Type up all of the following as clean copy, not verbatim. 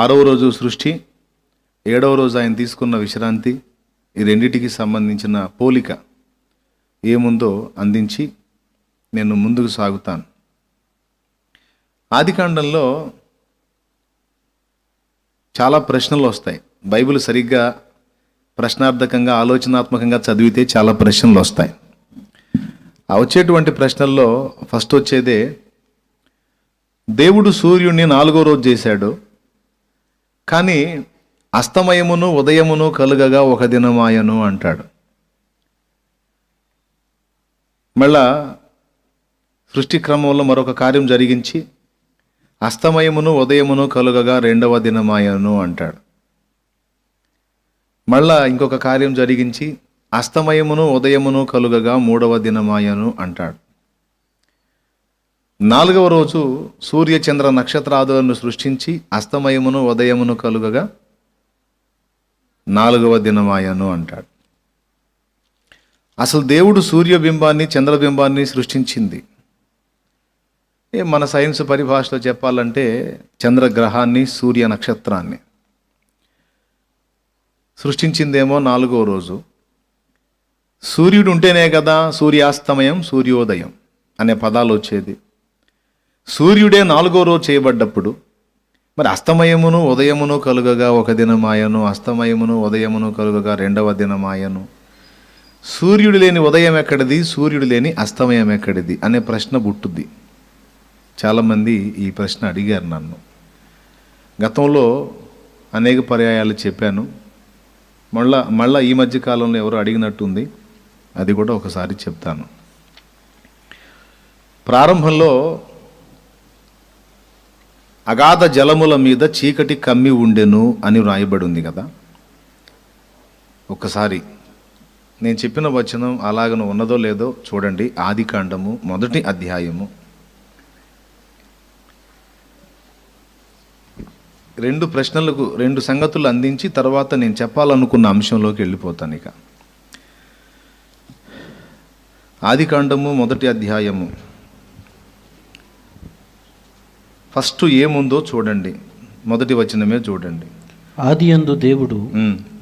6వ రోజు సృష్టి, 7వ రోజు ఆయన తీసుకున్న విశ్రాంతి, ఈ రెండిటికి సంబంధించిన పోలిక ఏముందో అందించి నేను ముందుకు సాగుతాను. ఆదికాండంలో చాలా ప్రశ్నలు వస్తాయి. బైబిల్ సరిగ్గా ప్రశ్నార్థకంగా ఆలోచనాత్మకంగా చదివితే చాలా ప్రశ్నలు వస్తాయి. ఆ వచ్చేటువంటి ప్రశ్నల్లో ఫస్ట్ వచ్చేదే, దేవుడు సూర్యుడిని 4వ రోజు చేశాడు, కానీ అస్తమయమును ఉదయమును కలుగగా ఒక దినమాయను అంటాడు. మళ్ళా సృష్టి క్రమంలో మరొక కార్యం జరిగించి అస్తమయమును ఉదయమును కలుగగా 2వ దినమాయను అంటాడు. మళ్ళా ఇంకొక కార్యం జరిగించి అస్తమయమును ఉదయమును కలుగగా 3వ దినమాయను అంటాడు. 4వ రోజు సూర్య చంద్ర నక్షత్రాదులను సృష్టించి అస్తమయమును ఉదయమును కలుగగా 4వ దినమాయను అంటాడు. అసలు దేవుడు సూర్యబింబాన్ని చంద్రబింబాన్ని సృష్టించింది మన సైన్స్ పరిభాషలో చెప్పాలంటే చంద్రగ్రహాన్ని సూర్య నక్షత్రాన్ని సృష్టించిందేమో 4వ రోజు. సూర్యుడు ఉంటేనే కదా సూర్యాస్తమయం సూర్యోదయం అనే పదాలు వచ్చేది. సూర్యుడే 4వ రోజు చేయబడ్డప్పుడు మరి అస్తమయమును ఉదయమును కలుగగా ఒక దినమాయను, అస్తమయమును ఉదయమును కలుగగా 2వ దినమాయను, సూర్యుడు లేని ఉదయం ఎక్కడిది, సూర్యుడు లేని అస్తమయం ఎక్కడిది అనే ప్రశ్న పుట్టుద్ది. చాలామంది ఈ ప్రశ్న అడిగారు నన్ను. గతంలో అనేక పర్యాయాలు చెప్పాను. మళ్ళా ఈ మధ్య కాలంలో ఎవరో అడిగినట్టుంది, అది కూడా ఒకసారి చెప్తాను. ప్రారంభంలో అగాధ జలముల మీద చీకటి కమ్మి ఉండెను అని వ్రాయబడి ఉంది కదా. ఒక్కసారి నేను చెప్పిన వచనం అలాగన ఉన్నదో లేదో చూడండి. ఆదికాండము 1వ అధ్యాయము 2 ప్రశ్నలకు 2 సంగతులు అందించి తర్వాత నేను చెప్పాలనుకున్న అంశంలోకి వెళ్ళిపోతాను. ఇక ఆదికాండము 1వ అధ్యాయము ఫస్ట్ ఏముందో చూడండి. 1వ వచనమే చూడండి. ఆదియందు దేవుడు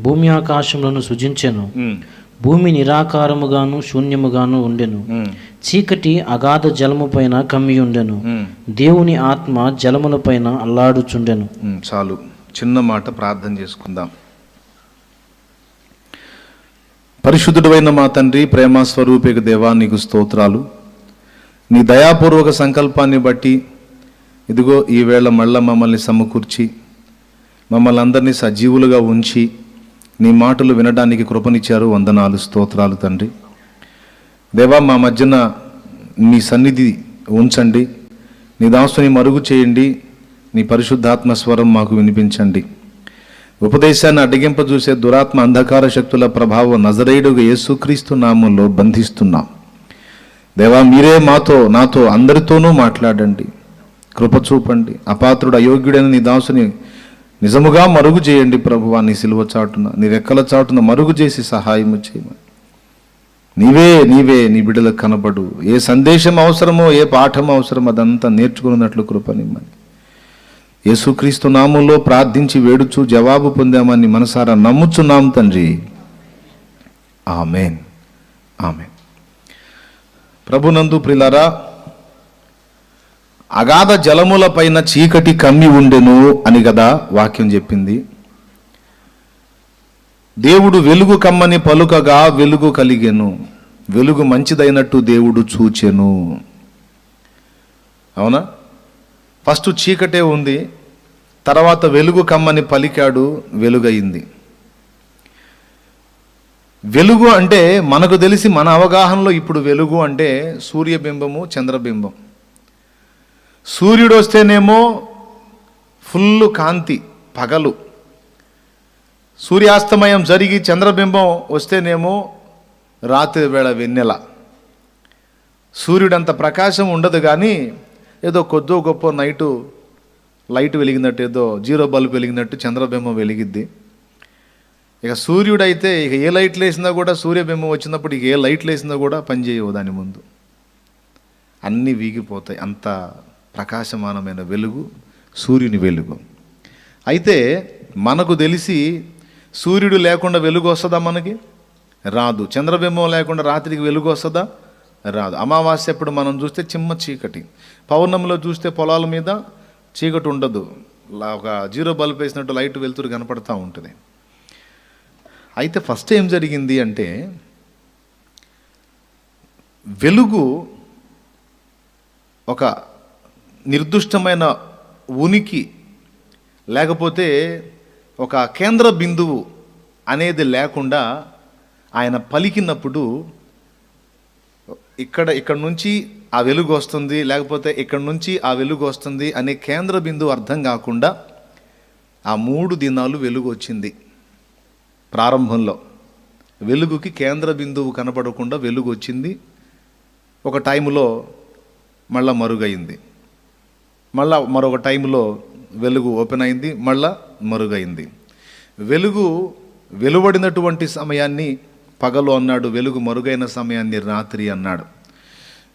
భూమి ఆకాశములను సృజించెను. భూమి నిరాకారముగాను శూన్యముగాను ఉండెను. చీకటి అగాధ జలము పైన కమ్మి ఉండెను. దేవుని ఆత్మ జలముల పైన అల్లాడుచుండెను. చాలు, చిన్న మాట ప్రార్థన చేసుకుందాం. పరిశుద్ధుడైన మా తండ్రి, ప్రేమ స్వరూపిక దేవా, నీకు స్తోత్రాలు. నీ దయాపూర్వక సంకల్పాన్ని బట్టి ఇదిగో ఈవేళ మళ్ళా మమ్మల్ని సమకూర్చి మమ్మల్ని అందరినీ సజీవులుగా ఉంచి నీ మాటలు వినడానికి కృపనిచ్చారు. వందనాలు, స్తోత్రాలు తండ్రి. దేవా, మా మధ్యన నీ సన్నిధి ఉంచండి. నీ దాసుని మరుగు చేయండి. నీ పరిశుద్ధాత్మ స్వరం మాకు వినిపించండి. ఉపదేశాన్ని అడ్డగింపజూసే దురాత్మ అంధకార శక్తుల ప్రభావం నజరేయుడుగా యేసుక్రీస్తు నామంలో బంధిస్తున్నాం. దేవా, మీరే నాతో అందరితోనూ మాట్లాడండి, కృప చూపండి. అపాత్రుడు అయోగ్యుడైన నీ దాసుని నిజముగా మరుగు చేయండి ప్రభువా. నీ సిలువ చాటున నీ రెక్కల చాటున మరుగు చేసి సహాయము చేయమని నీవే నీ బిడ్డలకు కనబడు. ఏ సందేశం అవసరమో, ఏ పాఠం అవసరమో అదంతా నేర్చుకున్నట్లు కృపనిమ్మని యేసుక్రీస్తు నామంలో ప్రార్థించి వేడుచు జవాబు పొందామని మనసారా నమ్ముచున్నాం తండ్రి. ఆమేన్, ఆమేన్. ప్రభునందు ప్రియులారా, అగాధ జలముల పైన చీకటి కమ్మి ఉండెను అని కదా వాక్యం చెప్పింది. దేవుడు వెలుగు కమ్మని పలుకగా వెలుగు కలిగెను. వెలుగు మంచిదైనట్టు దేవుడు చూచెను. అవునా? ఫస్ట్ చీకటే ఉంది, తర్వాత వెలుగు కమ్మని పలికాడు, వెలుగయింది. వెలుగు అంటే మనకు తెలిసి మన అవగాహనలో ఇప్పుడు వెలుగు అంటే సూర్యబింబము, చంద్రబింబం. సూర్యుడు వస్తేనేమో ఫుల్ కాంతి పగలు, సూర్యాస్తమయం జరిగి చంద్రబింబం వస్తేనేమో రాత్రి వేళ వెన్నెల. సూర్యుడంత ప్రకాశం ఉండదు, కానీ ఏదో కొద్దో గొప్ప నైటు లైట్ వెలిగినట్టు, ఏదో జీరో బల్బ్ వెలిగినట్టు చంద్రబింబం వెలిగిద్ది. ఇక సూర్యుడైతే ఇక ఏ లైట్లు వేసినా కూడా, సూర్యబింబం వచ్చినప్పుడు ఇక ఏ లైట్లు వేసినా కూడా పనిచేయవు దాని ముందు, అన్నీ వీగిపోతాయి. అంత ప్రకాశమానమైన వెలుగు సూర్యుని వెలుగు. అయితే మనకు తెలిసి సూర్యుడు లేకుండా వెలుగు వస్తుందా? మనకి రాదు. చంద్రబింబం లేకుండా రాత్రికి వెలుగు వస్తుందా? రాదు. అమావాస్య ఎప్పుడు మనం చూస్తే చిమ్మ చీకటి, పౌర్ణమిలో చూస్తే పొలాల మీద చీకటి ఉండదు, ఒక జీరో బల్బ్ వేసినట్టు లైట్ వెలుతురు కనపడుతూ ఉంటుంది. అయితే ఫస్ట్ ఏం జరిగింది అంటే, వెలుగు ఒక నిర్దిష్టమైన ఉనికి లేకపోతే ఒక కేంద్ర బిందువు అనేది లేకుండా ఆయన పలికినప్పుడు ఇక్కడ నుంచి ఆ వెలుగు వస్తుంది, లేకపోతే ఇక్కడ నుంచి ఆ వెలుగు వస్తుంది అనే కేంద్ర బిందువు అర్థం కాకుండా ఆ 3 దినాలు వెలుగు వచ్చింది. ప్రారంభంలో వెలుగుకి కేంద్ర బిందువు కనపడకుండా వెలుగు వచ్చింది. ఒక టైంలో మళ్ళా మరుగైంది, మళ్ళా మరొక టైంలో వెలుగు ఓపెన్ అయింది, మళ్ళా మరుగైంది. వెలుగు వెలువడినటువంటి సమయాన్ని పగలు అన్నాడు, వెలుగు మరుగైన సమయాన్ని రాత్రి అన్నాడు.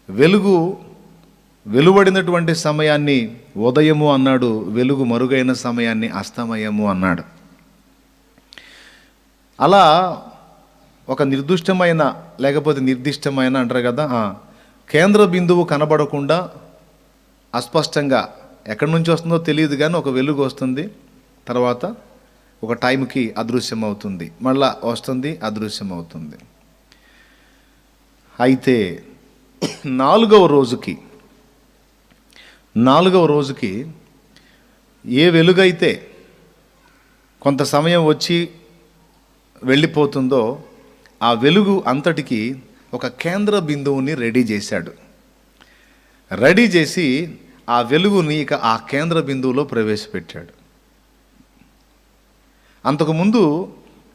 వెలుగు వెలువడినటువంటి సమయాన్ని ఉదయము అన్నాడు, వెలుగు మరుగైన సమయాన్ని అస్తమయము అన్నాడు. అలా ఒక నిర్దిష్టమైన లేకపోతే నిర్దిష్టమైన అంటారు కదా, కేంద్ర బిందువు కనబడకుండా అస్పష్టంగా ఎక్కడి నుంచి వస్తుందో తెలియదు కానీ ఒక వెలుగు వస్తుంది, తర్వాత ఒక టైంకి అదృశ్యం అవుతుంది, మళ్ళా వస్తుంది, అదృశ్యం అవుతుంది. అయితే నాలుగవ రోజుకి ఏ వెలుగైతే కొంత సమయం వచ్చి వెళ్ళిపోతుందో ఆ వెలుగు అంతటికి ఒక కేంద్ర బిందువుని రెడీ చేశాడు. రెడీ చేసి ఆ వెలుగుని ఇక ఆ కేంద్ర బిందువులో ప్రవేశపెట్టాడు. అంతకుముందు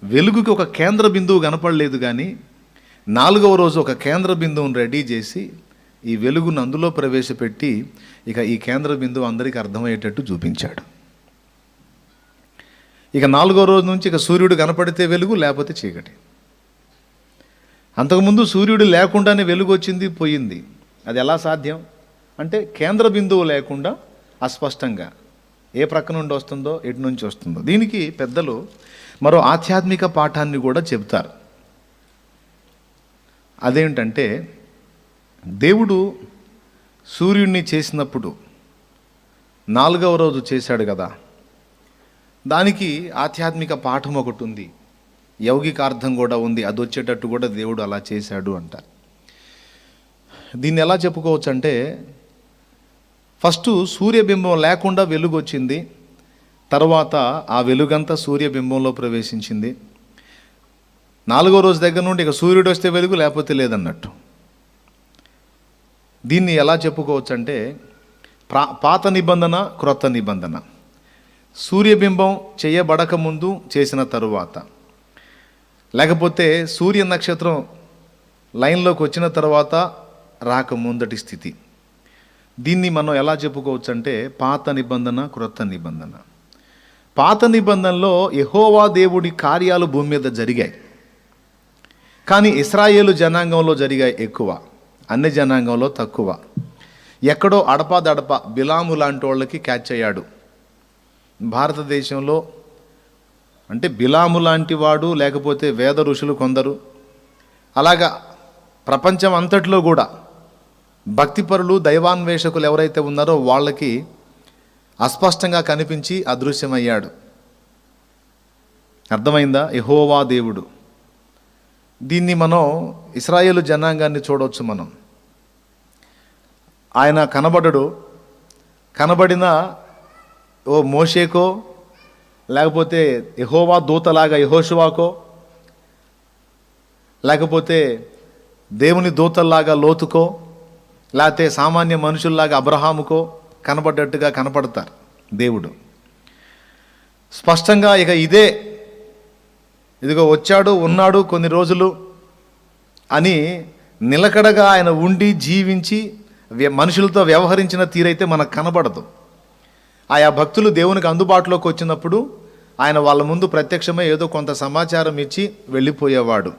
వెలుగుకి ఒక కేంద్ర బిందువు కనపడలేదు, కానీ 4వ రోజు ఒక కేంద్ర బిందువుని రెడీ చేసి ఈ వెలుగును అందులో ప్రవేశపెట్టి ఇక ఈ కేంద్ర బిందువు అందరికీ అర్థమయ్యేటట్టు చూపించాడు. ఇక 4వ రోజు నుంచి ఇక సూర్యుడు కనపడితే వెలుగు, లేకపోతే చీకటి. అంతకుముందు సూర్యుడు లేకుండానే వెలుగు వచ్చింది, పోయింది. అది ఎలా సాధ్యం అంటే కేంద్ర బిందువు లేకుండా అస్పష్టంగా ఏ ప్రక్క నుండి వస్తుందో, ఎటు నుంచి వస్తుందో. దీనికి పెద్దలు మరో ఆధ్యాత్మిక పాఠాన్ని కూడా చెబుతారు. అదేంటంటే, దేవుడు సూర్యుడిని చేసినప్పుడు 4వ రోజు చేశాడు కదా, దానికి ఆధ్యాత్మిక పాఠం ఒకటి ఉంది, యౌగికార్థం కూడా ఉంది. అది వచ్చేటట్టు కూడా దేవుడు అలా చేశాడు అంటారు. దీన్ని ఎలా చెప్పుకోవచ్చు అంటే, ఫస్ట్ సూర్యబింబం లేకుండా వెలుగు వచ్చింది, తర్వాత ఆ వెలుగంతా సూర్యబింబంలో ప్రవేశించింది. 4వ రోజు దగ్గర నుండి ఇక సూర్యుడు వస్తే వెలుగు, లేకపోతే లేదన్నట్టు. దీన్ని ఎలా చెప్పుకోవచ్చు అంటే, పాత నిబంధన, క్రొత్త నిబంధన. సూర్యబింబం చేయబడక ముందు, చేసిన తరువాత, లేకపోతే సూర్య నక్షత్రం లైన్లోకి వచ్చిన తర్వాత రాక ముందటి స్థితి. దీన్ని మనం ఎలా చెప్పుకోవచ్చు అంటే పాత నిబంధన, క్రొత్త నిబంధన. పాత నిబంధనలో యెహోవా దేవుడి కార్యాలు భూమి మీద జరిగాయి, కానీ ఇశ్రాయేలు జనాంగంలో జరిగాయి ఎక్కువ, అన్ని జనాంగంలో తక్కువ. ఎక్కడో అడపాదడప బిలాము లాంటి వాళ్ళకి క్యాచ్ అయ్యాడు. భారతదేశంలో అంటే బిలాము లాంటి వాడు, లేకపోతే వేద ఋషులు కొందరు, అలాగా ప్రపంచం అంతట్లో కూడా భక్తిపరులు, దైవాన్వేషకులు ఎవరైతే ఉన్నారో వాళ్ళకి అస్పష్టంగా కనిపించి అదృశ్యమయ్యాడు. అర్థమైందా? యెహోవా దేవుడు. దీన్ని మనం ఇశ్రాయేలు జనాంగాన్ని చూడవచ్చు. మనం ఆయన కనబడడు, కనబడిన ఓ మోషేకో, లేకపోతే యెహోవా దూతలాగా యెహోషువాకో, లేకపోతే దేవుని దూతల్లాగా లోతుకో, లేకపోతే సామాన్య మనుషుల్లాగా అబ్రహాముకో కనబడ్డట్టుగా కనపడతారు. దేవుడు స్పష్టంగా ఇక ఇదిగో వచ్చాడు, ఉన్నాడు కొన్ని రోజులు అని నిలకడగా ఆయన ఉండి జీవించి మనుషులతో వ్యవహరించిన తీరైతే మనకు కనబడదు. ఆయా భక్తులు దేవునికి అందుబాటులోకి వచ్చినప్పుడు ఆయన వాళ్ళ ముందు ప్రత్యక్షమై ఏదో కొంత సమాచారం ఇచ్చి వెళ్ళిపోయేవాడు.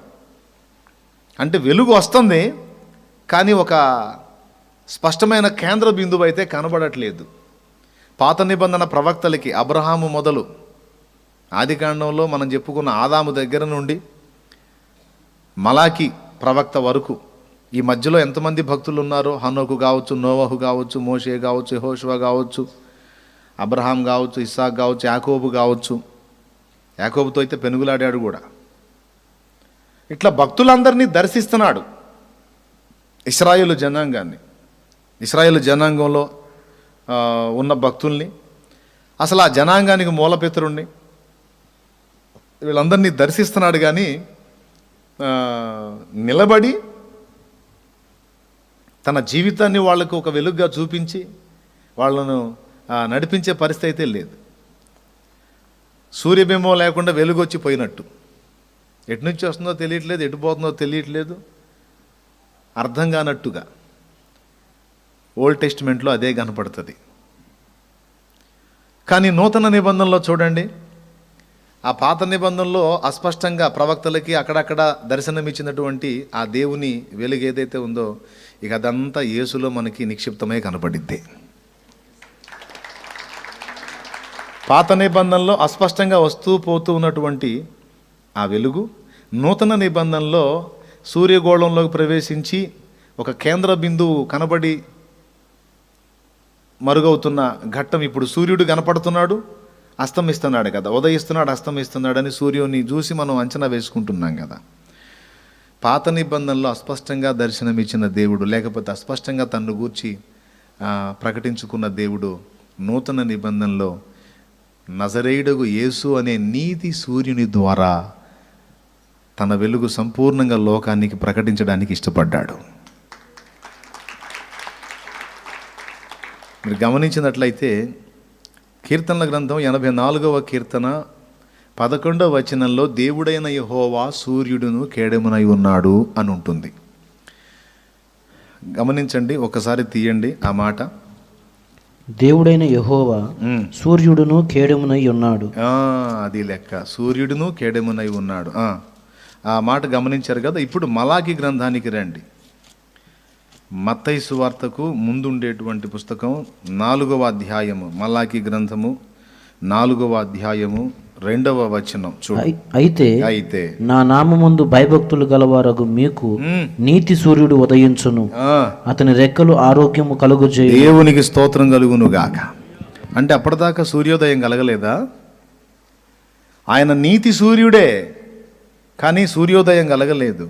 అంటే వెలుగు వస్తుంది, కానీ ఒక స్పష్టమైన కేంద్ర బిందువు అయితే కనబడట్లేదు. పాత నిబంధన ప్రవక్తలకి అబ్రహాము మొదలు ఆదికాండంలో మనం చెప్పుకున్న ఆదాము దగ్గర నుండి మలాకి ప్రవక్త వరకు ఈ మధ్యలో ఎంతమంది భక్తులు ఉన్నారో, హనోకు కావచ్చు, నోవహు కావచ్చు, మోషే కావచ్చు, యెహోషువ కావచ్చు, అబ్రహాం కావచ్చు, ఇస్సాక్ కావచ్చు, యాకోబు కావచ్చు. యాకోబుతో అయితే పెనుగులాడాడు కూడా. ఇట్లా భక్తులందరినీ దర్శిస్తున్నాడు, ఇశ్రాయేలు జనాంగాన్ని, ఇశ్రాయేలు జనాంగంలో ఉన్న భక్తుల్ని, అసలు ఆ జనాంగానికి మూలపితరుణ్ణి, వీళ్ళందరినీ దర్శిస్తున్నాడు. కానీ నిలబడి తన జీవితాన్ని వాళ్ళకు ఒక వెలుగుగా చూపించి వాళ్ళను నడిపించే పరిస్థితి అయితే లేదు. సూర్యబింబం లేకుండా వెలుగు వచ్చి పోయినట్టు, ఎటు నుంచి వస్తుందో తెలియట్లేదు, ఎటు పోతుందో తెలియట్లేదు, అర్థం కానట్టుగా ఓల్డ్ టెస్టిమెంట్లో అదే కనపడుతుంది. కానీ నూతన నిబంధనలో చూడండి, ఆ పాత నిబంధనలో అస్పష్టంగా ప్రవక్తలకి అక్కడక్కడ దర్శనమిచ్చినటువంటి ఆ దేవుని వెలుగు ఏదైతే ఉందో, ఇక అదంతా యేసులో మనకి నిక్షిప్తమై కనపడిద్ది. పాత నిబంధనలో అస్పష్టంగా వస్తూ పోతూ ఉన్నటువంటి ఆ వెలుగు నూతన నిబంధనలో సూర్యగోళంలోకి ప్రవేశించి ఒక కేంద్ర బిందువు కనబడి మరుగవుతున్న ఘట్టం. ఇప్పుడు సూర్యుడు కనపడుతున్నాడు, అస్తమిస్తున్నాడు కదా, ఉదయిస్తున్నాడు, అస్తమిస్తున్నాడని సూర్యుని చూసి మనం అంచనా వేసుకుంటున్నాం కదా. పాత నిబంధనలో అస్పష్టంగా దర్శనమిచ్చిన దేవుడు, లేకపోతే అస్పష్టంగా తన్ను గూర్చి ప్రకటించుకున్న దేవుడు నూతన నిబంధనలో నజరేయుడగు యేసు అనే నీతి సూర్యుని ద్వారా తన వెలుగు సంపూర్ణంగా లోకానికి ప్రకటించడానికి ఇష్టపడ్డాడు. మీరు గమనించినట్లయితే కీర్తనల గ్రంథం 84వ కీర్తన 11వ వచనంలో దేవుడైన యెహోవా సూర్యుడును కేడెమునై ఉన్నాడు అని ఉంటుంది. గమనించండి, ఒకసారి తీయండి ఆ మాట. దేవుడైన యెహోవా సూర్యుడును కేడెమునై ఉన్నాడు. అది లెక్క, సూర్యుడును కేడెమునై ఉన్నాడు. ఆ మాట గమనించారు కదా. ఇప్పుడు మలాకి గ్రంథానికి రండి. మత్తయి సువార్తకు ముందుండేటువంటి పుస్తకం 4వ అధ్యాయము, మలాకి గ్రంథము 4వ అధ్యాయము 2వ వచనం చూడు. అయితే నా నామమందు భయభక్తులు గలవారగు మీకు నీతి సూర్యుడు ఉదయించును, అతని రెక్కలు ఆరోగ్యము కలుగుచేయు. దేవునికి స్తోత్రం కలుగును గాక. అంటే అప్పటిదాకా సూర్యోదయం కలగలేదా? ఆయన నీతి సూర్యుడే, కానీ సూర్యోదయం కలగలేదు.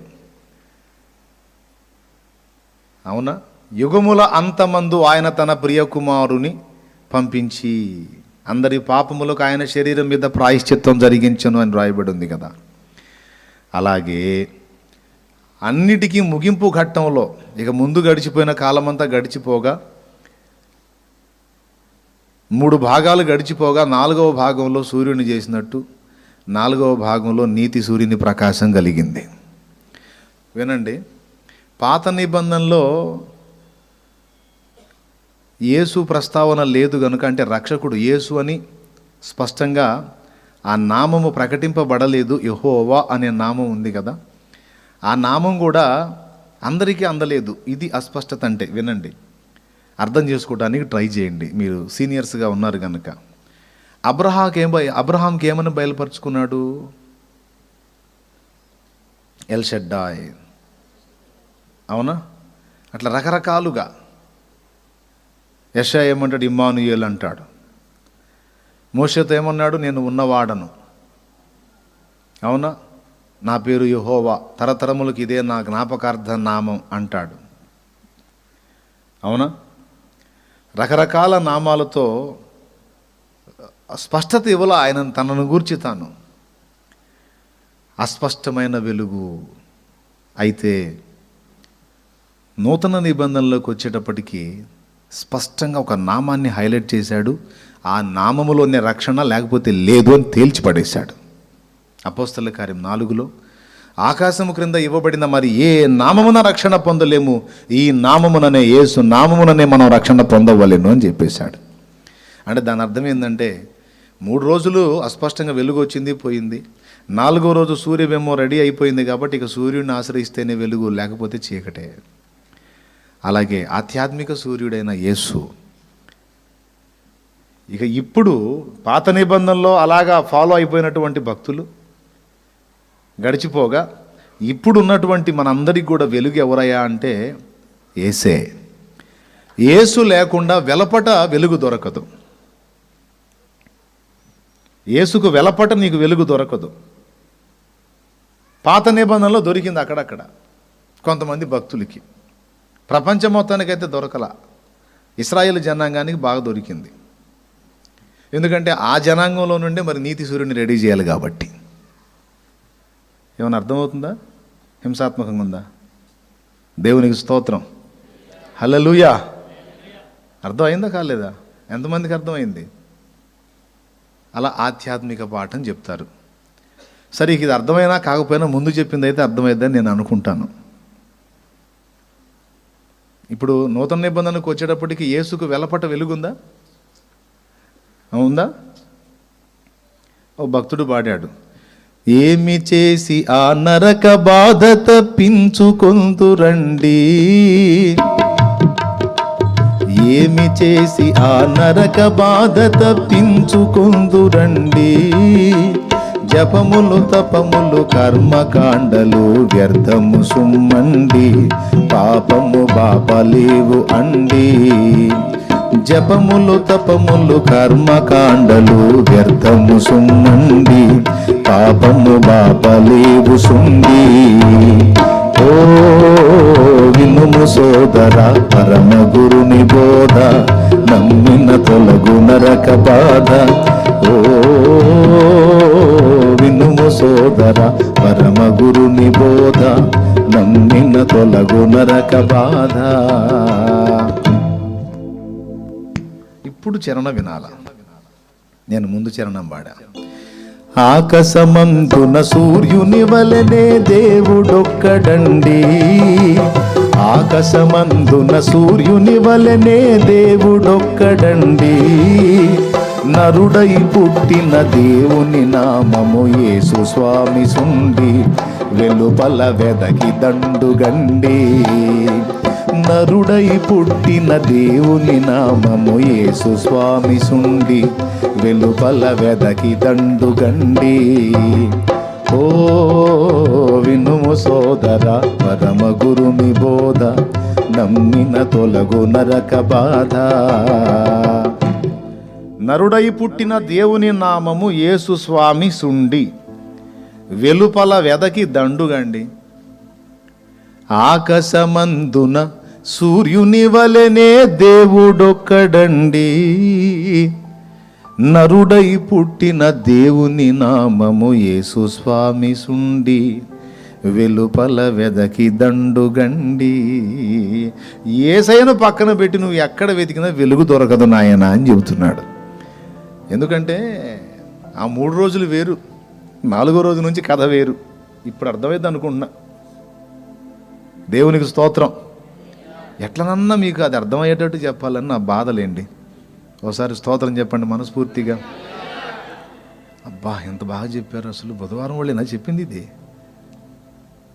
అవునా? యుగముల అంతమందు ఆయన తన ప్రియ కుమారుని పంపించి అందరి పాపములకు ఆయన శరీరం మీద ప్రాయశ్చిత్తం జరిగించను అని రాయబడి ఉంది కదా. అలాగే అన్నిటికీ ముగింపు ఘట్టంలో, ఇక ముందు గడిచిపోయిన కాలమంతా గడిచిపోగా 3 భాగాలు గడిచిపోగా 4వ భాగంలో సూర్యుని చేసినట్టు 4వ భాగంలో నీతి సూర్యుని ప్రకాశం కలిగింది. వినండి, పాత నిబంధనలో యేసు ప్రస్తావన లేదు కనుక, అంటే రక్షకుడు యేసు అని స్పష్టంగా ఆ నామము ప్రకటింపబడలేదు. యెహోవా అనే నామం ఉంది కదా, ఆ నామం కూడా అందరికీ అందలేదు. ఇది అస్పష్టత. అంటే వినండి, అర్థం చేసుకోవడానికి ట్రై చేయండి, మీరు సీనియర్స్గా ఉన్నారు కనుక. అబ్రహాంకి ఏమని బయలుపరుచుకున్నాడు? ఎల్ షడ్డాయ్. అవునా? అట్లా రకరకాలుగా. యెషయా ఏమంటాడు? ఇమ్మానుయేల్ అంటాడు. మోషేతో ఏమన్నాడు? నేను ఉన్నవాడను. అవునా? నా పేరు యెహోవా, తరతరములకు ఇదే నా జ్ఞాపకార్థ నామం అంటాడు. అవునా? రకరకాల నామాలతో స్పష్టత ఇవ్వాల ఆయన తనను గూర్చి తాను. అస్పష్టమైన వెలుగు. అయితే నూతన నిబంధనలోకి వచ్చేటప్పటికి స్పష్టంగా ఒక నామాన్ని హైలైట్ చేశాడు. ఆ నామములోనే రక్షణ లేకపోతే లేదు అని తేల్చిపడేశాడు. అపోస్తలుల కార్యం 4లో ఆకాశము క్రింద ఇవ్వబడిన మరి ఏ నామమున రక్షణ పొందలేము, ఈ నామముననే, యేసు నామముననే మనం రక్షణ పొందవలేను అని చెప్పేశాడు. అంటే దాని అర్థం ఏంటంటే 3 రోజులు అస్పష్టంగా వెలుగు వచ్చింది, పోయింది. 4వ రోజు సూర్యబింబం రెడీ అయిపోయింది కాబట్టి ఇక సూర్యుడిని ఆశ్రయిస్తేనే వెలుగు, లేకపోతే చీకటే. అలాగే ఆధ్యాత్మిక సూర్యుడైన యేసు ఇక ఇప్పుడు పాత నిబంధనలో అలాగా ఫాలో అయిపోయినటువంటి భక్తులు గడిచిపోగా ఇప్పుడు ఉన్నటువంటి మనందరికి కూడా వెలుగు ఎవరయ్యా అంటే యేసే. యేసు లేకుండా వెలపట వెలుగు దొరకదు. యేసుకు వెలపట నీకు వెలుగు దొరకదు. పాత నిబంధనలో దొరికింది అక్కడక్కడ కొంతమంది భక్తులకి, ప్రపంచం మొత్తానికైతే దొరకలా. ఇశ్రాయేలు జనాంగానికి బాగా దొరికింది. ఎందుకంటే ఆ జనాంగంలో నుండే మరి నీతి సూర్యుని రెడీ చేయాలి కాబట్టి. ఏమైనా అర్థమవుతుందా? హింసాత్మకంగా ఉందా? దేవునికి స్తోత్రం, హల్లెలూయా. అర్థమైందా కాలేదా? ఎంతమందికి అర్థమైంది? అలా ఆధ్యాత్మిక పాఠం చెప్తారు. సరే, ఇది అర్థమైనా కాకపోయినా ముందు చెప్పింది అయితే అర్థమైందని నేను అనుకుంటాను. ఇప్పుడు నూతన నిబంధనకు వచ్చేటప్పటికి యేసుకు వెలపట వెలుగుందా? ఉందా? ఓ భక్తుడు పాడాడు, ఏమి చేసి ఆ నరక బాధ తప్పించుకొందురండి, ఏమి చేసి ఆ నరక బాధ తప్పించుకొందురండి, జపములు తపములు కర్మకాండలు వ్యర్థము సుమ్మండి, పాపము బాపలేవు అండి, జపములు తపములు కర్మకాండలు వ్యర్థము సుమ్మండి, పాపము బాపలేవు సుండి. ఓ వినుము సోదర పరమ గురుని బోధ, నమ్మిన తొలగు నరక బాధ. ఓ వినుము సోదర పరమ గురుని బోధ, నమ్మిన తొలగు నరక బాధ. ఇప్పుడు చరణ వినాల. నేను ముందు చరణం పాడా. ఆకాశమందున సూర్యుని వలనే దేవుడొక్కడండి, ఆకాశమందున సూర్యుని వలనే దేవుడొక్కడండి, నరుడై పుట్టిన దేవుని నామము యేసు స్వామి సుండి, వెలుపల వెదకి దండుగండి, నరుడై పుట్టిన దేవుని నామము యేసు స్వామి సుండి, వెలుపల వెదకి దండుగండి. ఓ వినుము సోదర పరమ గురుని బోధ, నమ్మిన తొలగు నరక బాధ. నరుడై పుట్టిన దేవుని నామము యేసు స్వామి సుండి, వెలుపల వెదకి దండుగండి, ఆకాశమందున సూర్యుని వలెనే దేవుడొక్కడండి, నరుడై పుట్టిన దేవుని నామము యేసు స్వామి సుండి, వెలుపల వెదకి దండుగండి. యేసయ్యను పక్కన పెట్టి నువ్వు ఎక్కడ వెతికినా వెలుగు దొరకదు నాయనా అని చెబుతున్నాడు. ఎందుకంటే ఆ 3 రోజులు వేరు, 4వ రోజు నుంచి కథ వేరు. ఇప్పుడు అర్థమైంది అనుకుంటున్నా. దేవునికి స్తోత్రం. ఎట్లనన్నా మీకు అది అర్థమయ్యేటట్టు చెప్పాలని నా బాధలేండి. ఒకసారి స్తోత్రం చెప్పండి మనస్ఫూర్తిగా. అబ్బా ఎంత బాగా చెప్పారు. అసలు బుధవారం వాళ్ళేనా చెప్పింది ఇది?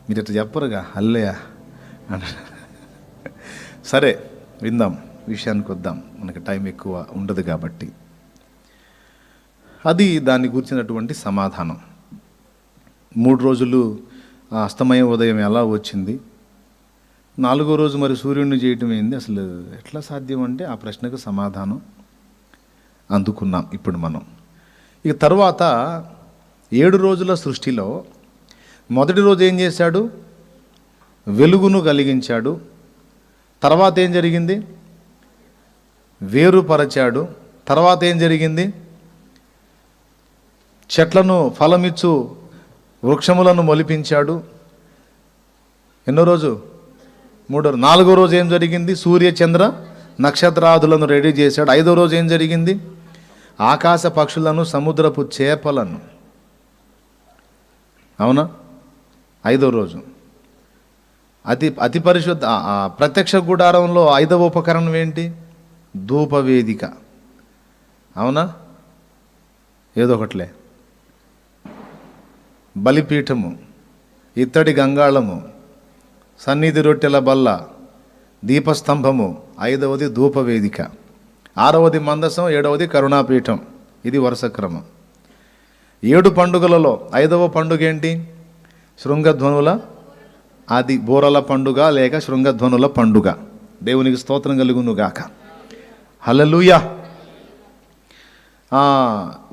మీరు ఇట్లా చెప్పరుగా హల్లెలూయా అని. సరే విందాం, విషయానికి వద్దాం, మనకి టైం ఎక్కువ ఉండదు కాబట్టి. అది దాన్ని గురించినటువంటి సమాధానం. 3 రోజులు అస్తమయం ఉదయం ఎలా వచ్చింది, 4వ రోజు మరి సూర్యుడిని చేయటం ఏంది, అసలు ఎట్లా సాధ్యం అంటే ఆ ప్రశ్నకు సమాధానం అందుకున్నాం ఇప్పుడు మనం. ఇక తర్వాత 7 రోజుల సృష్టిలో మొదటి రోజు ఏం చేశాడు? వెలుగును కలిగించాడు. తర్వాత ఏం జరిగింది? వేరుపరచాడు. తర్వాత ఏం జరిగింది? చెట్లను ఫలమిచ్చు వృక్షములను మొలిపించాడు. ఎన్నో రోజు? 3వ. 4వ రోజు ఏం జరిగింది? సూర్య చంద్ర నక్షత్రాదులను రెడీ చేశాడు. 5వ రోజు ఏం జరిగింది? ఆకాశ పక్షులను, సముద్రపు చేపలను. అవునా? 5వ రోజు అతి పరిశుద్ధ ప్రత్యక్ష గుడారంలో 5వ ఉపకరణం ఏంటి? ధూపవేదిక. అవునా? ఏదో ఒకట్లే. బలిపీఠము, ఇత్తడి గంగాళము, సన్నిధి రొట్టెల బల్ల, దీపస్తంభము. 5వది ధూపవేదిక. 6వది మందసం, 7వది కరుణాపీఠం. ఇది వరుస క్రమం. 7 పండుగలలో 5వ పండుగ ఏంటి? శృంగధ్వనుల ఆది బోరల పండుగ లేక శృంగధ్వనుల పండుగ. దేవునికి స్తోత్రం కలుగును గాక. హల్లెలూయా.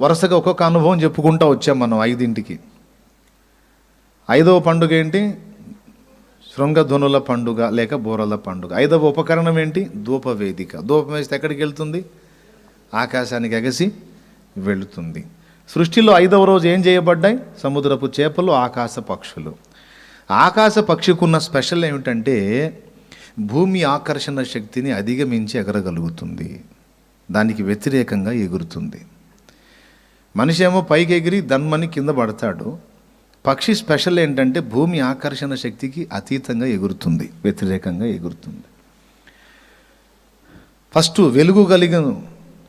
వరుసగా ఒక్కొక్క అనుభవం చెప్పుకుంటూ వచ్చాం మనం 5ంటికి. 5వ పండుగ ఏంటి? శృంగధ్వనుల పండుగ లేక బోరల పండుగ. 5వ ఉపకరణం ఏంటి? ధూపవేదిక. ధూపం వేస్తే ఎక్కడికి వెళ్తుంది? ఆకాశానికి ఎగసి వెళుతుంది. సృష్టిలో 5వ రోజు ఏం చేయబడ్డాయి? సముద్రపు చేపలు, ఆకాశ పక్షులు. ఆకాశ పక్షికున్న స్పెషల్ ఏమిటంటే భూమి ఆకర్షణ శక్తిని అధిగమించి ఎగరగలుగుతుంది. దానికి వ్యతిరేకంగా ఎగురుతుంది. మనిషి ఏమో పైకి ఎగిరి దన్మని కింద పడతాడు. పక్షి స్పెషల్ ఏంటంటే భూమి ఆకర్షణ శక్తికి అతీతంగా ఎగురుతుంది, వ్యతిరేకంగా ఎగురుతుంది. వెలుగు కలిగిన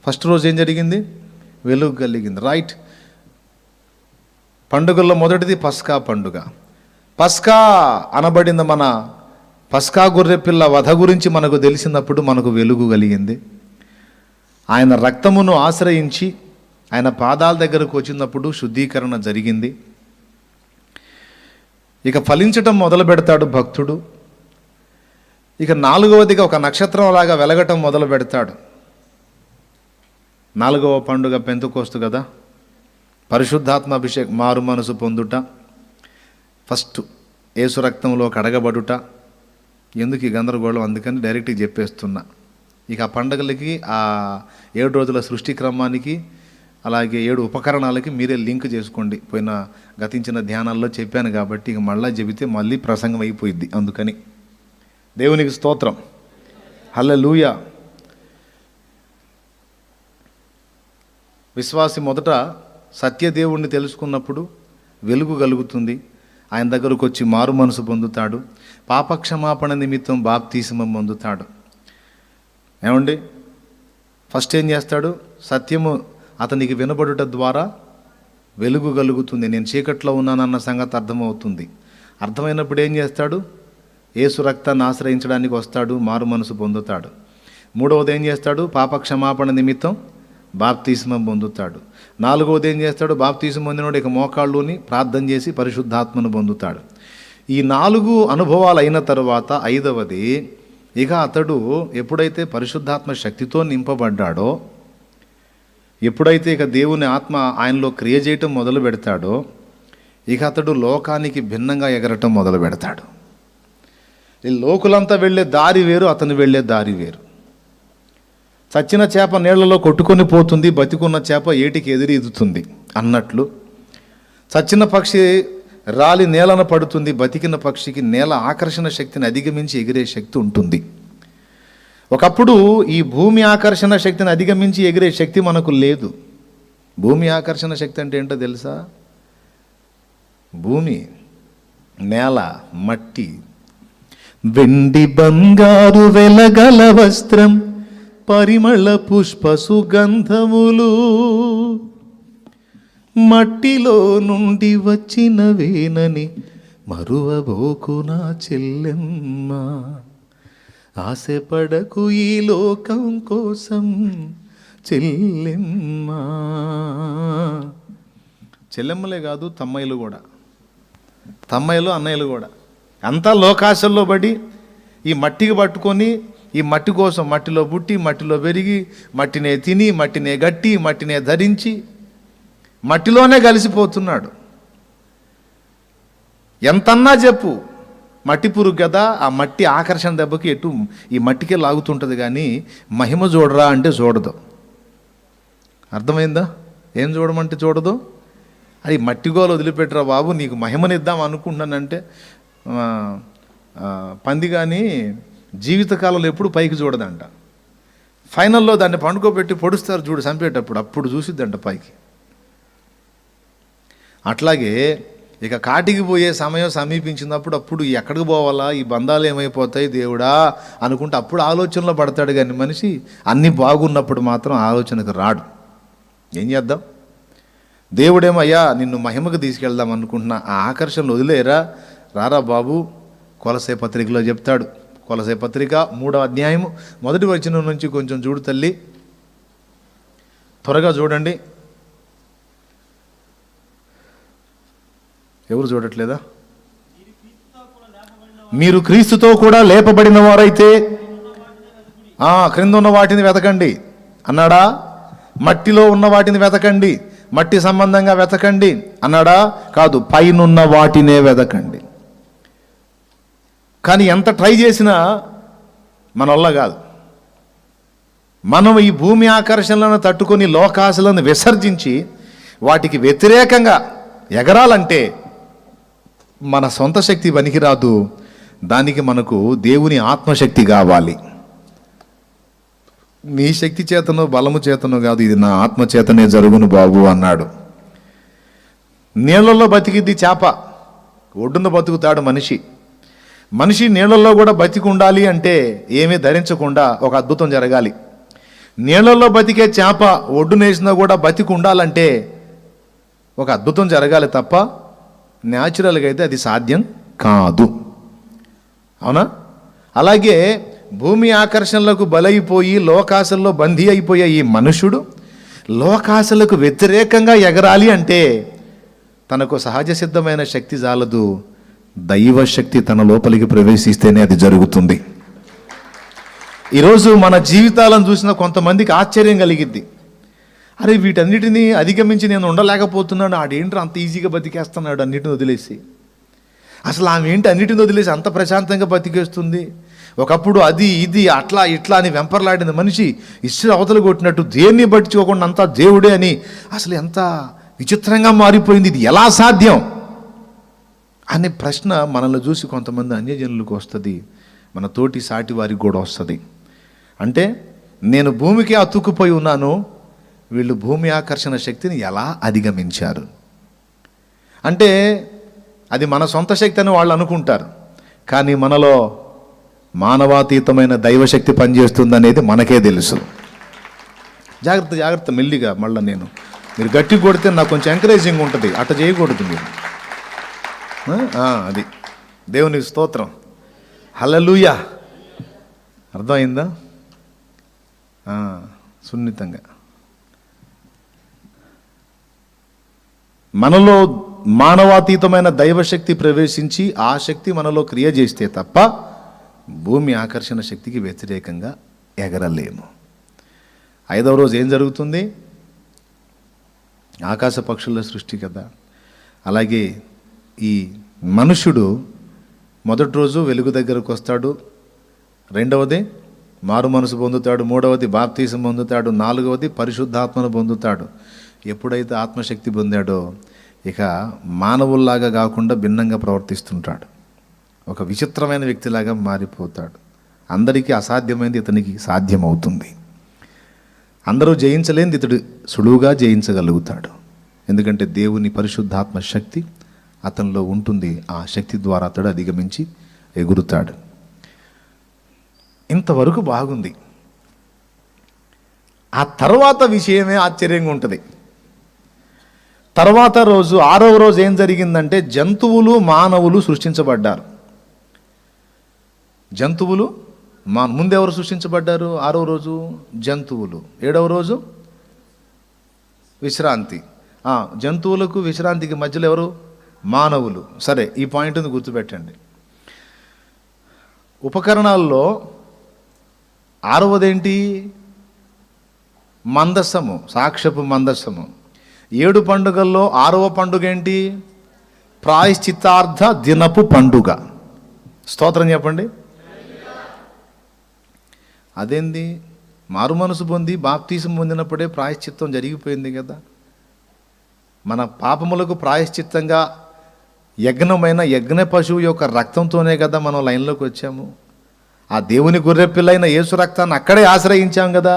ఫస్ట్ రోజు ఏం జరిగింది? వెలుగు కలిగింది. రైట్. పండుగల్లో మొదటిది పస్కా పండుగ. పస్కా అనబడిన మన పస్కా గొర్రెపిల్ల వధ గురించి మనకు తెలిసినప్పుడు మనకు వెలుగు కలిగింది. ఆయన రక్తమును ఆశ్రయించి ఆయన పాదాల దగ్గరకు వచ్చినప్పుడు శుద్ధీకరణ జరిగింది. ఇక ఫలించటం మొదలు పెడతాడు భక్తుడు. ఇక 4వదిగా ఒక నక్షత్రం లాగా వెలగటం మొదలు పెడతాడు. 4వ పండుగ పెంతెకోస్తు కదా. పరిశుద్ధాత్మ అభిషేకం, మారు మనసు పొందుట, ఫస్ట్ యేసు రక్తంలో కడగబడుట. ఎందుకు ఈ గందరగోళం? అందుకని డైరెక్ట్గా చెప్పేస్తున్నా. ఇక ఆ పండుగలకి, ఆ 7 రోజుల సృష్టి క్రమానికి, అలాగే 7 ఉపకరణాలకి మీరే లింక్ చేసుకోండి. గతించిన ధ్యానాల్లో చెప్పాను కాబట్టి ఇక మళ్ళీ చెబితే మళ్ళీ ప్రసంగం అయిపోయింది. అందుకని దేవునికి స్తోత్రం. హల్లెలూయా. విశ్వాసి మొదట సత్యదేవుణ్ణి తెలుసుకున్నప్పుడు వెలుగు కలుగుతుంది. ఆయన దగ్గరకు వచ్చి మారు మనసు పొందుతాడు. పాపక్షమాపణ నిమిత్తం బాప్తీసమం పొందుతాడు. ఏమండి? ఫస్ట్ ఏం చేస్తాడు? సత్యము అతనికి వినబడుట ద్వారా వెలుగు కలుగుతుంది. నేను చీకట్లో ఉన్నానన్న సంగతి అర్థమవుతుంది. అర్థమైనప్పుడు ఏం చేస్తాడు? యేసు రక్తాన్ని ఆశ్రయించడానికి వస్తాడు, మారు మనసు పొందుతాడు. 3వది ఏం చేస్తాడు? పాపక్షమాపణ నిమిత్తం బాప్తీసమం పొందుతాడు. 4వది ఏం చేస్తాడు? బాప్తీసం పొందినోడు ఇక మోకాళ్ళుని ప్రార్థన చేసి పరిశుద్ధాత్మను పొందుతాడు. ఈ 4 అనుభవాలు అయిన తర్వాత 5వది, ఇక అతడు ఎప్పుడైతే పరిశుద్ధాత్మ శక్తితో నింపబడ్డాడో, ఎప్పుడైతే ఇక దేవుని ఆత్మ ఆయనలో క్రియ చేయటం మొదలు పెడతాడో, ఇక అతడు లోకానికి భిన్నంగా ఎగరటం మొదలు పెడతాడు. ఈ లోకులంతా వెళ్ళే దారి వేరు, అతను వెళ్ళే దారి వేరు. చచ్చిన చేప నీళ్లలో కొట్టుకొని పోతుంది, బతికున్న చేప ఏటికి ఎదిరి ఈదుతుంది అన్నట్లు చచ్చిన పక్షి రాలి నేలన పడుతుంది, బతికిన పక్షికి నేల ఆకర్షణ శక్తిని అధిగమించి ఎగిరే శక్తి ఉంటుంది. ఒకప్పుడు ఈ భూమి ఆకర్షణ శక్తిని అధిగమించి ఎగిరే శక్తి మనకు లేదు. భూమి ఆకర్షణ శక్తి అంటే ఏంటో తెలుసా? భూమి, నేల, మట్టి, వెండి బంగారు వెలగల వస్త్రం, పరిమళ పుష్ప సుగంధములు, మట్టిలో నుండి వచ్చినవేనని మరువబోకు నా చెల్లెమ్మ, ఆశపడకు ఈ లోకం కోసం చెల్లెమ్మ. చెల్లెమ్మలే కాదు, తమ్మయ్యలు కూడా, తమ్మయ్యలు అన్నయ్యలు కూడా అంతా లోకాశల్లో పడి ఈ మట్టికి పట్టుకొని, ఈ మట్టి కోసం మట్టిలో పుట్టి, మట్టిలో పెరిగి, మట్టినే తిని, మట్టినే గట్టి, మట్టినే ధరించి మట్టిలోనే కలిసిపోతున్నాడు. ఎంతన్నా చెప్పు, మట్టి పురుగు కదా, ఆ మట్టి ఆకర్షణ దెబ్బకి ఎటు ఈ మట్టికే లాగుతుంటుంది, కానీ మహిమ చూడరా అంటే చూడదు. అర్థమైందా? ఏం చూడమంటే చూడదు. అది మట్టిగోలు వదిలిపెట్టరా బాబు, నీకు మహిమనిద్దాం అనుకుంటున్నానంటే పంది కానీ జీవితకాలంలో ఎప్పుడు పైకి చూడదంట. ఫైనల్లో దాన్ని పండుకోబెట్టి పొడుస్తారు చూడు చంపేటప్పుడు, అప్పుడు చూసిద్దంట పైకి. అట్లాగే ఇక కాటికి పోయే సమయం సమీపించినప్పుడు అప్పుడు ఎక్కడికి పోవాలా, ఈ బంధాలు ఏమైపోతాయి దేవుడా అనుకుంటే అప్పుడు ఆలోచనలో పడతాడు. కానీ మనిషి అన్నీ బాగున్నప్పుడు మాత్రం ఆలోచనకు రాడు. ఏం చేద్దాం? దేవుడేమో అయ్యా నిన్ను మహిమకు తీసుకెళ్దాం అనుకుంటున్నా, ఆ ఆకర్షణలు వదిలేరా, రారా బాబు. కొలసే పత్రికలో చెప్తాడు. కొలసే పత్రిక 3వ అధ్యాయము 1వ వచనం నుంచి కొంచెం చూడు తల్లి. త్వరగా చూడండి. ఎవరు చూడట్లేదా? మీరు క్రీస్తుతో కూడా లేపబడిన వారైతే క్రింద ఉన్న వాటిని వెతకండి అన్నాడా? మట్టిలో ఉన్న వాటిని వెతకండి, మట్టి సంబంధంగా వెతకండి అన్నాడా? కాదు, పైనున్న వాటినే వెతకండి. కానీ ఎంత ట్రై చేసినా మన వల్ల కాదు. మనం ఈ భూమి ఆకర్షణలను తట్టుకొని లోకాశలను విసర్జించి వాటికి వ్యతిరేకంగా ఎగరాలంటే మన సొంత శక్తి పనికిరాదు. దానికి మనకు దేవుని ఆత్మశక్తి కావాలి. నీ శక్తి చేతనో బలము చేతనో కాదు, ఇది నా ఆత్మ చేతనే జరుగును బాబు అన్నాడు. నీళ్ళల్లో బతికిద్ది చేప, ఒడ్డున బతుకుతాడు మనిషి. మనిషి నీళ్ళల్లో కూడా బతికి ఉండాలి అంటే ఏమీ ధరించకుండా ఒక అద్భుతం జరగాలి. నీళ్ళల్లో బతికే చేప ఒడ్డునేసినా కూడా బతికి ఉండాలంటే ఒక అద్భుతం జరగాలి తప్ప న్యాచురల్గా అయితే అది సాధ్యం కాదు. అవునా? అలాగే భూమి ఆకర్షణలకు బలైపోయి లోకాశల్లో బందీ అయిపోయే ఈ మనుషుడు లోకాశలకు వ్యతిరేకంగా ఎగరాలి అంటే తనకు సహజ సిద్ధమైన శక్తి చాలదు, దైవశక్తి తన లోపలికి ప్రవేశిస్తేనే అది జరుగుతుంది. ఈరోజు మన జీవితాలను చూసిన కొంతమందికి ఆశ్చర్యం కలిగిద్ది. అరే, వీటన్నిటినీ అధిగమించి నేను ఉండలేకపోతున్నాను, ఆడేంట్రా అంత ఈజీగా బతికేస్తున్నాడు అన్నిటిని వదిలేసి. అసలు ఆమె ఏంటి అన్నిటిని వదిలేసి అంత ప్రశాంతంగా బతికేస్తుంది? ఒకప్పుడు అది ఇది అట్లా ఇట్లా అని వెంపర్లాడిన మనిషి ఇసురు అవతలు కొట్టినట్టు దేన్ని పట్టించుకోకుండా అంతా దేవుడే అని అసలు ఎంత విచిత్రంగా మారిపోయింది, ఇది ఎలా సాధ్యం అనే ప్రశ్న మనల్ని చూసి కొంతమంది అన్యజనులకు వస్తుంది, మన తోటి సాటి వారికి కూడా వస్తుంది. అంటే నేను భూమికి అతుక్కుపోయి ఉన్నాను, వీళ్ళు భూమి ఆకర్షణ శక్తిని ఎలా అధిగమించారు అంటే అది మన సొంత శక్తి అని వాళ్ళు అనుకుంటారు. కానీ మనలో మానవాతీతమైన దైవశక్తి పనిచేస్తుందనేది మనకే తెలుసు. జాగ్రత్త జాగ్రత్త, మెల్లిగా. మళ్ళీ మీరు గట్టి కొడితే నాకు కొంచెం ఎంకరేజింగ్ ఉంటుంది, అట్ట చేయకూడదు మీరు. అది దేవునికి స్తోత్రం, హల్లెలూయా. అర్థమైందా? సున్నితంగా మనలో మానవాతీతమైన దైవశక్తి ప్రవేశించి ఆ శక్తి మనలో క్రియ చేస్తే తప్ప భూమి ఆకర్షణ శక్తికి వ్యతిరేకంగా ఎగరలేము. 5వ రోజు ఏం జరుగుతుంది? ఆకాశ పక్షుల సృష్టి కదా. అలాగే ఈ మనుషుడు మొదటి రోజు వెలుగు దగ్గరకు వస్తాడు, 2వది మారు మనసు పొందుతాడు, 3వది బాప్తీసం పొందుతాడు, 4వది పరిశుద్ధాత్మను పొందుతాడు. ఎప్పుడైతే ఆత్మశక్తి పొందాడో ఇక మానవుల్లాగా కాకుండా భిన్నంగా ప్రవర్తిస్తుంటాడు, ఒక విచిత్రమైన వ్యక్తిలాగా మారిపోతాడు. అందరికీ అసాధ్యమైనది ఇతనికి సాధ్యమవుతుంది. అందరూ జయించలేనిది ఇతడు సులువుగా జయించగలుగుతాడు. ఎందుకంటే దేవుని పరిశుద్ధాత్మ శక్తి అతనిలో ఉంటుంది. ఆ శక్తి ద్వారా అతడు అధిగమించి ఎగురుతాడు. ఇంతవరకు బాగుంది. ఆ తర్వాత విషయమే ఆశ్చర్యంగా ఉంటుంది. తర్వాత రోజు 6వ రోజు ఏం జరిగిందంటే జంతువులు మానవులు సృష్టించబడ్డారు. జంతువులు ముందెవరు సృష్టించబడ్డారు? 6వ రోజు జంతువులు, 7వ రోజు విశ్రాంతి. జంతువులకు విశ్రాంతికి మధ్యలో ఎవరు? మానవులు. సరే, ఈ పాయింట్ని గుర్తుపెట్టండి. ఉపకరణాల్లో 6వదేంటి? మందస్సము, సాక్ష్యపు మందస్సము. 7 పండుగల్లో 6వ పండుగ ఏంటి? ప్రాయశ్చిత్తార్థ దినపు పండుగ. స్తోత్రం చెప్పండి. అదేంది? మారు మనసు పొంది బాప్తీసం పొందినప్పుడే ప్రాయశ్చిత్తం జరిగిపోయింది కదా. మన పాపములకు ప్రాయశ్చిత్తంగా యజ్ఞమైన యజ్ఞ పశువు యొక్క రక్తంతోనే కదా మనం లైన్లోకి వచ్చాము. ఆ దేవుని గొర్రెపిల్లైన యేసు రక్తాన్ని అక్కడే ఆశ్రయించాం కదా.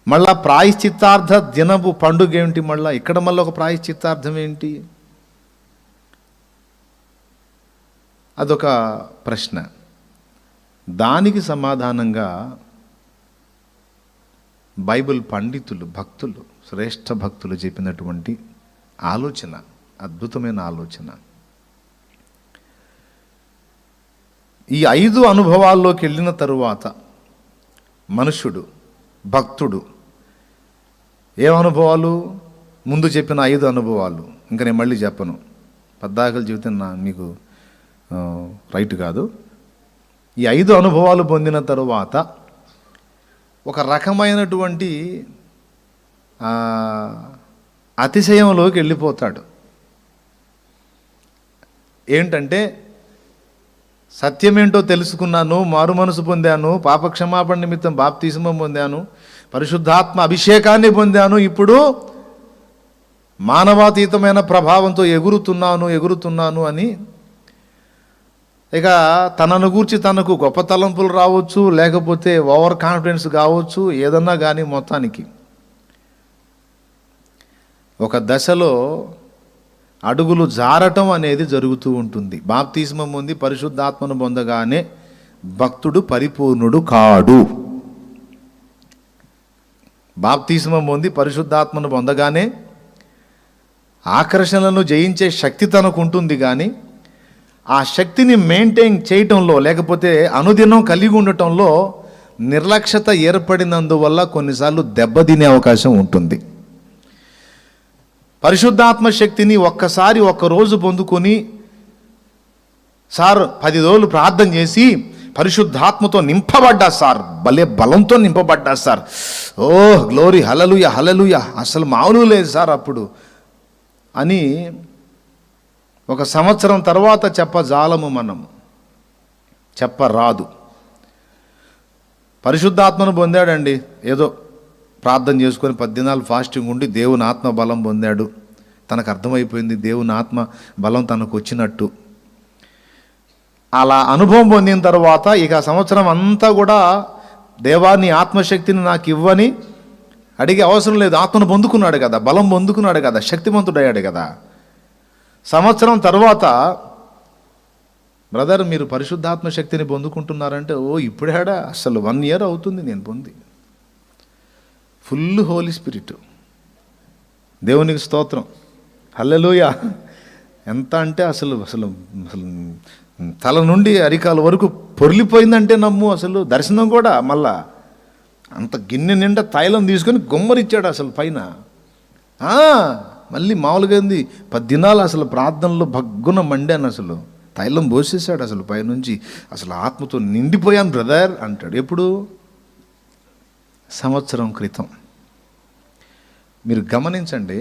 మళ్ళా ప్రాయశ్చిత్తార్థ దినపు పండుగ ఏమిటి? మళ్ళీ ఇక్కడ మళ్ళీ ఒక ప్రాయశ్చిత్తార్థం ఏంటి? అదొక ప్రశ్న. దానికి సమాధానంగా బైబిల్ పండితులు, భక్తులు, శ్రేష్ఠ భక్తులు చెప్పినటువంటి ఆలోచన, అద్భుతమైన ఆలోచన. ఈ 5 అనుభవాల్లోకి వెళ్ళిన తరువాత మనుషుడు, భక్తుడు ఏం అనుభవాలు? ముందు చెప్పిన 5 అనుభవాలు. ఇంకా నేను మళ్ళీ చెప్పను, పద్దాకలు చెబితే మీకు రైట్ కాదు. ఈ 5 అనుభవాలు పొందిన తరువాత ఒక రకమైనటువంటి అతిశయంలోకి వెళ్ళిపోతాడు. ఏంటంటే, సత్యమేంటో తెలుసుకున్నాను, మారు మనసు పొందాను, పాపక్షమాపణ నిమిత్తం బాప్తిస్మం పొందాను, పరిశుద్ధాత్మ అభిషేకాన్ని పొందాను, ఇప్పుడు మానవాతీతమైన ప్రభావంతో ఎగురుతున్నాను అని ఇక తనను గూర్చి తనకు గొప్ప తలంపులు రావచ్చు, లేకపోతే ఓవర్ కాన్ఫిడెన్స్ కావచ్చు, ఏదన్నా కానీ మొత్తానికి ఒక దశలో అడుగులు జారటం అనేది జరుగుతూ ఉంటుంది. బాప్తిస్మం పొంది పరిశుద్ధాత్మను పొందగానే భక్తుడు పరిపూర్ణుడు కాడు. బాప్తిస్మం పొంది పరిశుద్ధాత్మను పొందగానే ఆకర్షణలను జయించే శక్తి తనకు ఉంటుంది, కానీ ఆ శక్తిని మెయింటైన్ చేయటంలో, లేకపోతే అనుదినం కలిగి ఉండటంలో నిర్లక్ష్యత ఏర్పడినందువల్ల కొన్నిసార్లు దెబ్బతినే అవకాశం ఉంటుంది. పరిశుద్ధాత్మ శక్తిని ఒక్క రోజు పొందుకొని, సార్ 10 రోజులు ప్రార్థన చేసి పరిశుద్ధాత్మతో నింపబడ్డా సార్, భలే బలంతో నింపబడ్డా సార్, ఓ గ్లోరీ, హల్లెలూయా హల్లెలూయా, అసలు మామూలు లేదు సార్ అప్పుడు అని 1 సంవత్సరం తర్వాత చెప్పజాలము, మనం చెప్పరాదు. పరిశుద్ధాత్మను పొందాడండి, ఏదో ప్రార్థన చేసుకొని 10 దినాలు ఫాస్టింగ్ ఉండి దేవుని ఆత్మ బలం పొందాడు. తనకు అర్థమైపోయింది దేవుని ఆత్మ బలం తనకు వచ్చినట్టు. అలా అనుభవం పొందిన తర్వాత ఇక సంవత్సరం అంతా కూడా దేవాన్ని ఆత్మశక్తిని నాకు ఇవ్వని అడిగే అవసరం లేదు. ఆత్మను పొందుకున్నాడు కదా, బలం పొందుకున్నాడు కదా, శక్తివంతుడయ్యాడు కదా. సంవత్సరం తర్వాత, బ్రదర్ మీరు పరిశుద్ధాత్మ శక్తిని పొందుకుంటున్నారంటే, ఓ ఇప్పుడేడా, అసలు 1 ఇయర్ అవుతుంది నేను పొంది. ఫుల్ హోలీ స్పిరిట్, దేవునికి స్తోత్రం, హల్లెలూయా. ఎంత అంటే అసలు అసలు అసలు తల నుండి అరికాల వరకు పొర్లిపోయిందంటే నమ్ము. అసలు దర్శనం కూడా మళ్ళా అంత గిన్నె నిండా తైలం తీసుకొని గుమ్మరిచ్చాడు అసలు పైన. మళ్ళీ మామూలుగా 10 దినాలు అసలు ప్రార్థనలో భగ్గున మండాను, అసలు తైలం పోసేసాడు అసలు పైనుంచి, అసలు ఆత్మతో నిండిపోయాను బ్రదర్ అంటాడు. ఎప్పుడు? సంవత్సరం క్రితం. మీరు గమనించండి,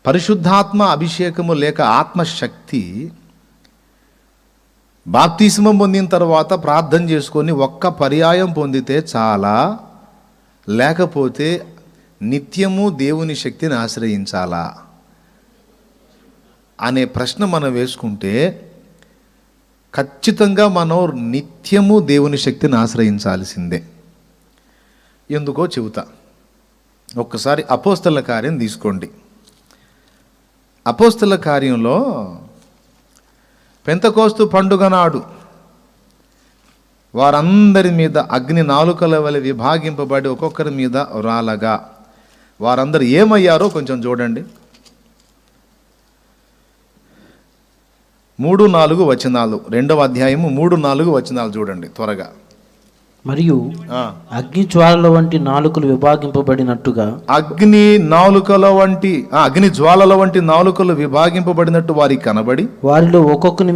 పరిశుద్ధాత్మ అభిషేకము లేక ఆత్మశక్తి బాప్తిస్మం పొందిన తర్వాత ప్రార్థన చేసుకొని 1 పర్యాయం పొందితే చాలా, లేకపోతే నిత్యము దేవుని శక్తిని ఆశ్రయించాలా అనే ప్రశ్న మనం వేసుకుంటే, ఖచ్చితంగా మనం నిత్యము దేవుని శక్తిని ఆశ్రయించాల్సిందే. ఎందుకో చెబుతా. ఒక్కసారి అపోస్తల కార్యం తీసుకోండి. అపోస్తల కార్యంలో పెంతెకోస్తు పండుగ నాడు వారందరి మీద అగ్ని నాలుకల వలె విభాగింపబడి ఒక్కొక్కరి మీద రాలగా వారందరూ ఏమయ్యారో కొంచెం చూడండి. 3-4 వచనాలు, 2వ అధ్యాయము 3-4 వచనాలు చూడండి త్వరగా. మరియు అగ్ని జ్వాలల వంటి నాలుకలు విభాగింపబడినట్టుగా, అగ్ని జ్వాలల వంటి నాలుకలు విభాగింపబడినట్టు వారికి కనబడి వారిలో ఒక్కొక్కని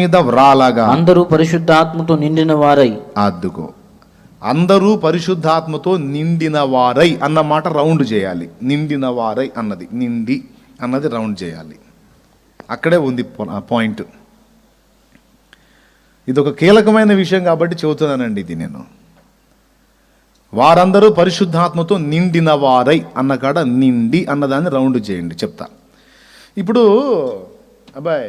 మీద వ్రాలగా అందరూ పరిశుద్ధాత్మతో నిండిన వారై. అద్దుకో, అందరూ పరిశుద్ధాత్మతో నిండిన వారై అన్న మాట రౌండ్ చేయాలి. నిండిన వారై అన్నది, నిండి అన్నది రౌండ్ చేయాలి. అక్కడే ఉంది పాయింట్. ఇది ఒక కీలకమైన విషయం కాబట్టి చెబుతున్నానండి ఇది నేను. వారందరూ పరిశుద్ధాత్మతో నిండిన వారై అన్న కాడ నిండి అన్నదాన్ని రౌండ్ చేయండి, చెప్తా. ఇప్పుడు అబ్బాయి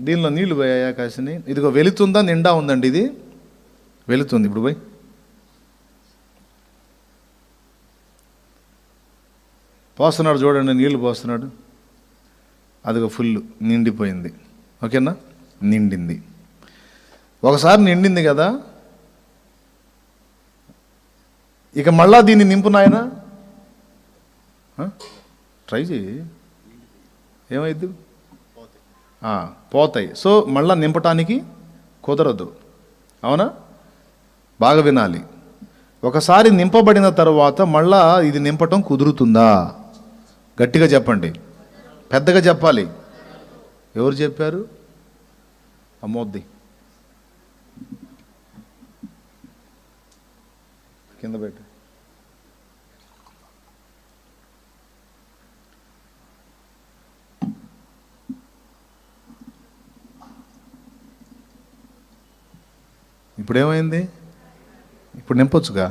దీనిలో నీళ్లు పోయాయా కాసిని? ఇదిగో వెళుతుందా, నిండా ఉందండి, ఇది వెళుతుంది. ఇప్పుడు పోయి పోస్తున్నాడు చూడండి, నీళ్లు పోస్తున్నాడు, అదిగో ఫుల్ నిండిపోయింది. ఓకేనా? నిండింది. ఒకసారి నిండింది కదా, ఇక మళ్ళా దీన్ని నింపు నాయన, ట్రై చేయి, ఏమైద్ది? పోతాయి. సో మళ్ళా నింపటానికి కుదరదు, అవునా? బాగా వినాలి. ఒకసారి నింపబడిన తర్వాత మళ్ళా ఇది నింపటం కుదురుతుందా? గట్టిగా చెప్పండి, పెద్దగా చెప్పాలి. ఎవరు చెప్పారు? అమ్మోద్ది కింద పెట్టు. ఇప్పుడేమైంది? ఇప్పుడు నింపొచ్చుగా.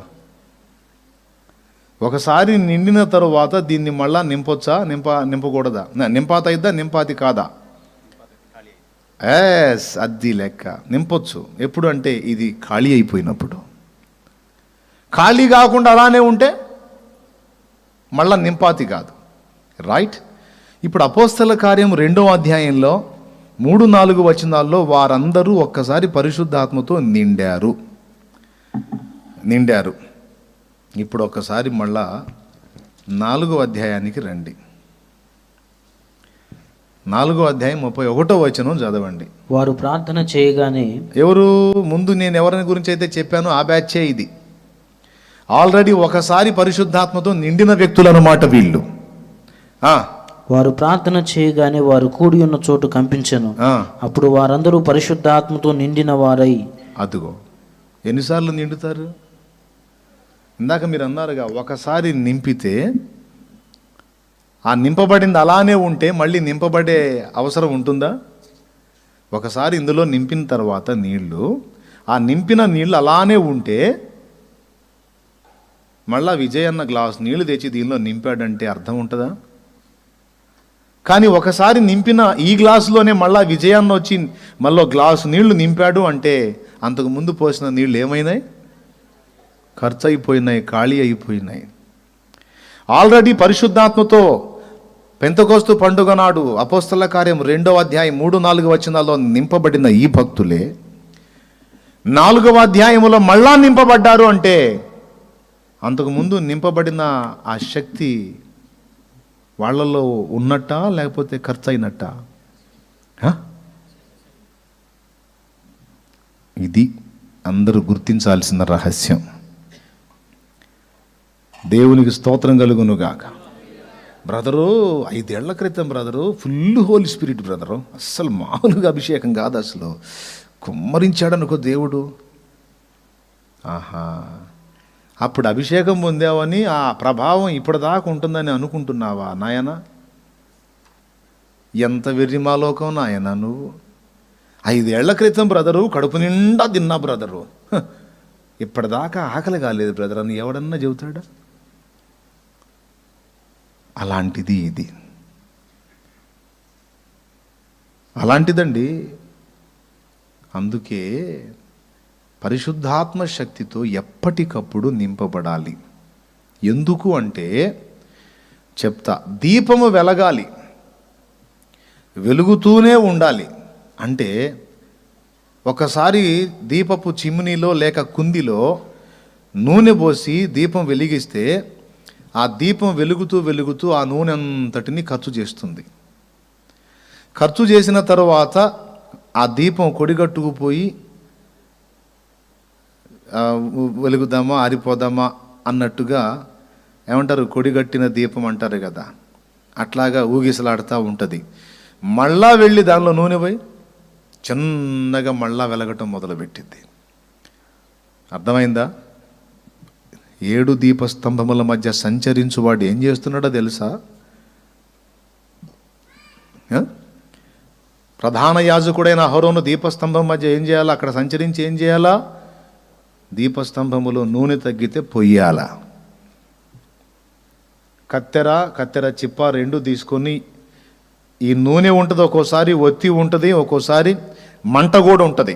ఒకసారి నిండిన తరువాత దీన్ని మళ్ళా నింపొచ్చా? నింపకూడదా? నింపాత అయిద్దా? నింపాతి కాదా? ఎస్, అది లెక్క. నింపొచ్చు. ఎప్పుడు అంటే ఇది ఖాళీ అయిపోయినప్పుడు. ఖాళీ కాకుండా అలానే ఉంటే మళ్ళా నింపాతి కాదు. రైట్. ఇప్పుడు అపోస్తల కార్యం 2వ అధ్యాయంలో 3-4 వచనాల్లో వారందరూ ఒక్కసారి పరిశుద్ధాత్మతో నిండారు. ఇప్పుడు ఒక్కసారి మళ్ళా 4వ అధ్యాయానికి రండి. 4వ అధ్యాయం 31వ వచనం చదవండి. వారు ప్రార్థన చేయగానే, ఎవరు ముందు నేను ఎవరిని గురించి అయితే చెప్పానో ఆ బ్యాచే ఇది. ఆల్రెడీ ఒకసారి పరిశుద్ధాత్మతో నిండిన వ్యక్తులు అన్నమాట వీళ్ళు. వారు ప్రార్థన చేయగానే వారు కూడి ఉన్న చోటు కంపించెను. అప్పుడు వారందరూ పరిశుద్ధాత్మతో నిండిన వారై. అదిగో, ఎన్నిసార్లు నిండుతారు? ఇందాక మీరు అన్నారుగా, ఒకసారి నింపితే ఆ నింపబడింది అలానే ఉంటే మళ్ళీ నింపబడే అవసరం ఉంటుందా? ఒకసారి ఇందులో నింపిన తర్వాత నీళ్లు, ఆ నింపిన నీళ్ళు అలానే ఉంటే మళ్ళా విజయ్ అన్న గ్లాస్ నీళ్లు తెచ్చి దీనిలో నింపాడంటే అర్థం ఉంటుందా? కానీ ఒకసారి నింపిన ఈ గ్లాసులోనే మళ్ళా విజయాన్ని వచ్చి మళ్ళీ గ్లాసు నీళ్లు నింపాడు అంటే అంతకు ముందు పోసిన నీళ్ళు ఏమైనాయి? ఖర్చు అయిపోయినాయి, ఖాళీ అయిపోయినాయి. ఆల్రెడీ పరిశుద్ధాత్మతో పెంతెకోస్తు పండుగ నాడు అపోస్తల కార్యం 2వ అధ్యాయం 3-4 వచనాల్లో నింపబడిన ఈ భక్తులే 4వ అధ్యాయములో మళ్ళా నింపబడ్డారు అంటే అంతకుముందు నింపబడిన ఆ శక్తి వాళ్ళలో ఉన్నట్టా లేకపోతే ఖర్చు అయినట్టా? ఇది అందరూ గుర్తించాల్సిన రహస్యం. దేవునికి స్తోత్రం కలుగునుగాక. బ్రదరు 5 ఏళ్ల క్రితం brother full holy spirit brother, అస్సలు మామూలుగా అభిషేకం కాదు, అసలు కుమ్మరించాడనుకో దేవుడు. ఆహా, అప్పుడు అభిషేకం పొందావని ఆ ప్రభావం ఇప్పటిదాకా ఉంటుందని అనుకుంటున్నావా నాయన? ఎంత వెర్రిమాలోకం నాయన నువ్వు. 5 ఏళ్ల క్రితం బ్రదరు కడుపు నిండా తిన్నా బ్రదరు, ఇప్పటిదాకా ఆకలి కాలేదు బ్రదర్ అని ఎవడన్నా చెబుతాడా? అలాంటిది ఇది, అలాంటిదండి. అందుకే పరిశుద్ధాత్మ శక్తితో ఎప్పటికప్పుడు నింపబడాలి. ఎందుకు అంటే చెప్తా, దీపము వెలగాలి, వెలుగుతూనే ఉండాలి. అంటే ఒకసారి దీపపు చిమ్నీలో లేక కుందిలో నూనె పోసి దీపం వెలిగిస్తే ఆ దీపం వెలుగుతూ వెలుగుతూ ఆ నూనె అంతటిని ఖర్చు చేస్తుంది. ఖర్చు చేసిన తర్వాత ఆ దీపం కొడిగట్టుకుపోయి వెలుగుదామా ఆరిపోదామా అన్నట్టుగా ఏమంటారు, కొడిగట్టిన దీపం అంటారు కదా, అట్లాగా ఊగిసలాడుతూ ఉంటుంది. మళ్ళా వెళ్ళి దానిలో నూనె పోయి చిన్నగా మళ్ళా వెలగటం మొదలుపెట్టింది. అర్థమైందా? 7 దీపస్తంభముల మధ్య సంచరించువాడు ఏం చేస్తున్నాడో తెలుసా? ప్రధాన యాజకుడైన అహరోను దీపస్తంభం మధ్య ఏం చేయాలా? అక్కడ సంచరించి ఏం చేయాలా? దీపస్తంభములో నూనె తగ్గితే పొయ్యాలా. కత్తెర చిప్ప 2 తీసుకొని ఈ నూనె ఉంటుంది, ఒక్కోసారి ఒత్తి ఉంటుంది, ఒక్కోసారి మంట కూడా ఉంటుంది.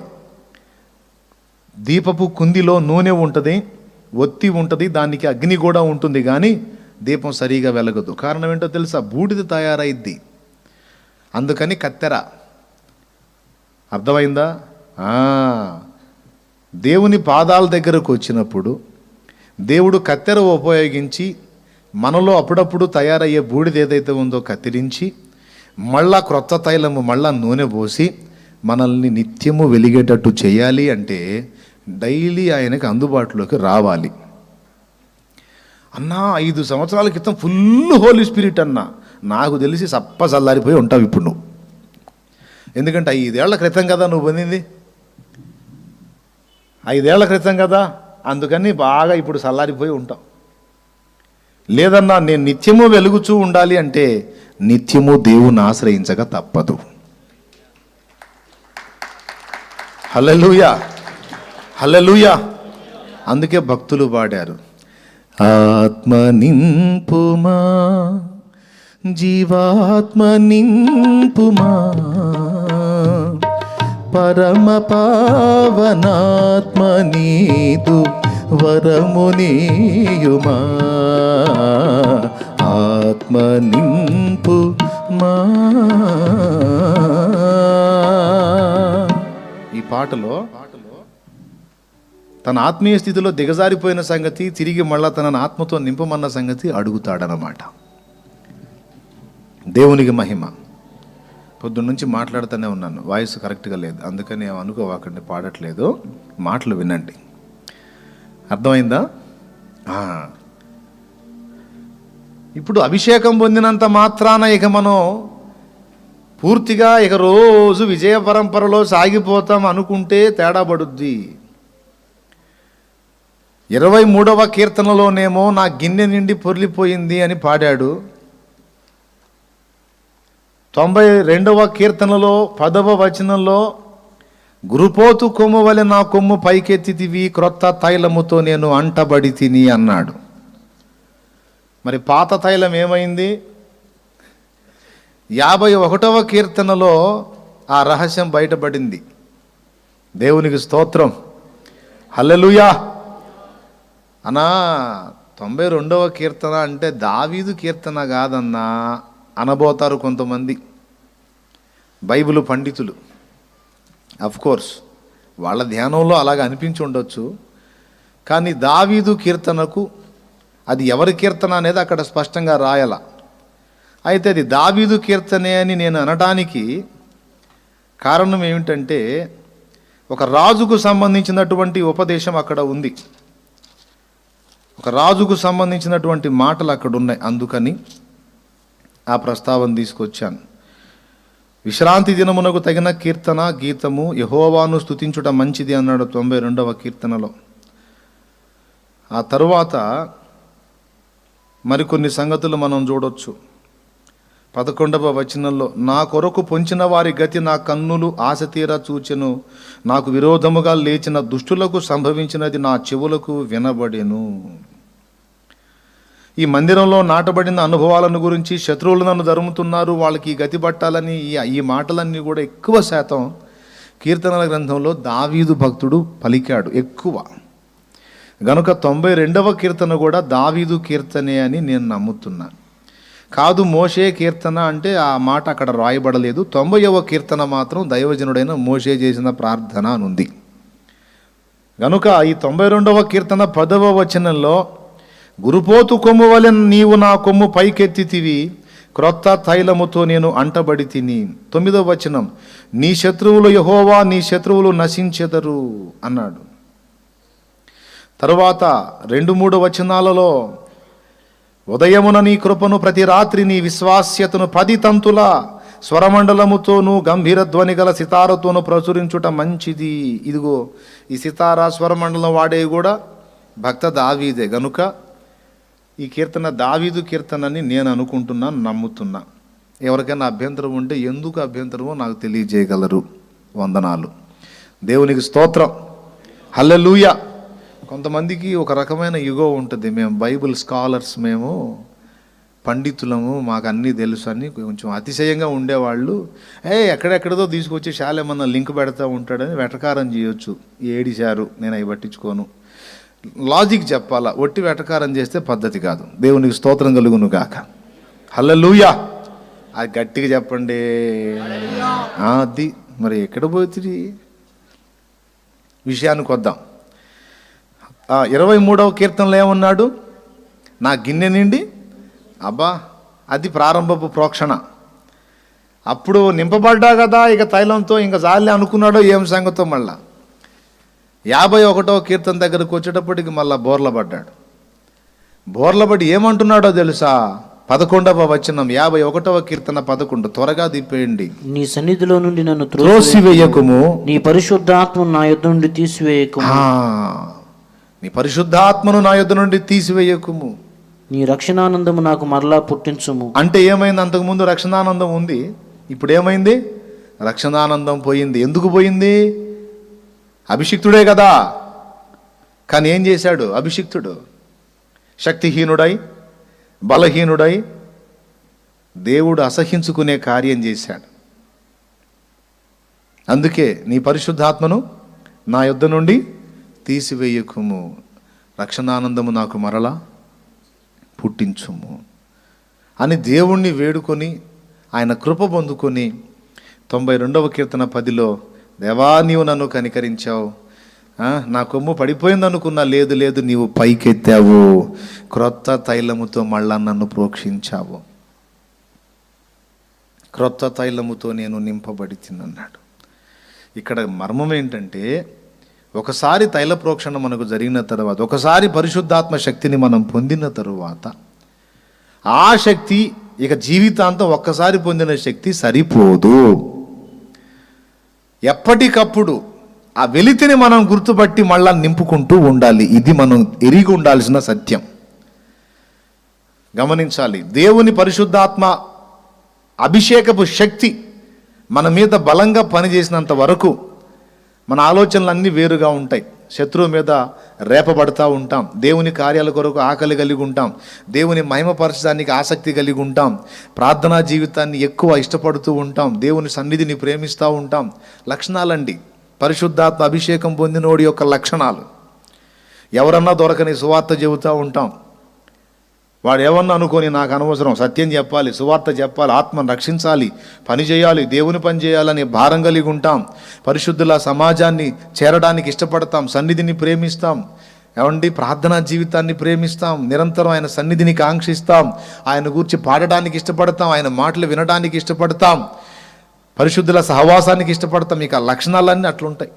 దీపపు కుందిలో నూనె ఉంటుంది, ఒత్తి ఉంటుంది, దానికి అగ్ని కూడా ఉంటుంది, కానీ దీపం సరిగా వెలగదు. కారణం ఏంటో తెలుసా? బూడిద తయారైద్ది. అందుకని కత్తెర. అర్థమైందా? దేవుని పాదాల దగ్గరకు వచ్చినప్పుడు దేవుడు కత్తెర ఉపయోగించి మనలో అప్పుడప్పుడు తయారయ్యే బూడిద ఏదైతే ఉందో కత్తిరించి మళ్ళా క్రొత్త తైలము మళ్ళా నూనె పోసి మనల్ని నిత్యము వెలిగేటట్టు చేయాలి అంటే డైలీ ఆయనకి అందుబాటులోకి రావాలి. అన్నా 5 సంవత్సరాల క్రితం ఫుల్ హోలీ స్పిరిట్ అన్నా. నాకు తెలిసి చల్లారిపోయి ఉంటావు ఇప్పుడు నువ్వు. ఎందుకంటే 5 ఏళ్ల క్రితం కదా నువ్వు పొందింది, 5 ఏళ్ల క్రితం కదా, అందుకని బాగా ఇప్పుడు చల్లారిపోయి ఉంటావు. లేదన్నా నేను నిత్యము వెలుగుచూ ఉండాలి అంటే నిత్యము దేవుని ఆశ్రయించక తప్పదు. హల్లెలూయా, హల్లెలూయా. అందుకే భక్తులు పాడారు, ఆత్మ నింపుమా జీవాత్మ నింపుమా పరమ పావనాత్మ నీదు వరమునీయుమా ఆత్మ నింపుమా. ఈ పాటలో తన ఆత్మీయ స్థితిలో దిగజారిపోయిన సంగతి, తిరిగి మళ్ళా తనను ఆత్మతో నింపమన్న సంగతి అడుగుతాడనమాట. దేవునికి మహిమ. పొద్దున్న నుంచి మాట్లాడుతూనే ఉన్నాను, వాయిస్ కరెక్ట్గా లేదు, అందుకని అనుకోవాకండి పాడట్లేదు, మాటలు వినండి. అర్థమైందా? ఇప్పుడు అభిషేకం పొందినంత మాత్రాన ఇక మనం పూర్తిగా ఇక రోజు విజయ పరంపరలో సాగిపోతాం అనుకుంటే తేడా పడుద్ది. 23వ కీర్తనలోనేమో నా గిన్నె నిండి పొర్లిపోయింది అని పాడాడు. 92వ కీర్తనలో 10వ వచనంలో గురుపోతు కొమ్ము వలె నా కొమ్ము పైకెత్తితివి, క్రొత్త తైలముతో నేను అంటబడి తిని అన్నాడు. మరి పాత తైలం ఏమైంది? 51వ కీర్తనలో ఆ రహస్యం బయటపడింది. దేవునికి స్తోత్రం, హల్లెలూయా. అన్నా 92వ కీర్తన అంటే దావీదు కీర్తన కాదన్నా అనబోతారు కొంతమంది బైబిల్ పండితులు. కోర్స్ వాళ్ళ ధ్యానంలో అలాగ అనిపించి ఉండొచ్చు, కానీ దావీదు కీర్తనకు అది ఎవరి కీర్తన అనేది అక్కడ స్పష్టంగా రాయాల. అయితే అది దావీదు కీర్తనే అని నేను అనడానికి కారణం ఏమిటంటే ఒక రాజుకు సంబంధించినటువంటి ఉపదేశం అక్కడ ఉంది, ఒక రాజుకు సంబంధించినటువంటి మాటలు అక్కడ ఉన్నాయి. అందుకని ఆ ప్రస్తావన తీసుకొచ్చాను. విశ్రాంతి దినమునకు తగిన కీర్తన గీతము యెహోవాను స్తుతించుట మంచిది అన్నాడు 92వ కీర్తనలో. ఆ తరువాత మరికొన్ని సంగతులు మనం చూడొచ్చు. 11వ వచనంలో నా కొరకు పొంచిన వారి గతి నా కన్నులు ఆశ తీరా చూచెను, నాకు విరోధముగా లేచిన దుష్టులకు సంభవించినది నా చెవులకు వినబడెను. ఈ మందిరంలో నాటబడిన అనుభవాలను గురించి, శత్రువులు నన్ను ధరుముతున్నారు, వాళ్ళకి ఈ గతి పట్టాలని ఈ మాటలన్నీ కూడా ఎక్కువ శాతం కీర్తనల గ్రంథంలో దావీదు భక్తుడు పలికాడు ఎక్కువ. గనుక 92వ కీర్తన కూడా దావీదు కీర్తనే అని నేను నమ్ముతున్నా. కాదు మోషే కీర్తన అంటే ఆ మాట అక్కడ రాయబడలేదు. 90వ కీర్తన మాత్రం దైవజనుడైన మోషే చేసిన ప్రార్థన అని ఉంది. గనుక ఈ 92వ కీర్తన 10వ వచనంలో గురుపోతు కొమ్ము వలె నీవు నా కొమ్ము పైకెత్తితివి, క్రొత్త తైలముతో నేను అంటబడి తిని. 9వ వచనం నీ శత్రువులు యెహోవా, నీ శత్రువులు నశించెదరు అన్నాడు. తరువాత 2-3 వచనాలలో ఉదయమున నీ కృపను, ప్రతి రాత్రి నీ విశ్వాస్యతను 10 తంతుల స్వరమండలముతోనూ గంభీర ధ్వని గల సితారతోనూ ప్రచురించుట మంచిది. ఇదిగో ఈ సితారా స్వరమండలం వాడేవి కూడా భక్త దావీదే. గనుక ఈ కీర్తన దావీదు కీర్తనని నేను అనుకుంటున్నాను, నమ్ముతున్నా. ఎవరికైనా అభ్యంతరం ఉంటే ఎందుకు అభ్యంతరమో నాకు తెలియజేయగలరు. వందనాలు, దేవునికి స్తోత్రం, హల్లెలూయా. కొంతమందికి ఒక రకమైన యుగో ఉంటుంది, మేము బైబిల్ స్కాలర్స్, మేము పండితులము, మాకు అన్నీ తెలుసు అని కొంచెం అతిశయంగా ఉండేవాళ్ళు. ఎక్కడెక్కడదో తీసుకొచ్చి శాలేమన్నా లింక్ పెడతా ఉంటాడని వెటకారం చేయొచ్చు. ఏడిశారు, నేను అవి పట్టించుకోను. లాజిక్ చెప్పాలా, ఒట్టి వెటకారం చేస్తే పద్ధతి కాదు. దేవునికి స్తోత్రం కలుగును గాక, హల్లెలూయా. అది గట్టిగా చెప్పండి. అది మరి ఎక్కడ పోతుంది, విషయానికి వద్దాం. 23వ కీర్తనలో ఏమన్నాడు, నా గిన్నె నిండి, అబ్బా అది ప్రారంభపు ప్రోక్షణ. అప్పుడు నింపబడ్డా కదా ఇక తైలంతో, ఇంకా జాలి అనుకున్నాడో ఏం సంగతో. మళ్ళా 51వ కీర్తన దగ్గరకు వచ్చేటప్పటికి మళ్ళా బోర్ల పడ్డాడు. బోర్లబడి ఏమంటున్నాడో తెలుసా? 11వ వచనం 51వ కీర్తన 11. త్వరగా దిప్పేయండి. నీ సన్నిధిలో నుండి నన్ను త్రోసివేయకుము, నీ పరిశుద్ధాత్మను నా యొద్ద నుండి తీసివేయకుము. నీ పరిశుద్ధాత్మను నా యొద్ద నుండి తీసివేయకుము. నీ రక్షణానందము నాకు మరలా పుట్టించుము. అంటే ఏమైంది? అంతకుముందు రక్షణానందం ఉంది, ఇప్పుడు ఏమైంది? రక్షణానందం పోయింది. ఎందుకు పోయింది? అభిషిక్తుడే కదా. కానీ ఏం చేశాడు అభిషిక్తుడు? శక్తిహీనుడై, బలహీనుడై దేవుడు అసహించుకునే కార్యం చేశాడు. అందుకే నీ పరిశుద్ధాత్మను నా యొద్ద నుండి తీసివేయకుము, రక్షణానందము నాకు మరలా పుట్టించుము అని దేవుణ్ణి వేడుకొని ఆయన కృప పొందుకొని 92వ కీర్తన 10లో, దేవా నీవు నన్ను కనికరించావు, నా కొమ్ము పడిపోయింది అనుకున్నా, లేదు లేదు నీవు పైకెత్తావు, క్రొత్త తైలముతో మళ్ళా నన్ను ప్రోక్షించావు, క్రొత్త తైలముతో నేను నింపబడి తిన్నాడు. ఇక్కడ మర్మం ఏంటంటే, ఒకసారి తైల ప్రోక్షణ మనకు జరిగిన తర్వాత, ఒకసారి పరిశుద్ధాత్మ శక్తిని మనం పొందిన తరువాత, ఆ శక్తి ఇక జీవితాంతం ఒక్కసారి పొందిన శక్తి సరిపోదు. ఎప్పటికప్పుడు ఆ వెలితిని మనం గుర్తుపట్టి మళ్ళా నింపుకుంటూ ఉండాలి. ఇది మనం ఎరిగి ఉండాల్సిన సత్యం. గమనించాలి, దేవుని పరిశుద్ధాత్మ అభిషేకపు శక్తి మన మీద బలంగా పనిచేసినంత వరకు మన ఆలోచనలు వేరుగా ఉంటాయి. శత్రువు మీద రేపబడతా ఉంటాం, దేవుని కార్యాల కొరకు ఆకలి కలిగి ఉంటాం, దేవుని మహిమపరచడానికి ఆసక్తి కలిగి ఉంటాం, ప్రార్థనా జీవితాన్ని ఎక్కువ ఇష్టపడుతూ ఉంటాం, దేవుని సన్నిధిని ప్రేమిస్తూ ఉంటాం. లక్షణాలండి పరిశుద్ధాత్మ అభిషేకం పొందినోడి యొక్క లక్షణాలు. ఎవరన్నా దొరకని సువార్త చెబుతూ ఉంటాం, వాడు ఏమన్నా అనుకొని నాకు అనవసరం, సత్యం చెప్పాలి, సువార్త చెప్పాలి, ఆత్మను రక్షించాలి, పని చేయాలి, దేవుని పని చేయాలని భారం కలిగి ఉంటాం. పరిశుద్ధుల సమాజాన్ని చేరడానికి ఇష్టపడతాం, సన్నిధిని ప్రేమిస్తాం, ఏమండి ప్రార్థనా జీవితాన్ని ప్రేమిస్తాం, నిరంతరం ఆయన సన్నిధిని కాంక్షిస్తాం, ఆయన గురించి పాడడానికి ఇష్టపడతాం, ఆయన మాటలు వినడానికి ఇష్టపడతాం, పరిశుద్ధుల సహవాసానికి ఇష్టపడతాం. ఇక లక్షణాలన్నీ అట్లుంటాయి.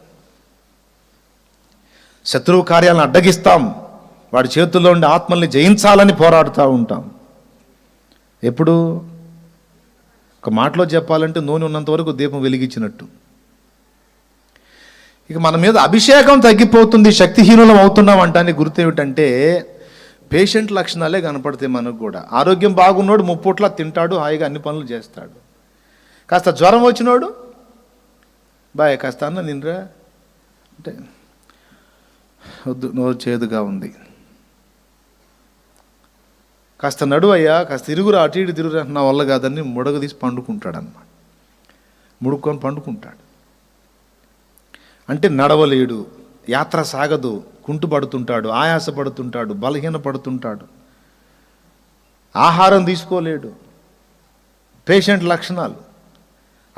శత్రువు కార్యాలను అడ్డగిస్తాం, వాడి చేతుల్లో ఉండి ఆత్మల్ని జయించాలని పోరాడుతూ ఉంటాం. ఎప్పుడు ఒక మాటలో చెప్పాలంటే నూనె ఉన్నంత వరకు దీపం వెలిగించినట్టు. ఇక మన మీద అభిషేకం తగ్గిపోతుంది, శక్తిహీనులం అవుతున్నాం అంటానికి గుర్తు ఏమిటంటే, పేషెంట్ లక్షణాలే కనపడతాయి మనకు కూడా. ఆరోగ్యం బాగున్నోడు ముప్పొట్లా తింటాడు, హాయిగా అన్ని పనులు చేస్తాడు. కాస్త జ్వరం వచ్చినోడు, బాయ్ కాస్త అన్న నిన్రా అంటే, వద్దు నోరు చేదుగా ఉంది, కాస్త నడువయ్యా, కాస్త తిరుగురా, అటు ఇటు తిరుగురా, నా వల్ల కాదని ముడగ తీసి పండుకుంటాడు అన్నమాట. ముడుక్కొని పండుకుంటాడు. అంటే నడవలేడు, యాత్ర సాగదు, కుంటుపడుతుంటాడు, ఆయాసపడుతుంటాడు, బలహీన పడుతుంటాడు, ఆహారం తీసుకోలేడు. పేషెంట్ లక్షణాలు.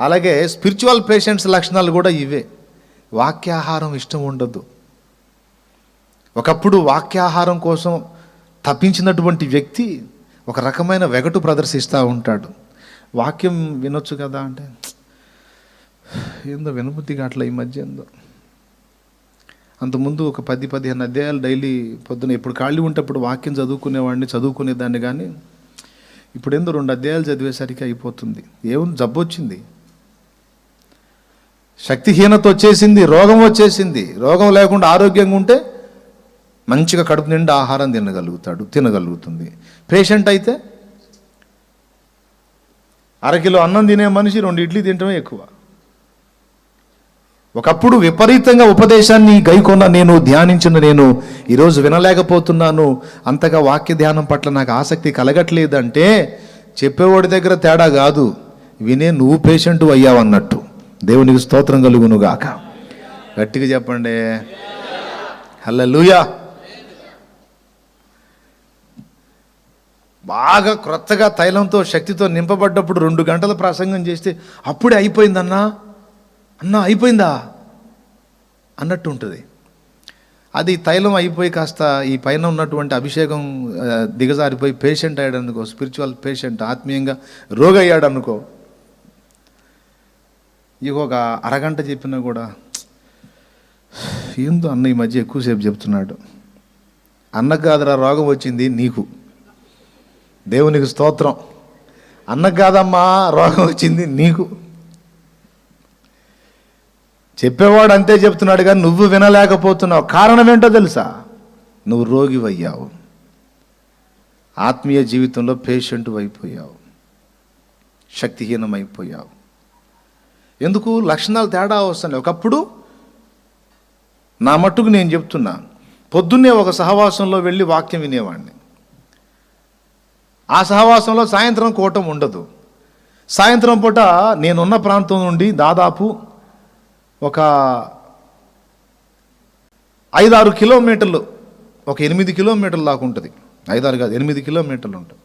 అలాగే స్పిరిచువల్ పేషెంట్స్ లక్షణాలు కూడా ఇవే. వాక్యాహారం ఇష్టం ఉండదు. ఒకప్పుడు వాక్యాహారం కోసం తప్పించినటువంటి వ్యక్తి ఒక రకమైన వెగటు ప్రదర్శిస్తూ ఉంటాడు. వాక్యం వినొచ్చు కదా అంటే, ఏందో వినబుద్ధిగా అట్లా ఈ మధ్య ఏందో. అంతకుముందు ఒక 10-15 అధ్యాయాలు డైలీ పొద్దున ఎప్పుడు ఖాళీ ఉంటే అప్పుడు వాక్యం చదువుకునేదాన్ని, కానీ ఇప్పుడు ఏందో 2 అధ్యాయాలు చదివేసరికి అయిపోతుంది. ఏముంది, జబ్బు వచ్చింది, శక్తిహీనత వచ్చేసింది, రోగం వచ్చేసింది. రోగం లేకుండా ఆరోగ్యంగా ఉంటే మంచిగా కడుపు నిండా ఆహారం తినగలుగుతుంది. పేషెంట్ అయితే అరకిలో అన్నం తినే మనిషి 2 ఇడ్లీ తినటమే ఎక్కువ. ఒకప్పుడు విపరీతంగా ఉపదేశాన్ని గైకొన్న నేను, ధ్యానించిన నేను ఈరోజు వినలేకపోతున్నాను, అంతగా వాక్య ధ్యానం పట్ల నాకు ఆసక్తి కలగట్లేదంటే చెప్పేవాడి దగ్గర తేడా కాదు, వినే నువ్వు పేషెంట్ అయ్యావన్నట్టు. దేవునికి స్తోత్రం కలుగునుగాక. గట్టిగా చెప్పండి హల్లెలూయా. బాగా క్రొత్తగా తైలంతో శక్తితో నింపబడ్డప్పుడు 2 గంటల ప్రసంగం చేస్తే అప్పుడే అయిపోయిందన్నా అయిపోయిందా అన్నట్టు ఉంటుంది. అది తైలం అయిపోయి కాస్త ఈ పైన ఉన్నటువంటి అభిషేకం దిగజారిపోయి పేషెంట్ అయ్యాడు అనుకో, స్పిరిచువల్ పేషెంట్, ఆత్మీయంగా రోగయ్యాడు అనుకో, ఇక ఒక అరగంట చెప్పినా కూడా ఏందో అన్న ఈ మధ్య ఎక్కువసేపు చెప్తున్నాడు అన్నకు కాదురా రోగం వచ్చింది నీకు. దేవునికి స్తోత్రం. అన్నకు కాదమ్మా రోగం వచ్చింది నీకు. చెప్పేవాడు అంతే చెప్తున్నాడు కానీ నువ్వు వినలేకపోతున్నావు. కారణం ఏంటో తెలుసా? నువ్వు రోగివయ్యావు, ఆత్మీయ జీవితంలో పేషెంట్ అయిపోయావు, శక్తిహీనమైపోయావు. ఎందుకు? లక్షణాలు తేడా వస్తున్నాయి. ఒకప్పుడు నా మట్టుకు నేను చెప్తున్నా, పొద్దున్నే ఒక సహవాసంలో వెళ్ళి వాక్యం వినేవాడిని. ఆ సహవాసంలో సాయంత్రం కూటం ఉండదు. సాయంత్రం పూట నేనున్న ప్రాంతం నుండి దాదాపు ఒక 5-6 కిలోమీటర్లు, ఒక 8 కిలోమీటర్లు దాకా ఉంటుంది. 5-6 కాదు, 8 కిలోమీటర్లు ఉంటుంది.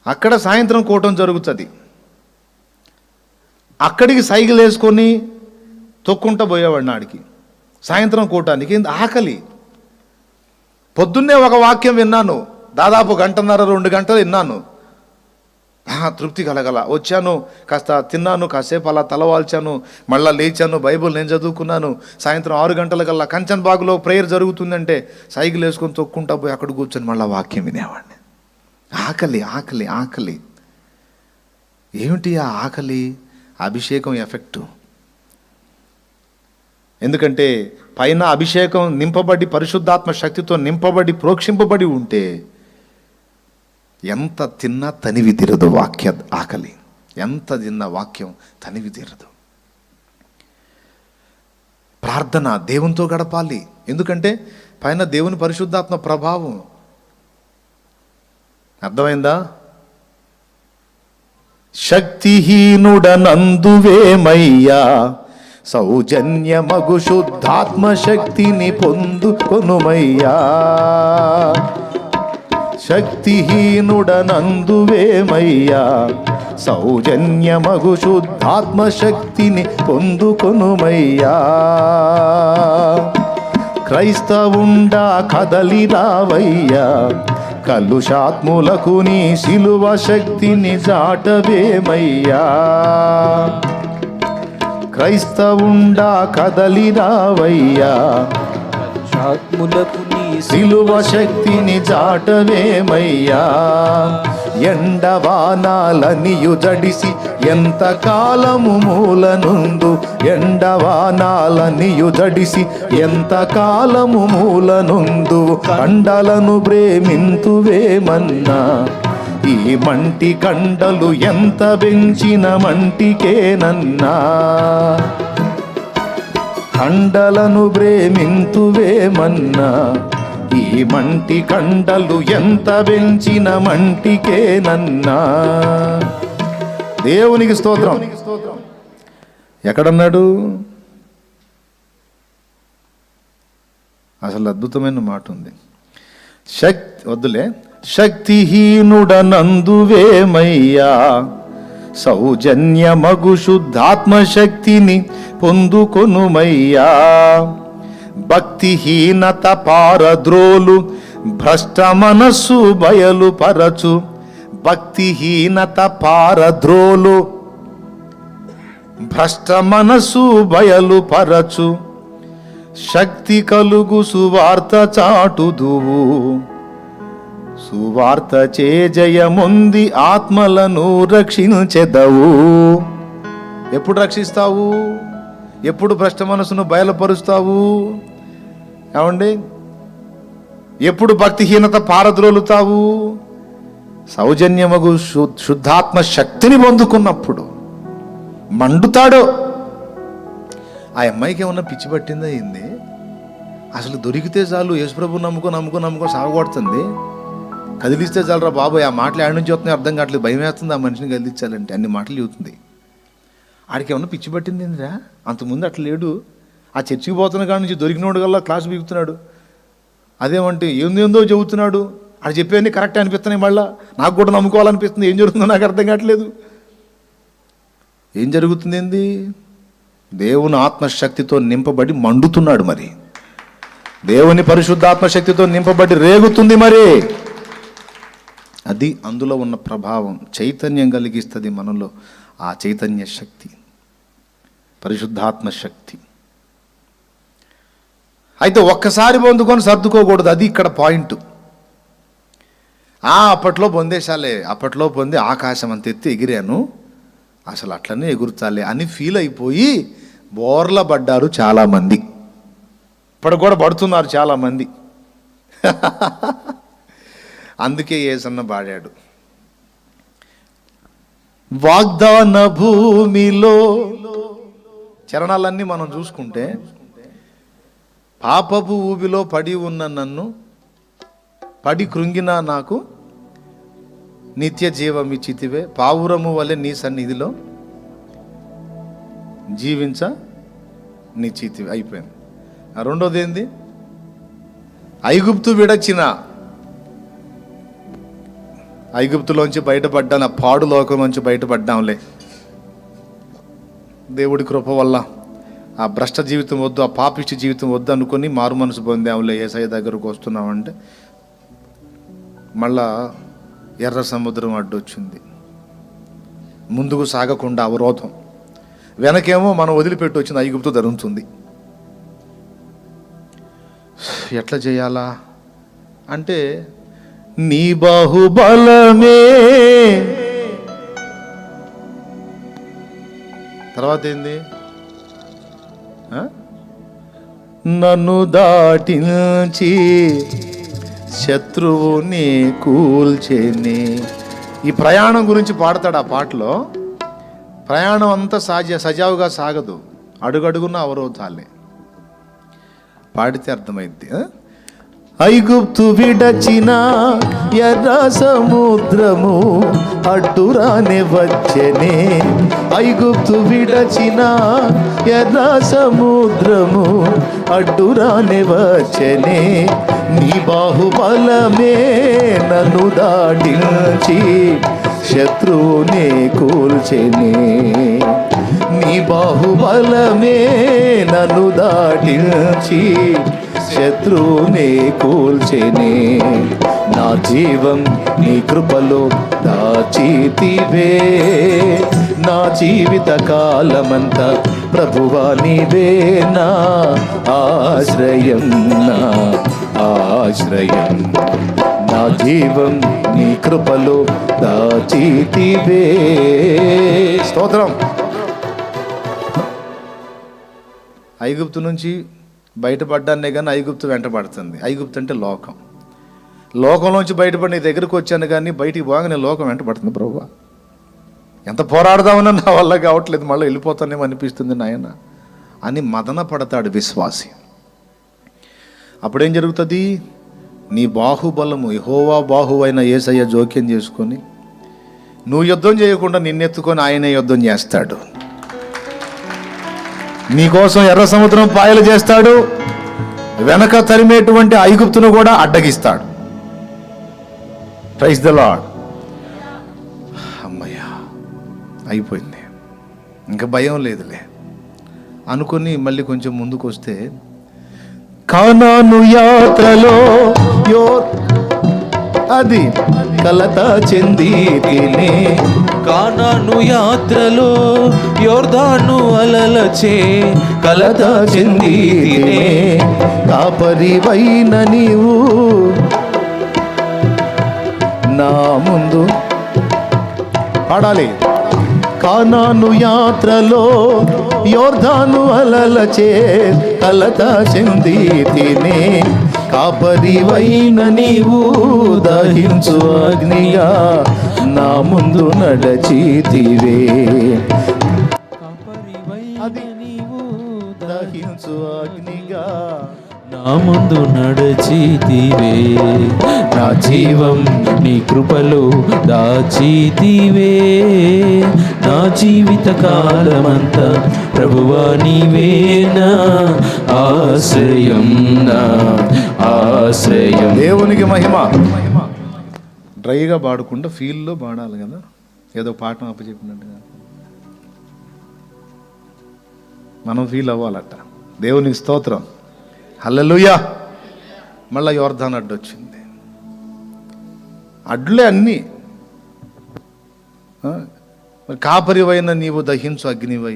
అక్కడ సాయంత్రం కూటం జరుగుతుంది. అక్కడికి సైకిల్ వేసుకొని తొక్కుంటూ పోయేవాడిని ఆడికి. సాయంత్రం కూటానికి ఆకలి. పొద్దున్నే ఒక వాక్యం విన్నాను, దాదాపు 1.5-2 గంటలు విన్నాను. తృప్తి కలగల. వచ్చాను, కాస్త తిన్నాను, కాసేపు అలా తలవాల్చాను, మళ్ళీ లేచాను, బైబుల్ నేను చదువుకున్నాను. సాయంత్రం 6 గంటలకల్లా కంచన్ బాగులో ప్రేయర్ జరుగుతుందంటే సైకిల్ వేసుకొని తొక్కుంటా పోయి అక్కడ కూర్చొని మళ్ళీ వాక్యం వినేవాడిని. ఆకలి ఆకలి ఆకలి. ఏమిటి ఆ ఆకలి? అభిషేకం ఎఫెక్టు. ఎందుకంటే పైన అభిషేకం నింపబడి పరిశుద్ధాత్మ శక్తితో నింపబడి ప్రోక్షింపబడి ఉంటే ఎంత తిన్నా తనివి తీరదు వాక్య ఆకలి. ఎంత తిన్నా వాక్యం తనివి తీరదు. ప్రార్థన దేవునితో గడపాలి. ఎందుకంటే పైన దేవుని పరిశుద్ధాత్మ ప్రభావం. అర్థమైందా? శక్తిహీనుడనందువేమయ్యా, సౌజన్యమగు శుద్ధాత్మ శక్తిని పొందుకొనుమయ్యా. శక్తిహీనుడనందువేమయ్యా, సౌజన్యమగు శుద్ధాత్మ శక్తిని పొందుకొనుమయ్యా. క్రైస్తవుండా కదలిరావయ్యా, కలుషాత్ములకు నీ సిలువ శక్తిని చాటవేమయ్యా. క్రైస్తవుండా కదలిరావయ్యా, ఆత్ములకు నీ సిలువ శక్తిని చాటవేమయ్యా. ఎండవానాలనియు జడిసి ఎంత కాలము మూలనుందు, ఎండవానాలనియు జడిసి ఎంత కాలము మూలనుందు. కండలను ప్రేమింతువేమన్నా, ఈ మంటి కండలు ఎంత పెంచిన మంటికేనన్నా. కండలను ప్రేమింతువేమన్నా, ఈ మంటి కండలు ఎంత పెంచిన మంటికేనన్నా. దేవునికి స్తోత్రం. ఎక్కడన్నాడు? అసలు అద్భుతమైన మాట ఉంది. వద్దులే. శక్తిహీనుడనందువేమయ్యా, సౌజన్యమగు శుద్ధాత్మ శక్తిని పొందుకొనుమయ్యా. భక్తిహీనత పారద్రోలు భ్రష్ట మనస్సు బయలుపరచు. భక్తిహీనత పారద్రోలు భ్రష్ట మనస్సు బయలుపరచు. శక్తి కలుగు సువార్త చాటుదువు, సువార్త చే జయముంది ఆత్మలను రక్షించెదవు. ఎప్పుడు రక్షిస్తావు? ఎప్పుడు భ్రష్ట మనసును బయలుపరుస్తావు? ఏమండి? ఎప్పుడు భక్తిహీనత పారద్రోలుతావు? సౌజన్యమగు శుద్ధాత్మ శక్తిని పొందుకున్నప్పుడు. మండుతాడు. ఆ అమ్మాయికి ఏమన్నా పిచ్చి పట్టిందా ఏంది? అసలు దొరికితే చాలు యేసుప్రభు నమ్ముకో సాగొడుతుంది. కదిలిస్తే చాలరా బాబోయ్, ఆ మాటలు ఆడి నుంచి వస్తున్నాయి అర్థం కావట్లేదు, భయం వేస్తుంది ఆ మనిషిని కదిలించాలంటే. అన్ని మాటలు చెబుతుంది. ఆడికి ఏమన్నా పిచ్చి పట్టింది ఏందిరా? అంతకుముందు అట్లా లేడు. ఆ చర్చికి పోతున్న కాడి నుంచి దొరికినోడు కల్లా క్లాసు బిగుతున్నాడు. అదేమంటే ఏందో చెబుతున్నాడు. అది చెప్పేవన్నీ కరెక్ట్ అనిపిస్తున్నాయి. మళ్ళీ నాకు కూడా నమ్ముకోవాలనిపిస్తుంది. ఏం జరుగుతుందో నాకు అర్థం కావట్లేదు. ఏం జరుగుతుంది? ఏంది? దేవుని ఆత్మశక్తితో నింపబడి మండుతున్నాడు. మరి దేవుని పరిశుద్ధాత్మశక్తితో నింపబడి రేగుతుంది. మరి అది అందులో ఉన్న ప్రభావం చైతన్యం కలిగిస్తుంది మనలో. ఆ చైతన్య శక్తి, పరిశుద్ధాత్మ శక్తి. అయితే ఒక్కసారి పొందుకొని సర్దుకోకూడదు, అది ఇక్కడ పాయింట్. అప్పట్లో పొందేశాలే, అప్పట్లో పొంది ఆకాశం అంత ఎత్తి ఎగిరాను, అసలు అట్లనే ఎగురుతాలే అని ఫీల్ అయిపోయి బోర్ల పడ్డారు చాలామంది. ఇప్పుడు కూడా పడుతున్నారు చాలామంది. అందుకే యేసన్న పాడాడు, వాగ్దాన భూమిలో. చరణాలన్నీ మనం చూసుకుంటే, పాపపు ఊబిలో పడి ఉన్న నన్ను పడి కృంగినా నాకు నిత్య జీవం ఇచ్చితివే, పావురము వలె నీ సన్నిధిలో జీవించ నిశ్చితివే. అయిపోయింది. రెండోది ఏంది? ఐగుప్తు విడచిన, ఐగుప్తులోంచి బయటపడ్డాను, ఆ పాడు లోకంలోంచి బయటపడ్డాంలే దేవుడి కృప వల్ల. ఆ భ్రష్ట జీవితం వద్దు, ఆ పాపిష్టి జీవితం వద్దు అనుకుని మారు మనసు పొందాంలే, యేసయ్య దగ్గరకు వస్తున్నామంటే మళ్ళా ఎర్ర సముద్రం అడ్డొచ్చింది. ముందుకు సాగకుండా అవరోధం, వెనకేమో మనం వదిలిపెట్టి వచ్చిన ఐగుప్తు ధరుంతుంది. ఎట్లా చేయాలా అంటే, నీ బాహుబలమే. తర్వాత ఏంది? నన్ను దాటించి శత్రువుని కూల్చేని. ఈ ప్రయాణం గురించి పాడతాడు ఆ పాటలో. ప్రయాణం అంతా సజావుగా సాగదు, అడుగడుగున్న అవరోధాలే. పాడితే అర్థమైంది. ఐగుప్తు విడచిన ఎర్ర సముద్రము అడ్డురానే వచ్చనే, ఐగుప్తు విడచిన ఎర్ర సముద్రము అడ్డురానే వచ్చనే, నీ బాహుబలమే నన్ను దాటించి శత్రువునే కూల్చెనే, నీ బాహుబలమే నన్ను దాటించి శత్రువునే కూల్చెనే, నా జీవం నీ కృపలో దాచితివే, నా జీవిత కాలమంతా ప్రభువా నీవే నా ఆశ్రయం, నా ఆశ్రయం, నా జీవం నీ కృపలో దాచితివే. స్తోత్రం. ఐగుప్తు నుంచి బయటపడ్డానే కానీ ఐగుప్తు వెంటబడుతుంది. ఐగుప్తు అంటే లోకం. లోకంలోంచి బయటపడి నీ దగ్గరకు వచ్చాను కానీ బయటికి పోగానే లోకం వెంటబడుతుంది. ప్రభువా, ఎంత పోరాడదామన్నా నా వల్ల కావట్లేదు, మళ్ళీ వెళ్ళిపోతానేమో అనిపిస్తుంది నాయన అని మదన పడతాడు విశ్వాసి. అప్పుడేం జరుగుతుంది? నీ బాహుబలము, యెహోవా బాహువైన యేసయ్య జోక్యం చేసుకొని నువ్వు యుద్ధం చేయకుండా నిన్నెత్తుకొని ఆయనే యుద్ధం చేస్తాడు. నీకోసం ఎర్ర సముద్రం పాయలు చేస్తాడు, వెనక తరిమేటువంటి ఐగుప్తును కూడా అడ్డగిస్తాడు. Praise the lord. అమ్మయ్యా, అయిపోయింది, ఇంకా భయం లేదులే అనుకుని మళ్ళీ కొంచెం ముందుకు వస్తే, కానాను యాత్రలో అది కలత చెంది తినే, కానాను యాత్రలో యోర్దాను అలలచే కలత చెంది తినే, కాపరివైన నీవు నా ముందు. పాడాలి. కానాను యాత్రలో యోర్దాను అలలచే కలత చెంది తినే, కాపరివైన నీవు దహించు అగ్నిగా నా ముందు నడచితివే, కాపరివైన నీవు దహించు అగ్నిగా నా ముందు నడచితివే, నా జీవం నీ కృపలో దాచితివే, నా జీవిత కాలమంతా ప్రభువా నీవే నా ఆశ్రయం, నా ఆశ్రయం. దేవునికి మహిమ. డ్రైగా పాడకుండా ఫీల్లో పాడాలి కదా, ఏదో పాఠం అప్పచెప్పినట్టుగా మనం ఫీల్ అవ్వాలట. దేవునికి స్తోత్రం. హల్లెలూయా. మళ్ళా యోర్దాను అడ్డొచ్చింది. అడ్లే అన్నీ. కాపరివైన నీవు దహించు అగ్నివై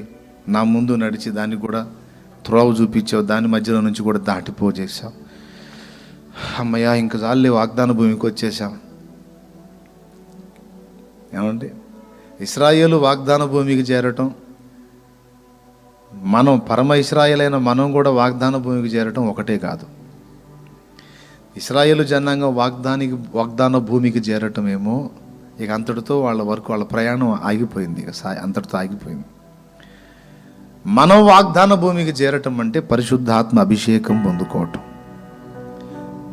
నా ముందు నడిచి దాన్ని కూడా త్రోవ చూపించావు, దాని మధ్యలో నుంచి కూడా దాటిపోజేసావు. అమ్మయ్య, ఇంక చాలే, వాగ్దాన భూమికి వచ్చేసాం. ఏమండి, ఇశ్రాయేలు వాగ్దాన భూమికి చేరటం, మనం పరమ ఇశ్రాయేలైన మనం కూడా వాగ్దాన భూమికి చేరటం ఒకటే కాదు. ఇశ్రాయేలు జనాంగం వాగ్దాన భూమికి చేరటం ఏమో ఇక అంతటితో వాళ్ళ వరకు వాళ్ళ ప్రయాణం ఆగిపోయింది, ఇక అంతటితో ఆగిపోయింది. మనం వాగ్దాన భూమికి చేరటం అంటే పరిశుద్ధాత్మ అభిషేకం పొందుకోవటం.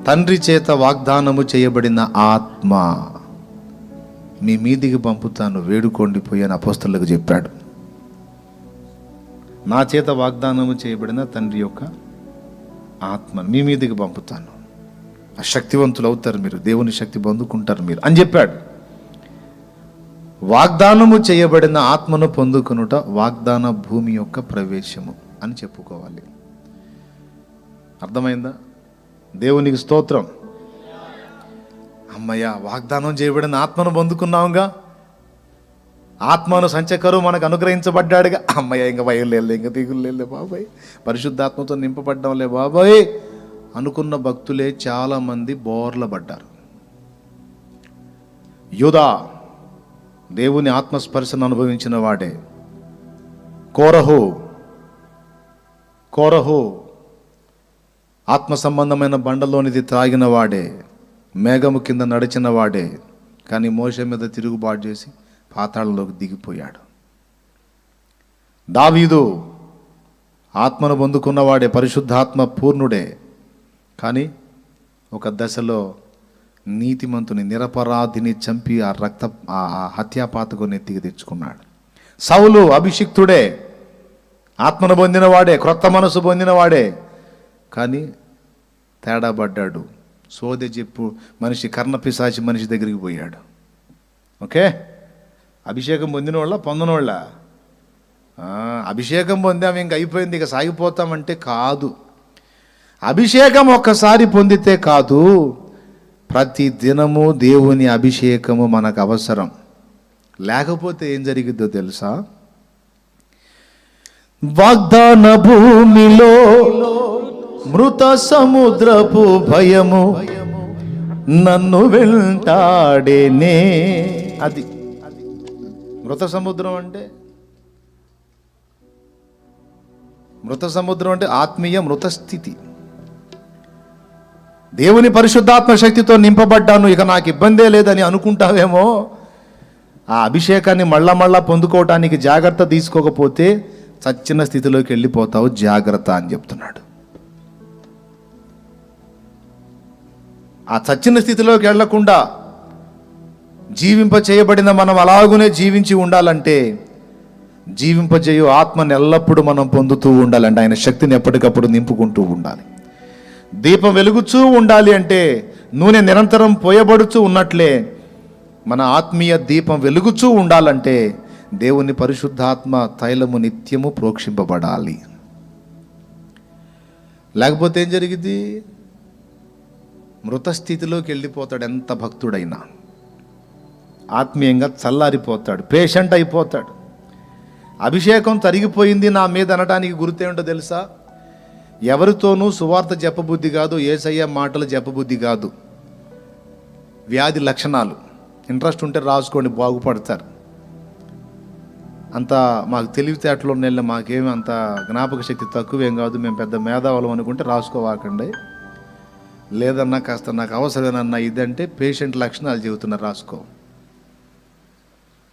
తండ్రి చేత వాగ్దానము చేయబడిన ఆత్మ మీ మీదికి పంపుతాను, వేడుకోండి పోయి అని అపోస్తలులకు చెప్పాడు. నా చేత వాగ్దానము చేయబడిన తండ్రి యొక్క ఆత్మ మీ మీదికి పంపుతాను, శక్తివంతులు అవుతారు మీరు, దేవుని శక్తి పొందుకుంటారు మీరు అని చెప్పాడు. వాగ్దానము చేయబడిన ఆత్మను పొందుకొనుట వాగ్దాన భూమి యొక్క ప్రవేశము అని చెప్పుకోవాలి. అర్థమైందా? దేవునికి స్తోత్రం. అమ్మయ్య, వాగ్దానం చేయబడిన ఆత్మను పొందుకున్నాముగా, ఆత్మను సంచకరు మనకు అనుగ్రహించబడ్డాడుగా. అమ్మయ్య, ఇంకా భయం లేదు, ఇంకా దిగులు లేదు బాబాయ్, పరిశుద్ధాత్మతో నింపబడ్డంలే బాబాయ్ అనుకున్న భక్తులే చాలామంది బోర్ల పడ్డారు. యూదా దేవుని ఆత్మస్పర్శను అనుభవించిన వాడే. కోరహు ఆత్మ సంబంధమైన బండలోనిది త్రాగిన వాడే, మేఘము కింద నడిచిన వాడే, కానీ మోషే మీద తిరుగుబాటు చేసి పాతాళంలోకి దిగిపోయాడు. దావీదు ఆత్మను పొందుకున్నవాడే, పరిశుద్ధాత్మ పూర్ణుడే, కానీ ఒక దశలో నీతిమంతుని నిరపరాధిని చంపి ఆ హత్యాపాతకు నెత్తికి తెచ్చుకున్నాడు. సౌలు అభిషిక్తుడే, ఆత్మను పొందినవాడే, క్రొత్త మనసు పొందినవాడే, కానీ తేడా పడ్డాడు. సోదె చెప్పు మనిషి, కర్ణపిశాచి మనిషి దగ్గరికి పోయాడు. ఓకే, అభిషేకం పొందిన వాళ్ళ పొందనోళ్ళ? అభిషేకం పొందాము ఇంక అయిపోయింది ఇక సాగిపోతామంటే కాదు. అభిషేకం ఒక్కసారి పొందితే కాదు, ప్రతి దినము దేవుని అభిషేకము మనకు అవసరం. లేకపోతే ఏం జరిగిద్దో తెలుసా? వాగ్దాన భూమిలో మృత సముద్రపు భయము నన్ను వెంటాడేనే. అది మృత సముద్రం అంటే, మృత సముద్రం అంటే ఆత్మీయ మృత స్థితి. దేవుని పరిశుద్ధాత్మ శక్తితో నింపబడ్డాను, ఇక నాకు ఇబ్బందే లేదని అనుకుంటావేమో. ఆ అభిషేకాన్ని మళ్ళా పొందుకోవటానికి జాగ్రత్త తీసుకోకపోతే చచ్చిన స్థితిలోకి వెళ్ళిపోతావు, జాగ్రత్త అని చెప్తున్నాడు. ఆ చచ్చిన స్థితిలోకి వెళ్లకుండా జీవింప చేయబడిన మనం అలాగునే జీవించి ఉండాలంటే, జీవింపజేయు ఆత్మను ఎల్లప్పుడూ మనం పొందుతూ ఉండాలంటే, ఆయన శక్తిని ఎప్పటికప్పుడు నింపుకుంటూ ఉండాలి. దీపం వెలుగుచూ ఉండాలి అంటే నూనె నిరంతరం పోయబడుచూ ఉన్నట్లే మన ఆత్మీయ దీపం వెలుగుచూ ఉండాలంటే దేవుని పరిశుద్ధాత్మ తైలము నిత్యము ప్రోక్షింపబడాలి. లేకపోతే ఏం జరిగింది? మృత స్థితిలోకి వెళ్ళిపోతాడు. ఎంత భక్తుడైనా ఆత్మీయంగా చల్లారిపోతాడు, పేషెంట్ అయిపోతాడు. అభిషేకం తరిగిపోయింది నా మీద అనడానికి గుర్తేమిటో తెలుసా? ఎవరితోనూ సువార్త చెప్పబుద్ధి కాదు, యేసయ్య మాటలు చెప్పబుద్ధి కాదు. వ్యాధి లక్షణాలు ఇంట్రెస్ట్ ఉంటే రాసుకోండి, బాగుపడతారు. అంత మాకు తెలివితేటలు ఉన్న మాకేమి అంత జ్ఞాపక శక్తి తక్కువేం కాదు, మేము పెద్ద మేధావులం అనుకుంటే రాసుకోవాకండి. లేదన్నా కాస్త నాకు అవసరమేనన్నా ఇదంటే పేషెంట్ లక్షణాలు చెబుతున్నారు, రాసుకో.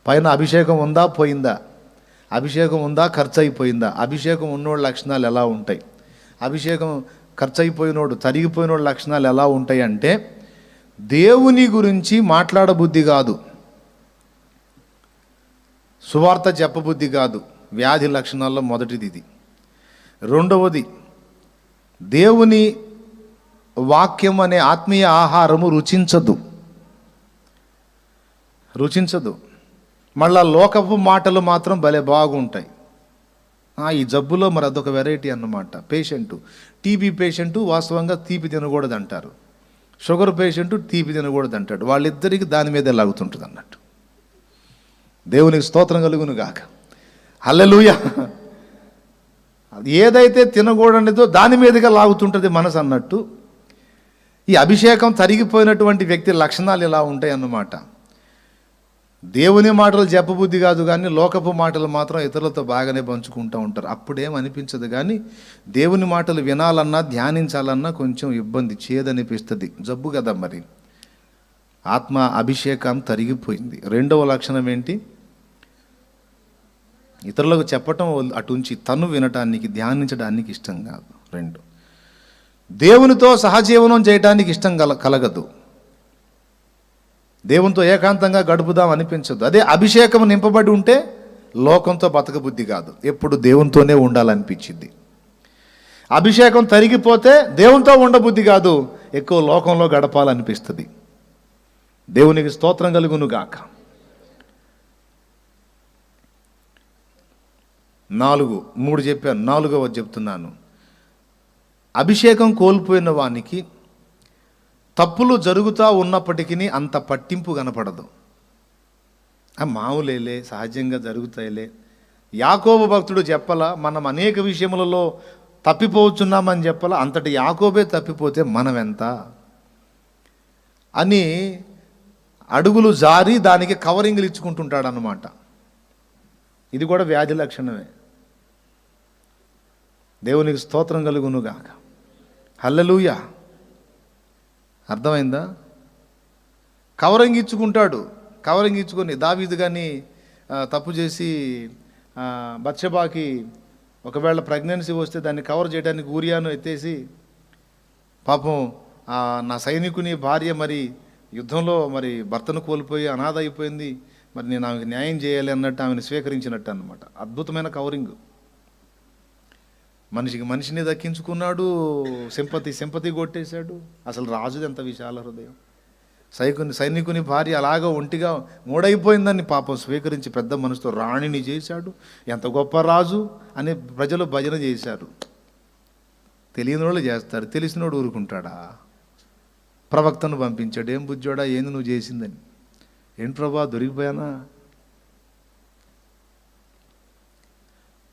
పైన అభిషేకం ఉందా పోయిందా, అభిషేకం ఉందా ఖర్చు అయిపోయిందా, అభిషేకం ఉన్నోళ్ళ లక్షణాలు ఎలా ఉంటాయి, అభిషేకం ఖర్చు అయిపోయినోడు తరిగిపోయినోళ్ళ లక్షణాలు ఎలా ఉంటాయి అంటే, దేవుని గురించి మాట్లాడబుద్ధి కాదు, సువార్త చెప్పబుద్ధి కాదు. వ్యాధి లక్షణాల్లో మొదటిది ఇది. రెండవది, దేవుని వాక్యం అనే ఆత్మీయ ఆహారము రుచించదు. మళ్ళా లోకపు మాటలు మాత్రం భలే బాగుంటాయి. ఈ జబ్బులో మరి అదొక వెరైటీ అన్నమాట. పేషెంటు, టీబీ పేషెంటు వాస్తవంగా తీపి తినకూడదు అంటారు, షుగర్ పేషెంటు తీపి తినకూడదు అంటాడు. వాళ్ళిద్దరికి దాని మీదే లాగుతుంటుంది అన్నట్టు. దేవునికి స్తోత్రం కలుగును గాక. హల్లెలూయా. ఏదైతే తినకూడనిదో దాని మీదుగా లాగుతుంటుంది మనసు అన్నట్టు ఈ అభిషేకం తరిగిపోయినటువంటి వ్యక్తి లక్షణాలు ఇలా ఉంటాయి అన్నమాట. దేవుని మాటలు చెప్పబుద్ధి కాదు, కానీ లోకపు మాటలు మాత్రం ఇతరులతో బాగానే పంచుకుంటూ ఉంటారు. అప్పుడేం అనిపించదు, కానీ దేవుని మాటలు వినాలన్నా ధ్యానించాలన్నా కొంచెం ఇబ్బంది, చేదనిపిస్తుంది. జబ్బు కదా మరి. ఆత్మ అభిషేకం తరిగిపోయింది. రెండవ లక్షణం ఏంటి? ఇతరులకు చెప్పటం అటుంచి తను వినటానికి ధ్యానించడానికి ఇష్టం కాదు. 2, దేవునితో సహజీవనం చేయడానికి ఇష్టం కలగదు. దేవునితో ఏకాంతంగా గడుపుదాం అనిపించదు. అదే అభిషేకం నింపబడి ఉంటే లోకంతో బతకబుద్ధి కాదు, ఎప్పుడు దేవునితోనే ఉండాలనిపించింది. అభిషేకం తరిగిపోతే దేవునితో ఉండబుద్ధి కాదు, ఎక్కువ లోకంలో గడపాలనిపిస్తుంది. దేవునికి స్తోత్రం కలుగును గాక. 3 చెప్పాను, 4వ చెప్తున్నాను. అభిషేకం కోల్పోయిన వానికి తప్పులు జరుగుతూ ఉన్నప్పటికీ అంత పట్టింపు కనపడదు. మామూలేలే, సహజంగా జరుగుతాయిలే. యాకోబు భక్తుడు చెప్పలా, మనం అనేక విషయములలో తప్పిపోతున్నామని చెప్పలా, అంతటి యాకోబే తప్పిపోతే మనం ఎంత అని అడుగులు జారి దానికి కవరింగ్లు ఇచ్చుకుంటుంటాడు అన్నమాట. ఇది కూడా వ్యాధి లక్షణమే. దేవునికి స్తోత్రం కలుగునుగాక. హల్లెలూయా. అర్థమైందా? కవరింగ్ ఇచ్చుకుంటాడు. కవరింగ్ ఇచ్చుకొని దావీదు కానీ తప్పు చేసి బత్షెబాకి ఒకవేళ ప్రెగ్నెన్సీ వస్తే దాన్ని కవర్ చేయడానికి ఊరియాను ఎత్తేసి, పాపం నా సైనికుని భార్య మరి యుద్ధంలో మరి భర్తను కోల్పోయి అనాథ అయిపోయింది, మరి నేను ఆమెకు న్యాయం చేయాలి అన్నట్టు ఆమెను స్వీకరించినట్టు అన్నమాట. అద్భుతమైన కవరింగ్. మనిషికి మనిషిని దక్కించుకున్నాడు, సింపతి కొట్టేశాడు. అసలు రాజుది ఎంత విశాల హృదయం. సైనికుని భార్య అలాగా ఒంటిగా మూడైపోయిందని పాపం స్వీకరించి పెద్ద మనసుతో రాణిని చేశాడు. ఎంత గొప్ప రాజు అని ప్రజలు భజన చేశారు. తెలియని వాళ్ళు చేస్తారు, తెలిసినోడు ఊరుకుంటాడా? ప్రవక్తను పంపించాడు, ఏం బుజ్జోడా ఏంది నువ్వు చేసిందని. ఏంటి ప్రభా దొరికిపోయానా?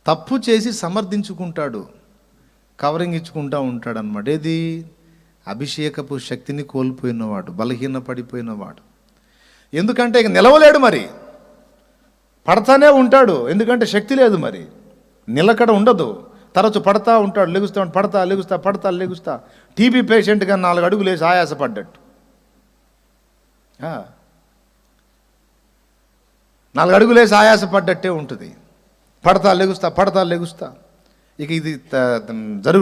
తప్పు చేసి సమర్థించుకుంటాడు, కవరింగ్ ఇచ్చుకుంటూ ఉంటాడు అన్నమాట. ఏది? అభిషేకపు శక్తిని కోల్పోయినవాడు, బలహీన పడిపోయినవాడు. ఎందుకంటే ఇక నిలవలేడు, మరి పడతానే ఉంటాడు. ఎందుకంటే శక్తి లేదు, మరి నిలకడ ఉండదు. తరచు పడతా ఉంటాడు, లెగుస్తూ పడతా లెగుస్తా. టీబీ పేషెంట్గా 4 అడుగులు వేసి ఆయాసపడ్డట్టు. 4 అడుగులు వేసి ఆయాసపడ్డట్టే ఉంటుంది. పడతా లెగుస్తా. ఇక ఇది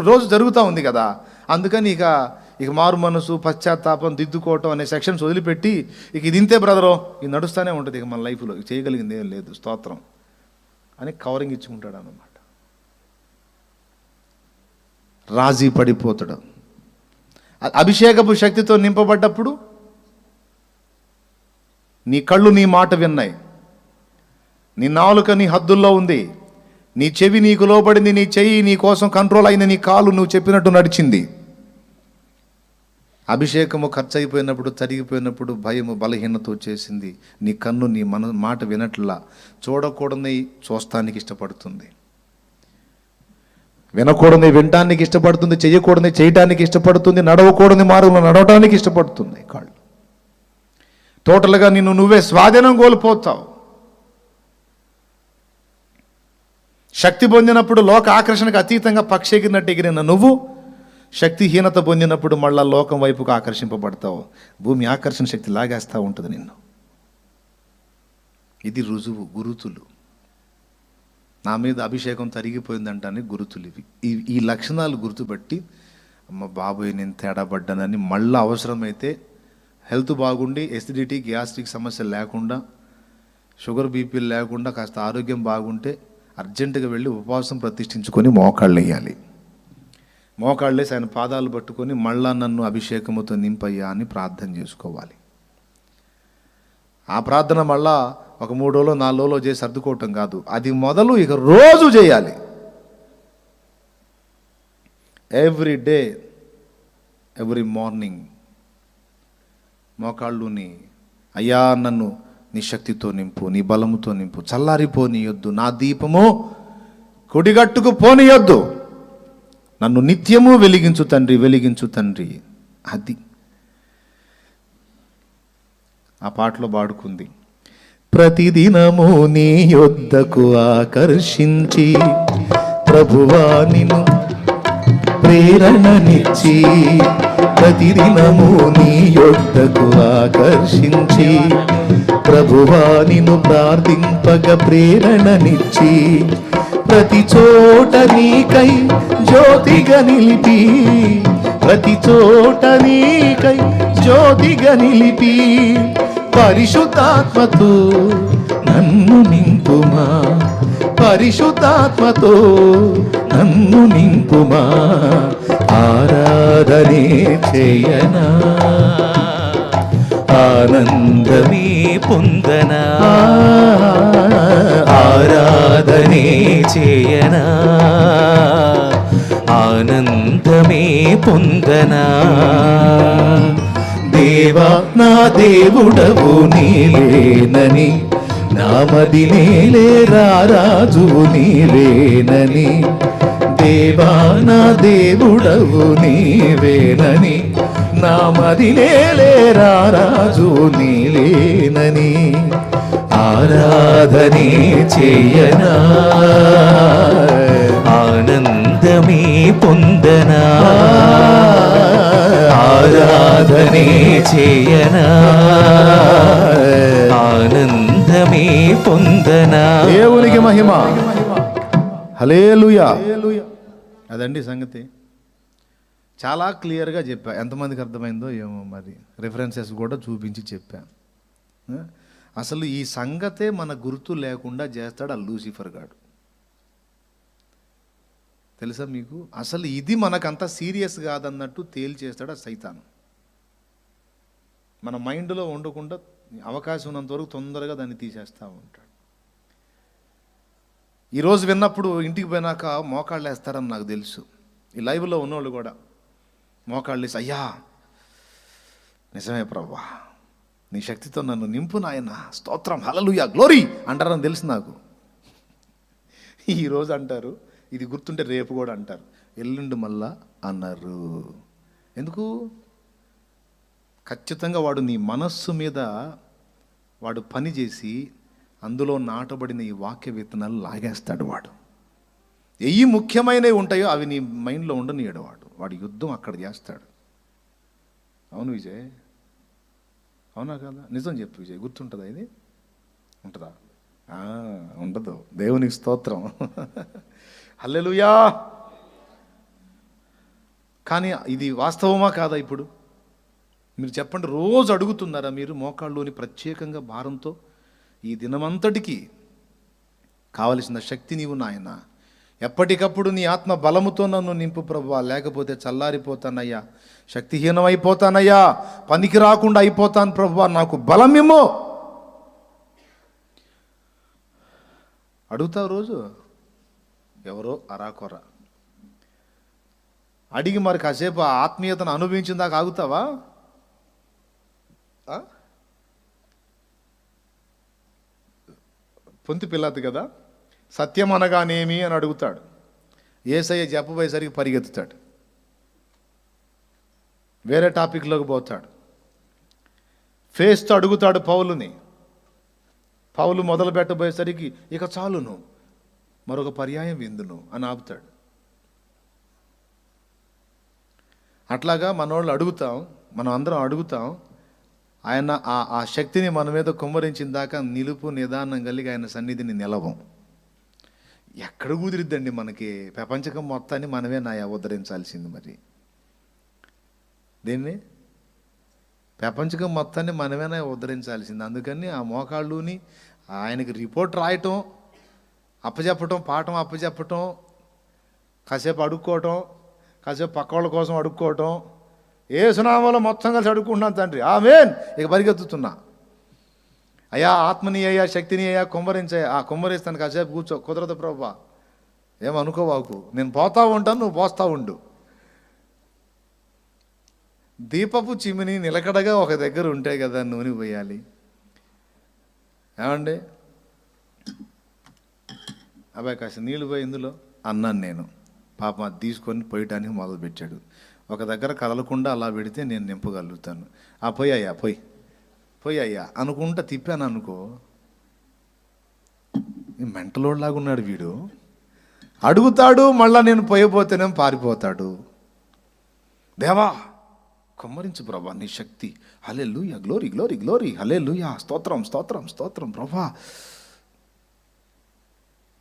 రోజు జరుగుతూ ఉంది కదా. అందుకని ఇక మారు మనసు, పశ్చాత్తాపం, దిద్దుకోవటం అనే సెక్షన్స్ వదిలిపెట్టి ఇక ఇది ఇంతే బ్రదరో, ఇది నడుస్తూనే ఉంటుంది. ఇక మన లైఫ్లో చేయగలిగింది ఏం లేదు, స్తోత్రం అని కవరింగ్ ఇచ్చుకుంటాడు అన్నమాట. రాజీ పడిపోతాడు. అభిషేకపు శక్తితో నింపబడ్డప్పుడు నీ కళ్ళు నీ మాట విన్నాయి, నీ నాలుక నీ హద్దుల్లో ఉంది, నీ చెవి నీకు లోబడింది, నీ చెయ్యి నీ కోసం కంట్రోల్ అయింది, నీ కాలు నువ్వు చెప్పినట్టు నడిచింది. అభిషేకము ఖర్చు అయిపోయినప్పుడు, తరిగిపోయినప్పుడు భయము బలహీనత వచ్చేసింది. నీ కన్ను నీ మాట వినట్లా, చూడకూడని చూస్తానికి ఇష్టపడుతుంది, వినకూడని వినటానికి ఇష్టపడుతుంది, చెయ్యకూడని చేయటానికి ఇష్టపడుతుంది, నడవకూడని మార్గంలో నడవటానికి ఇష్టపడుతుంది కాళ్ళు. టోటల్గా నువ్వే స్వాధీనం కోల్పోతావు. శక్తి పొందినప్పుడు లోక ఆకర్షణకు అతీతంగా పక్షి ఎగిరినట్టు ఎగిరిన నువ్వు శక్తిహీనత పొందినప్పుడు మళ్ళా లోకం వైపుకు ఆకర్షింపబడతావు. భూమి ఆకర్షణ శక్తి లాగేస్తూ ఉంటుంది నిన్ను. ఇది రుజువు, గురుతులు. నా మీద అభిషేకం తరిగిపోయిందంటానే గురుతులు ఇవి. ఈ లక్షణాలు గుర్తుపట్టి అమ్మ బాబోయ్ నేను తేడా పడ్డానని మళ్ళీ అవసరమైతే హెల్త్ బాగుండి ఎసిడిటీ, గ్యాస్ట్రిక్ సమస్య లేకుండా, షుగర్ బీపీలు లేకుండా, కాస్త ఆరోగ్యం బాగుంటే అర్జెంటుగా వెళ్ళి ఉపవాసం ప్రతిష్ఠించుకొని మోకాళ్ళు వేయాలి. మోకాళ్ళు వేసి ఆయన పాదాలు పట్టుకొని మళ్ళా నన్ను అభిషేకముతో నింపయ్యా అని ప్రార్థన చేసుకోవాలి. ఆ ప్రార్థన మళ్ళా ఒక 3 రోజులు 4 రోజులు చేసి సర్దుకోవటం కాదు, అది మొదలు ఇక రోజు చేయాలి. ఎవ్రీ డే, ఎవ్రీ మార్నింగ్ మోకాళ్ళుని అయ్యా నన్ను నీ శక్తితో నింపు, నీ బలముతో నింపు, చల్లారిపోనీయొద్దు, నా దీపము కుడిగట్టుకు పోనీయొద్దు. నన్ను నిత్యము వెలిగించు తండ్రి, వెలిగించు తండ్రి. అది ఆ పాటలో పాడుకుంది. ప్రతిదినము నీ యొద్దకు ఆకర్షించి ప్రభువా నిన్ను ప్రేరణనిచ్చి, ప్రతిదినము నీ యొద్దకు ఆకర్షించి ప్రభువా నిన్ను ప్రార్థింపగ ప్రేరణనిచ్చి, ప్రతి చోట నీకై జ్యోతిగా నిలిపి, ప్రతి చోట నీకై జ్యోతిగా నిలిపి, పరిశుద్ధాత్మతో నన్ను నింపుమా, పరిశుద్ధాత్మతో నన్ను నింపుమా, ఆరాధనే చేయనా, ఆనందమే పొందనా, ఆరాధనే చేయనా, ఆనందమే పొందనా. దేవా నా దేవుడవు నీవేనని, నామది నేలే రాజువు నీవేనని, దేవా నా దేవుడవు నీవేనని, నామది నేలే రాజువు నీలేనని, ఆరాధనే చేయనా, ఆనందమే పొందనా, ఆరాధనే చేయనా, ఆనందమే పొందనా. దేవునికి మహిమ. హల్లెలూయా. అదండి సంగతి. చాలా క్లియర్గా చెప్పా. ఎంతమందికి అర్థమైందో ఏమో మరి. రిఫరెన్సెస్ కూడా చూపించి చెప్పా. అసలు ఈ సంగతే మన గుర్తు లేకుండా చేస్తాడు ఆ లూసిఫర్ గాడు. తెలుసా మీకు? అసలు ఇది మనకంత సీరియస్ కాదన్నట్టు తేల్చేస్తాడు ఆ సైతాను. మన మైండ్లో ఉండకుండా అవకాశం ఉన్నంత వరకు తొందరగా దాన్ని తీసేస్తూ ఉంటాడు. ఈరోజు విన్నప్పుడు ఇంటికి పోయినాక మోకాళ్ళు వేస్తారని నాకు తెలుసు. ఈ లైవ్లో ఉన్నవాళ్ళు కూడా మోకాళ్ళు వేసి, అయ్యా నిజమే ప్రభువా, నీ శక్తితో నన్ను నింపు నాయన, స్తోత్రం, హల్లెలూయా, గ్లోరీ అంటారని తెలుసు నాకు. ఈరోజు అంటారు, ఇది గుర్తుంటే రేపు కూడా అంటారు, ఎల్లుండి మళ్ళా అన్నారు. ఎందుకు? ఖచ్చితంగా వాడు నీ మనస్సు మీద వాడు పని చేసి అందులో నాటబడిన ఈ వాక్య విత్తనాలు లాగేస్తాడు వాడు. ఎయ్యి ముఖ్యమైనవి ఉంటాయో అవి నీ మైండ్లో ఉండనియడు వాడు యుద్ధం అక్కడ చేస్తాడు. అవును విజయ్, అవునా కదా? నిజం చెప్పు విజయ్, గుర్తుంటుందా ఇది? ఉంటుందా? ఉండదు. దేవునికి స్తోత్రం. హల్లెలూయా. కానీ ఇది వాస్తవమా కాదా? ఇప్పుడు మీరు చెప్పండి. రోజు అడుగుతున్నారా మీరు మోకాళ్ళలోని ప్రత్యేకంగా భారంతో, ఈ దినమంతటికి కావలసిన శక్తి నీవు నాయన, ఎప్పటికప్పుడు నీ ఆత్మ బలముతో నన్ను నింపు ప్రభువా, లేకపోతే చల్లారిపోతానయ్యా, శక్తిహీనమైపోతానయ్యా, పనికి రాకుండా అయిపోతాను ప్రభువా, నాకు బలమేమో అడుగుతావు రోజు. ఎవరో అరాకొర అడిగి మరి కాసేపు ఆ ఆత్మీయతను అనుభవించిన దాకా ఆగుతావా? పొంతి పిల్లది కదా, సత్యం అనగానేమి అని అడుగుతాడు. యేసయ్య చెప్పబోయేసరికి పరిగెత్తుతాడు, వేరే టాపిక్లోకి పోతాడు. ఫేస్తో అడుగుతాడు పౌలుని. పౌలు మొదలు పెట్టబోయేసరికి ఇక చాలును, మరొక పర్యాయం విందును అని ఆపుతాడు. అట్లాగా మనోళ్ళు అడుగుతాం, మనం అందరం అడుగుతాం. ఆయన ఆ శక్తిని మన మీద కుమ్మరించిన దాకా నిలుపు నిదానం కలిగి ఆయన సన్నిధిని నిలవం. ఎక్కడ కుదిరిద్దండి మనకి? ప్రపంచకం మొత్తాన్ని మనమే ఉద్ధరించాల్సింది. మరి దీన్ని ప్రపంచకం మొత్తాన్ని మనమేనా ఉద్ధరించాల్సింది. అందుకని ఆ మోకాళ్ళుని ఆయనకి రిపోర్ట్ రాయటం, అప్పచెప్పటం, పాఠం అప్పచెప్పటం, కాసేపు అడుక్కోవటం, కాసేపు పక్క వాళ్ళ కోసం అడుక్కోవటం, ఏ సునామాలో మొత్తం కలిసి అడుక్కుంటున్నాను తండ్రి, ఆమేన్. ఇక పరిగెత్తుతున్నా, అయ్యా ఆత్మని అయ్యా, శక్తిని అయ్యా, కుమ్మరించాయా. ఆ కుమ్మరిస్తాను, కాసేపు కూర్చో. కుదరదు ప్రభువా, ఏమనుకోవాకు, నేను పోతా ఉంటాను, నువ్వు పోస్తా ఉండు. దీపపు చిమిని నిలకడగా ఒక దగ్గర ఉంటే కదా నూనె పోయాలి. ఏమండి, అబ్బాయి కాస్త నీళ్ళు పోయి ఇందులో అన్నాను నేను. పాపం అది తీసుకొని పోయటానికి మొదలుపెట్టాడు. ఒక దగ్గర కదలకుండా అలా పెడితే నేను నింపగలుగుతాను. పోయయ్యా పోయయ్యా అనుకుంటా తిప్పాను అనుకో, మెంటలోడ్లాగా ఉన్నాడు వీడు. అడుగుతాడు, మళ్ళా నేను పోయబోతేనే పారిపోతాడు. దేవా కుమ్మరించు ప్రభా నీ శక్తి, హల్లెలూయా, గ్లోరీ గ్లోరీ గ్లోరీ, హల్లెలూయా, స్తోత్రం స్తోత్రం స్తోత్రం ప్రభా.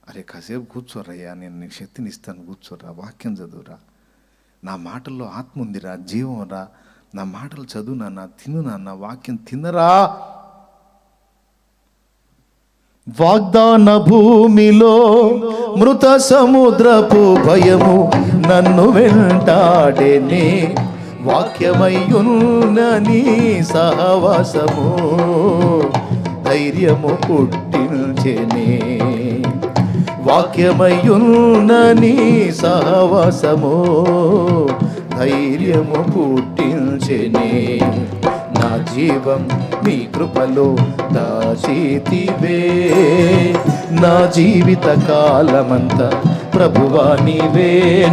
అరే కాసేపు కూర్చోరయ్యా, నేను నీకు శక్తిని ఇస్తాను, కూర్చోరా, వాక్యం చదువురా, నా మాటల్లో ఆత్మ ఉందిరా, జీవం రా, నా మాటలు చదువు నాన్న, తిను నాన్న, వాక్యం తినరా. వాగ్దాన భూమిలో మృత సముద్రపు భయము నన్ను వెంటాడేనే, వాక్యమయ్యున్న నీ సహవాసము ధైర్యము పుట్టించెనే, వాక్యమయ్యున్న నీ సహవాసము ధైర్యము పుట్టించెనే, నా జీవం నీ కృపలో దాచితివే, నా జీవిత కాలమంతా ప్రభువా నీవే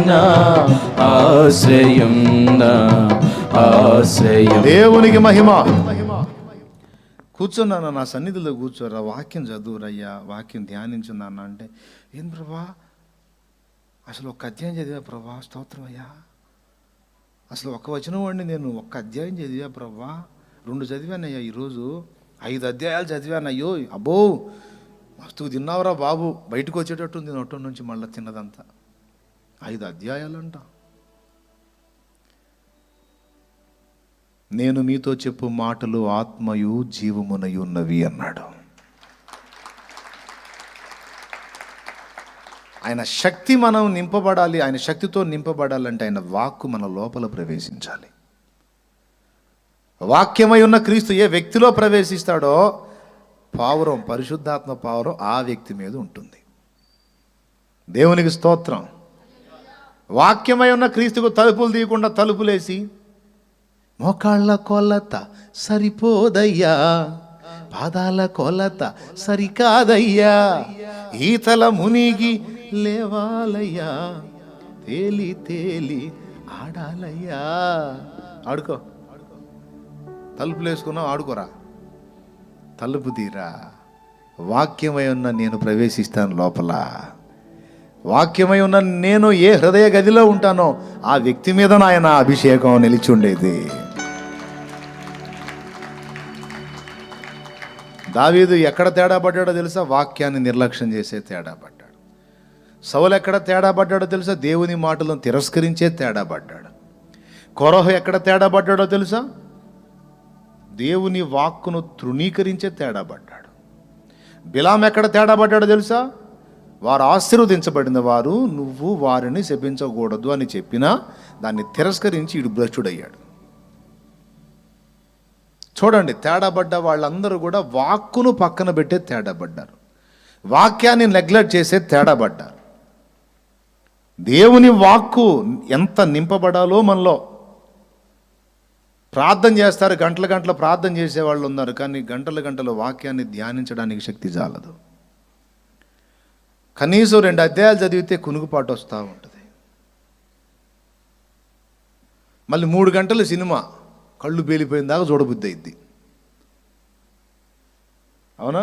నా ఆశ్రయం, నా ఆశ్రయం. దేవునికి మహిమ. కూర్చున్నాను, నా సన్నిధిలో కూర్చోరా, వాక్యం చదువురయ్యా, వాక్యం ధ్యానించున్నాను అంటే, ఏం ప్రభా అసలు ఒక్క అధ్యాయం చదివా ప్రభా, స్తోత్రం అయ్యా, అసలు ఒక్క వచనం వాడిని నేను ఒక్క అధ్యాయం చదివా ప్రభా, 2 చదివానయ్యా, ఈరోజు 5 అధ్యాయాలు చదివానయ్యో, అబ్బో మస్తు తిన్నావురా బాబు, బయటకు వచ్చేటట్టుంది నోట నుంచి మళ్ళీ తిన్నదంతా. 5 అధ్యాయాలంట. నేను మీతో చెప్పు మాటలు ఆత్మయు జీవమునై ఉన్నవి అన్నాడు. ఆయన శక్తి మనం నింపబడాలి, ఆయన శక్తితో నింపబడాలంటే ఆయన వాక్కు మన లోపల ప్రవేశించాలి. వాక్యమై ఉన్న క్రీస్తు ఏ వ్యక్తిలో ప్రవేశిస్తాడో పావురం, పరిశుద్ధాత్మ పావురం ఆ వ్యక్తి మీద ఉంటుంది. దేవునికి స్తోత్రం. వాక్యమై ఉన్న క్రీస్తుకు తలుపులు తీయకుండా తలుపులేసి మోకాళ్ళ కొలత సరిపోదయ్యా, పాదాల కొలత సరికాదయ్యా, ఈతల మునిగి లేవాలయ్యా, తేలి తేలి ఆడాలయ్యా. ఆడుకో, తలుపులు వేసుకున్నావు, ఆడుకోరా, తలుపు తీరా. వాక్యమై ఉన్న నేను ప్రవేశిస్తాను లోపల. వాక్యమై ఉన్న నేను ఏ హృదయ గదిలో ఉంటానో ఆ వ్యక్తి మీద నాయన అభిషేకం నిలిచి ఉండేది. దావీదు ఎక్కడ తేడా పడ్డాడో తెలుసా? వాక్యాన్ని నిర్లక్ష్యం చేసే తేడా పడ్డాడు. సౌలు ఎక్కడ తేడా పడ్డాడో తెలుసా? దేవుని మాటలను తిరస్కరించే తేడా పడ్డాడు. కొరహ ఎక్కడ తేడా పడ్డాడో తెలుసా? దేవుని వాక్కును తృణీకరించే తేడా పడ్డాడు. బిలాం ఎక్కడ తేడా పడ్డాడో తెలుసా? వారు ఆశీర్వదించబడిన వారు, నువ్వు వారిని శపించకూడదు అని చెప్పినా దాన్ని తిరస్కరించి ఇడు భ్రష్టుడయ్యాడు. చూడండి, తేడా పడ్డ వాళ్ళందరూ కూడా వాక్కును పక్కన పెట్టే తేడా పడ్డారు, వాక్యాన్ని నెగ్లెక్ట్ చేసే తేడా పడ్డారు. దేవుని వాక్కు ఎంత నింపబడాలో మనలో. ప్రార్థన చేస్తారు, గంటల గంటల ప్రార్థన చేసేవాళ్ళు ఉన్నారు, కానీ గంటల గంటల వాక్యాన్ని ధ్యానించడానికి శక్తి చాలదు. కనీసం 2 అధ్యాయాలు చదివితే కునుగుపాటు వస్తూ ఉంటుంది. మళ్ళీ 3 గంటల సినిమా కళ్ళు పేలిపోయిన దాకా చూడబుద్ధి అయింది. అవునా?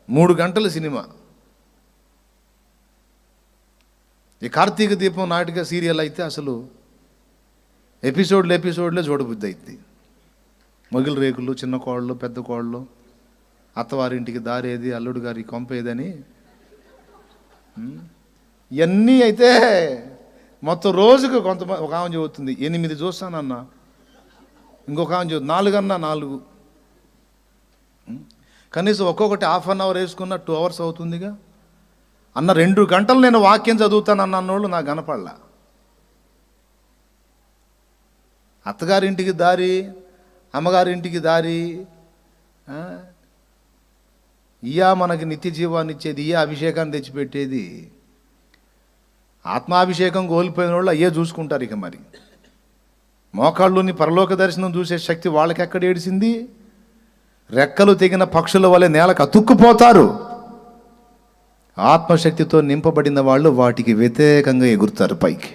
3 గంటల సినిమా. ఈ కార్తీక దీపం నాటిక సీరియల్ అయితే అసలు ఎపిసోడ్లే చూడబుద్ధి అయింది. మొగిలి రేకులు, చిన్న కోళ్ళు, పెద్ద కోళ్ళు, అత్తవారింటికి దారేది, అల్లుడు గారి కొంపేదని, ఇవన్నీ అయితే మొత్తం రోజుకు కొంతమంది. ఒక ఆమె చదువుతుంది 8 చూస్తానన్నా, ఇంకొక ఆమె చదువుతుంది 4 అన్నా 4. కనీసం ఒక్కొక్కటి ½ అన్ అవర్ వేసుకున్న 2 అవర్స్ అవుతుందిగా. అన్న 2 గంటలు నేను వాక్యం చదువుతానన్న అన్నోళ్ళు నాకు కనపడలా. అత్తగారింటికి దారి, అమ్మగారింటికి దారి, ఇయా మనకి నిత్య జీవాన్ని ఇచ్చేది, ఇయా అభిషేకాన్ని తెచ్చిపెట్టేది. ఆత్మాభిషేకం కోల్పోయిన వాళ్ళు అయ్యే చూసుకుంటారు. ఇక మరి మోకాళ్ళుని పరలోక దర్శనం చూసే శక్తి వాళ్ళకి ఎక్కడ ఏడిసింది? రెక్కలు తెగిన పక్షుల వలె నేలకు అతుక్కుపోతారు. ఆత్మశక్తితో నింపబడిన వాళ్ళు వాటికి వ్యతిరేకంగా ఎగురుతారు పైకి.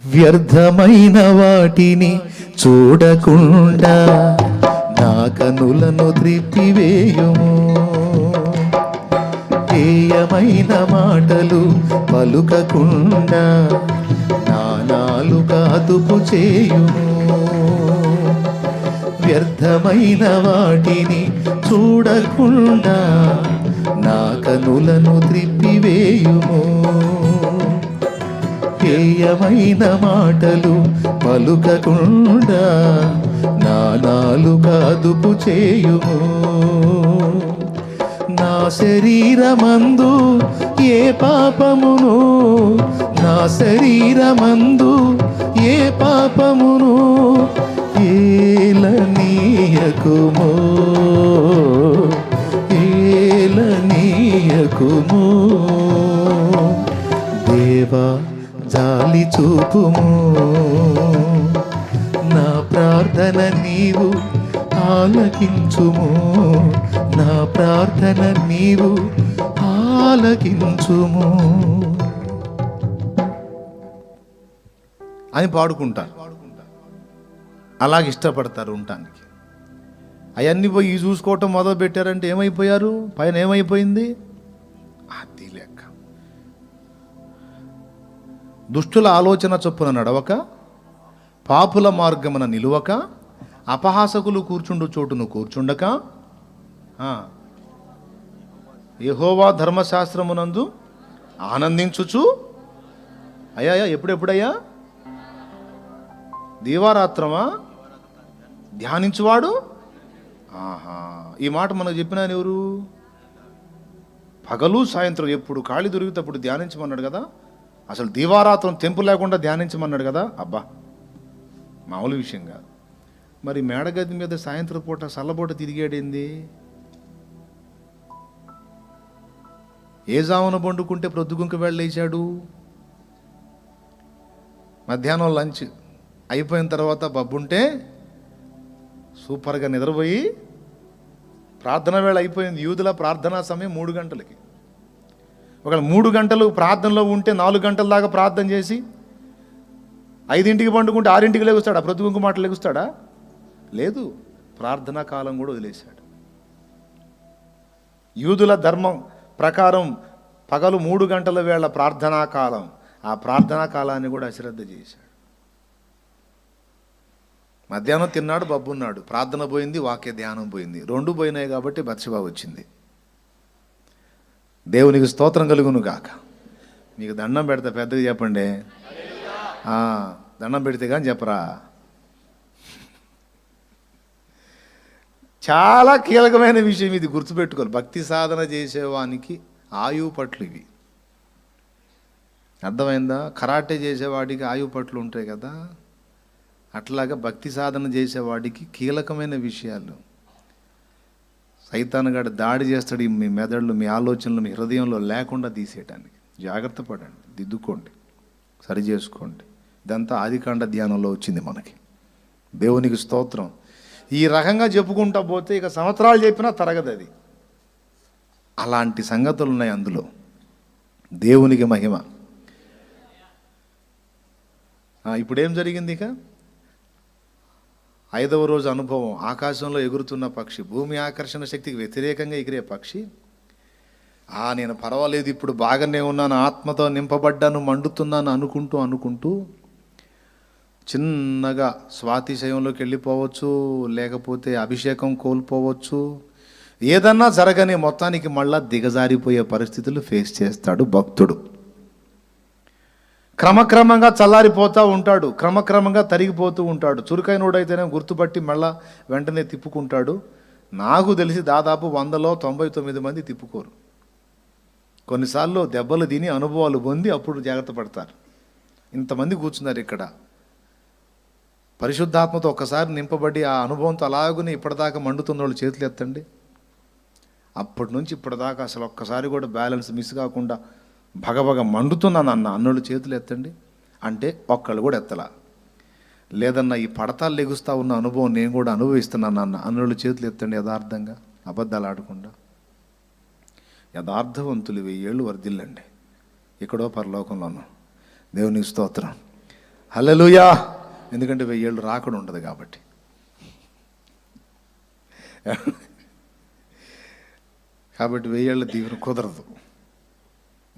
వ్యర్థమైన వాటిని చూడకుండా నా కనులను త్రిప్పివేయుము, హేయమైన మాటలు పలుకకుండా నా నాలుక అదుపు చేయుము. వ్యర్థమైన వాటిని చూడకుండా నా కనులను త్రిప్పివేయుము, హేయమైన మాటలు పలుకకుండా నా నాలుక అదుపు చేయుము. నా శరీరమందు ఏ పాపమును, నా శరీరమందు ఏ పాపమును ఏలనీయకుమో, ఏలనీయకుమో. దేవా జాలి చూపుము, నా ప్రార్థన నీవు ఆలకించుము, నా ప్రార్థన నీవు ఆలకించుము అని పాడుకుంటారు. అలాగే ఇష్టపడతారు ఉండటానికి. అవన్నీ పోయి చూసుకోవటం మొదలు పెట్టారంటే ఏమైపోయారు? పైన ఏమైపోయింది? అది లెక్క. దుష్టుల ఆలోచన చొప్పున నడవక, పాపుల మార్గమున నిలువక, అపహాసకులు కూర్చుండు చోటును కూర్చుండక, యెహోవా ధర్మశాస్త్రమునందు ఆనందించుచు. అయ్యా ఎప్పుడెప్పుడయ్యా? దీవారాత్రమా ధ్యానించువాడు. ఈ మాట మనకు చెప్పిన ఎవరు? పగలు సాయంత్రం ఎప్పుడు ఖాళీ దొరికితే అప్పుడు ధ్యానించమన్నాడు కదా. అసలు దీవారాత్రం తెంపు లేకుండా ధ్యానించమన్నాడు కదా. అబ్బా, మామూలు విషయం కాదు. మరి మేడగది మీద సాయంత్రం పూట సల్లబూట తిరిగాడేంది? ఏ జామున పండుకుంటే ప్రొద్దుగుంక వెళ్ళేశాడు. మధ్యాహ్నం లంచ్ అయిపోయిన తర్వాత బబ్బుంటే సూపర్గా నిద్రపోయి, ప్రార్థన వేళ అయిపోయింది. యూదుల ప్రార్థనా సమయం 3 గంటలకి. ఒకవేళ 3 గంటలు ప్రార్థనలో ఉంటే 4 గంటల దాకా ప్రార్థన చేసి 5ంటికి పండుకుంటే 6ంటికి లెగుస్తాడా? ప్రొద్దుగుంకు మాట లెగుస్తాడా? లేదు. ప్రార్థనా కాలం కూడా వదిలేశాడు. యూదుల ధర్మం ప్రకారం పగలు 3 గంటల వేళ ప్రార్థనా కాలం. ఆ ప్రార్థనా కాలాన్ని కూడా అశ్రద్ధ చేశాడు. మధ్యాహ్నం తిన్నాడు, బబ్బున్నాడు. ప్రార్థన పోయింది, వాక్య ధ్యానం పోయింది. 2 పోయినాయి కాబట్టి బత్షెబ వచ్చింది. దేవునికి స్తోత్రం కలుగును గాక. మీకు దండం పెడతా, పెద్దగా చెప్పండి. దండం పెడితే కానీ చెప్పరా. చాలా కీలకమైన విషయం ఇది, గుర్తుపెట్టుకోవాలి. భక్తి సాధన చేసేవానికి ఆయువు పట్లు ఇవి. అర్థమైందా? కరాటే చేసేవాడికి ఆయువు పట్లు ఉంటాయి కదా, అట్లాగా భక్తి సాధన చేసేవాడికి కీలకమైన విషయాలు. సైతానుగాడు దాడి చేస్తాడు మీ మెదళ్ళు, మీ ఆలోచనలు, మీ హృదయంలో లేకుండా తీసేయటానికి. జాగ్రత్త పడండి, దిద్దుకోండి, సరి చేసుకోండి. ఇదంతా ఆదికాండ ధ్యానంలో వచ్చింది మనకి. దేవునికి స్తోత్రం. ఈ రకంగా చెప్పుకుంటా పోతే ఇక సంవత్సరాలు చెప్పినా తరగదు అది. అలాంటి సంగతులు ఉన్నాయి అందులో. దేవునికి మహిమ. ఇప్పుడేం జరిగింది? ఇక 5వ రోజు అనుభవం. ఆకాశంలో ఎగురుతున్న పక్షి, భూమి ఆకర్షణ శక్తికి వ్యతిరేకంగా ఎగిరే పక్షి. నేను పర్వాలేదు, ఇప్పుడు బాగానే ఉన్నాను, ఆత్మతో నింపబడ్డాను, మండుతున్నాను అనుకుంటూ చిన్నగా స్వాతిశయంలోకి వెళ్ళిపోవచ్చు, లేకపోతే అభిషేకం కోల్పోవచ్చు. ఏదన్నా జరగని మొత్తానికి మళ్ళా దిగజారిపోయే పరిస్థితులు ఫేస్ చేస్తాడు భక్తుడు. క్రమక్రమంగా చల్లారిపోతూ ఉంటాడు, క్రమక్రమంగా తరిగిపోతూ ఉంటాడు. చురుకైనోడైతేనే గుర్తుపట్టి మళ్ళా వెంటనే తిప్పుకుంటాడు. నాకు తెలిసి దాదాపు 100లో 99 మంది తిప్పుకోరు. కొన్నిసార్లు దెబ్బలు తిని అనుభవాలు పొంది అప్పుడు జాగ్రత్త పడతారు. ఇంతమంది కూర్చున్నారు ఇక్కడ. పరిశుద్ధాత్మతో ఒక్కసారి నింపబడి ఆ అనుభవంతో అలాగునే ఇప్పటిదాకా మండుతున్న వాళ్ళు చేతులు ఎత్తండి. అప్పటి నుంచి ఇప్పటిదాకా అసలు ఒక్కసారి కూడా బ్యాలెన్స్ మిస్ కాకుండా భగభగ మండుతున్నాను అన్నోళ్ళు చేతులు ఎత్తండి. అంటే ఒక్కళ్ళు కూడా ఎత్తలా. లేదన్నా ఈ పడతాలు లెగుస్తూ ఉన్న అనుభవం నేను కూడా అనుభవిస్తున్నాను అన్న అన్నోళ్ళు చేతులు ఎత్తండి యథార్థంగా, అబద్ధాలు ఆడకుండా. యథార్థవంతులు 1000 ఏళ్ళు వర్ధిల్లండి, ఎక్కడో పరలోకంలోనూ. దేవునికి స్తోత్రం, హల్లెలూయా. ఎందుకంటే 1000 ఏళ్ళు రాకడ ఉండదు కాబట్టి. కాబట్టి 1000 ఏళ్ళ దీవెన కుదరదు,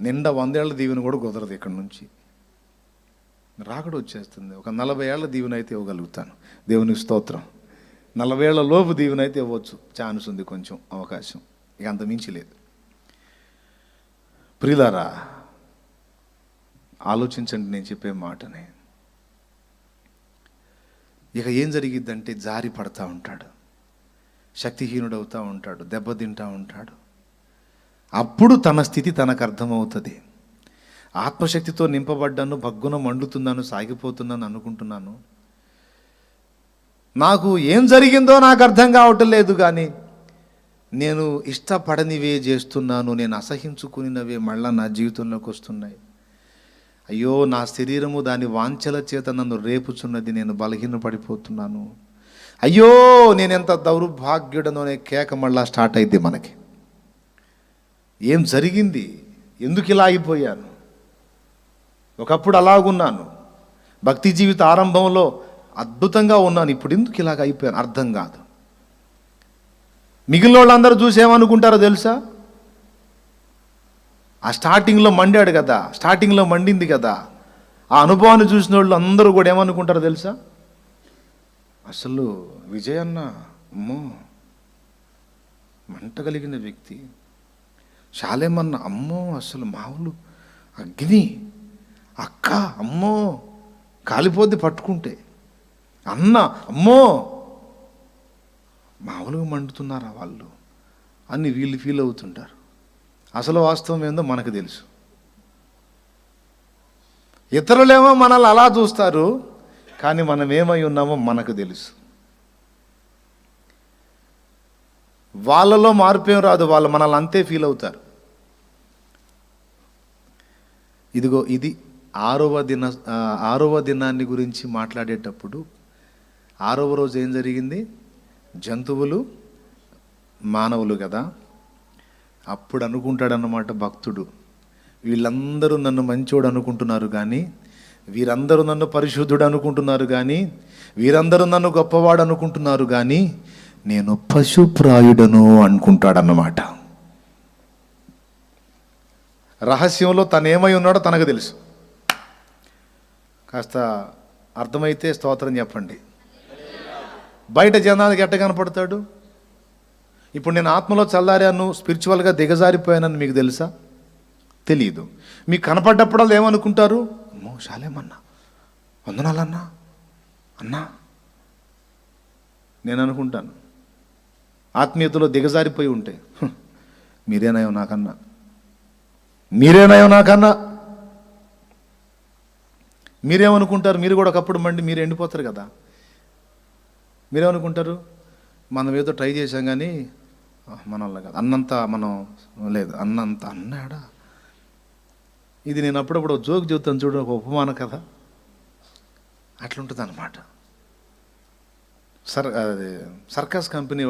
నిండా 100 ఏళ్ళ దీవెన కూడా కుదరదు. ఇక్కడ నుంచి రాకడ వచ్చేస్తుంది. ఒక 40 ఏళ్ళ దీవెన అయితే ఇవ్వగలుగుతాను, దేవునికి స్తోత్రం. 40 ఏళ్ల లోపు దీవెన అయితే ఇవ్వచ్చు, ఛాన్స్ ఉంది, కొంచెం అవకాశం, ఇక అంత మించి లేదు. ప్రియులారా, ఆలోచించండి నేను చెప్పే మాటని. ఇక ఏం జరిగిద్దంటే జారి పడతా ఉంటాడు, శక్తిహీనుడవుతూ ఉంటాడు, దెబ్బతింటూ ఉంటాడు. అప్పుడు తన స్థితి తనకు అర్థమవుతుంది. ఆత్మశక్తితో నింపబడ్డాను, భగ్గున మండుతున్నాను, సాగిపోతున్నాను అనుకుంటున్నాను. నాకు ఏం జరిగిందో నాకు అర్థం కావటం లేదు, కానీ నేను ఇష్టపడనివే చేస్తున్నాను, నేను అసహించుకునినవే మళ్ళా నా జీవితంలోకి వస్తున్నాయి. అయ్యో, నా శరీరము దాని వాంఛల చేత నన్ను రేపుచున్నది, నేను బలహీనపడిపోతున్నాను. అయ్యో, నేనెంత దౌర్భాగ్యుడనో అనే కేక మళ్ళా స్టార్ట్ అయింది మనకి. ఏం జరిగింది, ఎందుకు ఇలా అయిపోయాను? ఒకప్పుడు అలాగున్నాను, భక్తి జీవిత ఆరంభంలో అద్భుతంగా ఉన్నాను, ఇప్పుడు ఎందుకు ఇలాగ అయిపోయాను అర్థం కాదు. మిగిలిన వాళ్ళందరూ చూసేమనుకుంటారో తెలుసా? ఆ స్టార్టింగ్లో మండాడు కదా, స్టార్టింగ్లో మండింది కదా, ఆ అనుభవాన్ని చూసిన వాళ్ళు అందరూ కూడా ఏమనుకుంటారో తెలుసా? అసలు విజయ్ అన్న అమ్మో మంట కలిగిన వ్యక్తి, శాలేమన్న అమ్మో అసలు మామూలు అగ్ని, అక్క అమ్మో కాలిపోద్ది పట్టుకుంటే, అన్న అమ్మో మామూలుగా మండుతున్నారా వాళ్ళు అని వీళ్ళు ఫీల్ అవుతుంటారు. అసలు వాస్తవం ఏందో మనకు తెలుసు. ఇతరులేమో మనల్ని అలా చూస్తారు, కానీ మనం ఏమై ఉన్నామో మనకు తెలుసు. వాళ్ళలో మార్పేం రాదు, వాళ్ళు మనల్ని అంతే ఫీల్ అవుతారు. ఇదిగో ఇది ఆరవ దినాన్ని గురించి మాట్లాడేటప్పుడు 6వ రోజు ఏం జరిగింది? జంతువులు మానవులు కదా. అప్పుడు అనుకుంటాడన్నమాట భక్తుడు, వీళ్ళందరూ నన్ను మంచోడు అనుకుంటున్నారు కానీ, వీరందరూ నన్ను పరిశుద్ధుడు అనుకుంటున్నారు కానీ, వీరందరూ నన్ను గొప్పవాడు అనుకుంటున్నారు కానీ, నేను పశుప్రాయుడను అనుకుంటాడన్నమాట. రహస్యంలో తను ఏమై ఉన్నాడో తనకు తెలుసు. కాస్త అర్థమైతే స్తోత్రం చెప్పండి. బయట జనానికి ఎట్ట కనపడతాడు? ఇప్పుడు నేను ఆత్మలో చల్లారాను, స్పిరిచువల్గా దిగజారిపోయానని మీకు తెలుసా? తెలియదు. మీకు కనపడ్డప్పుడు ఏమనుకుంటారు? అమ్మో శాలేమన్నా, వందనాలన్నా అన్నా నేను అనుకుంటాను. ఆత్మీయతలో దిగజారిపోయి ఉంటే మీరేనాయో నాకన్నా, మీరేనాయో నాకన్నా. మీరేమనుకుంటారు? మీరు కూడా ఒకప్పుడు మండి మీరు ఎండిపోతారు కదా. మీరేమనుకుంటారు? మనం ఏదో ట్రై చేసాం కానీ మన వల్ల కాదు, అన్నంత మనం లేదు, అన్నంత అన్నాడా. ఇది నేను అప్పుడప్పుడు జోక్ చెబుతాను చూడు, ఒక ఉపమాన కథ అట్లుంటుంది అన్నమాట. సర్కస్ కంపెనీ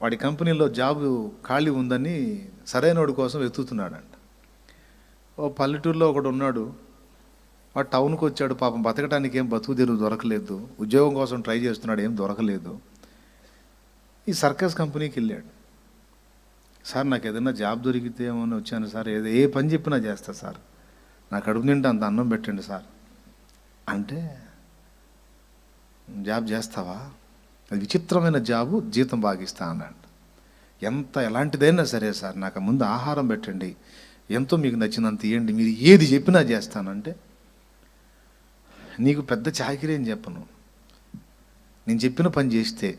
వాడి కంపెనీలో జాబు ఖాళీ ఉందని సరైనోడి కోసం వెతుకుతున్నాడంట. ఓ పల్లెటూరులో ఒకడు ఉన్నాడు, వాడు టౌన్కి వచ్చాడు. పాపం బతకడానికి ఏం బతుకు తెరువు దొరకలేదు, ఉద్యోగం కోసం ట్రై చేస్తున్నాడు, ఏం దొరకలేదు. ఈ సర్కస్ కంపెనీకి వెళ్ళాడు. సార్ నాకు ఏదైనా జాబ్ దొరికితే ఏమో వచ్చాను సార్, ఏ పని చెప్పినా చేస్తా సార్, నా కడుపు నిండా అంత అన్నం పెట్టండి సార్ అంటే, జాబ్ చేస్తావా? అది విచిత్రమైన జాబు, జీతం బాగా ఇస్తా అన్నాడు. ఎలాంటిదైనా సరే సార్, నాకు ముందు ఆహారం పెట్టండి, ఎంతో మీకు నచ్చినంత ఇవ్వండి, మీరు ఏది చెప్పినా చేస్తానంటే, నీకు పెద్ద చాకిరీ అని చెప్పను, నేను చెప్పిన పని చేస్తే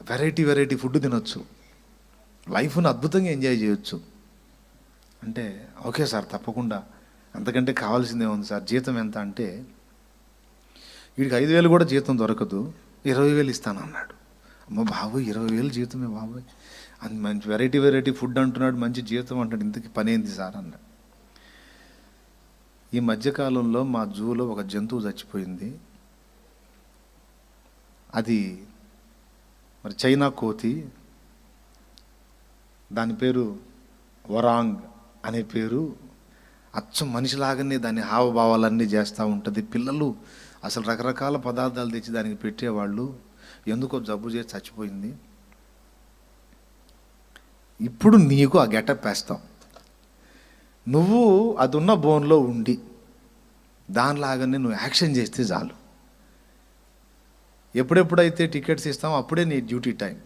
వెరైటీ ఫుడ్ తినొచ్చు, లైఫ్ను అద్భుతంగా ఎంజాయ్ చేయొచ్చు అంటే, ఓకే సార్ తప్పకుండా, అంతకంటే కావాల్సిందే ఉంది సార్, జీతం ఎంత అంటే, వీడికి 5,000 కూడా జీతం దొరకదు, 20,000 ఇస్తాను అన్నాడు. అమ్మ బాబోయ్ 20,000 జీతమే బాబోయ్, అది మంచి వెరైటీ ఫుడ్ అంటున్నాడు, మంచి జీతం అంటాడు, ఇంతకీ పని ఏంది సార్ అన్నాడు. ఈ మధ్యకాలంలో మా జూలో ఒక జంతువు చచ్చిపోయింది. అది మరి చైనా కోతి, దాని పేరు వరాంగ్ అనే పేరు. అచ్చం మనిషిలాగానే దాని హావభావాలన్నీ చేస్తూ ఉంటుంది. పిల్లలు అసలు రకరకాల పదార్థాలు తెచ్చి దానికి పెట్టేవాళ్ళు. ఎందుకో జబ్బు చేసి చచ్చిపోయింది. ఇప్పుడు నీకు ఆ గెటప్ వేస్తాం. నువ్వు అది ఉన్న బోన్లో ఉండి దానిలాగానే నువ్వు యాక్షన్ చేస్తే చాలు. ఎప్పుడెప్పుడైతే టికెట్స్ ఇస్తామో అప్పుడే నీ డ్యూటీ టైం.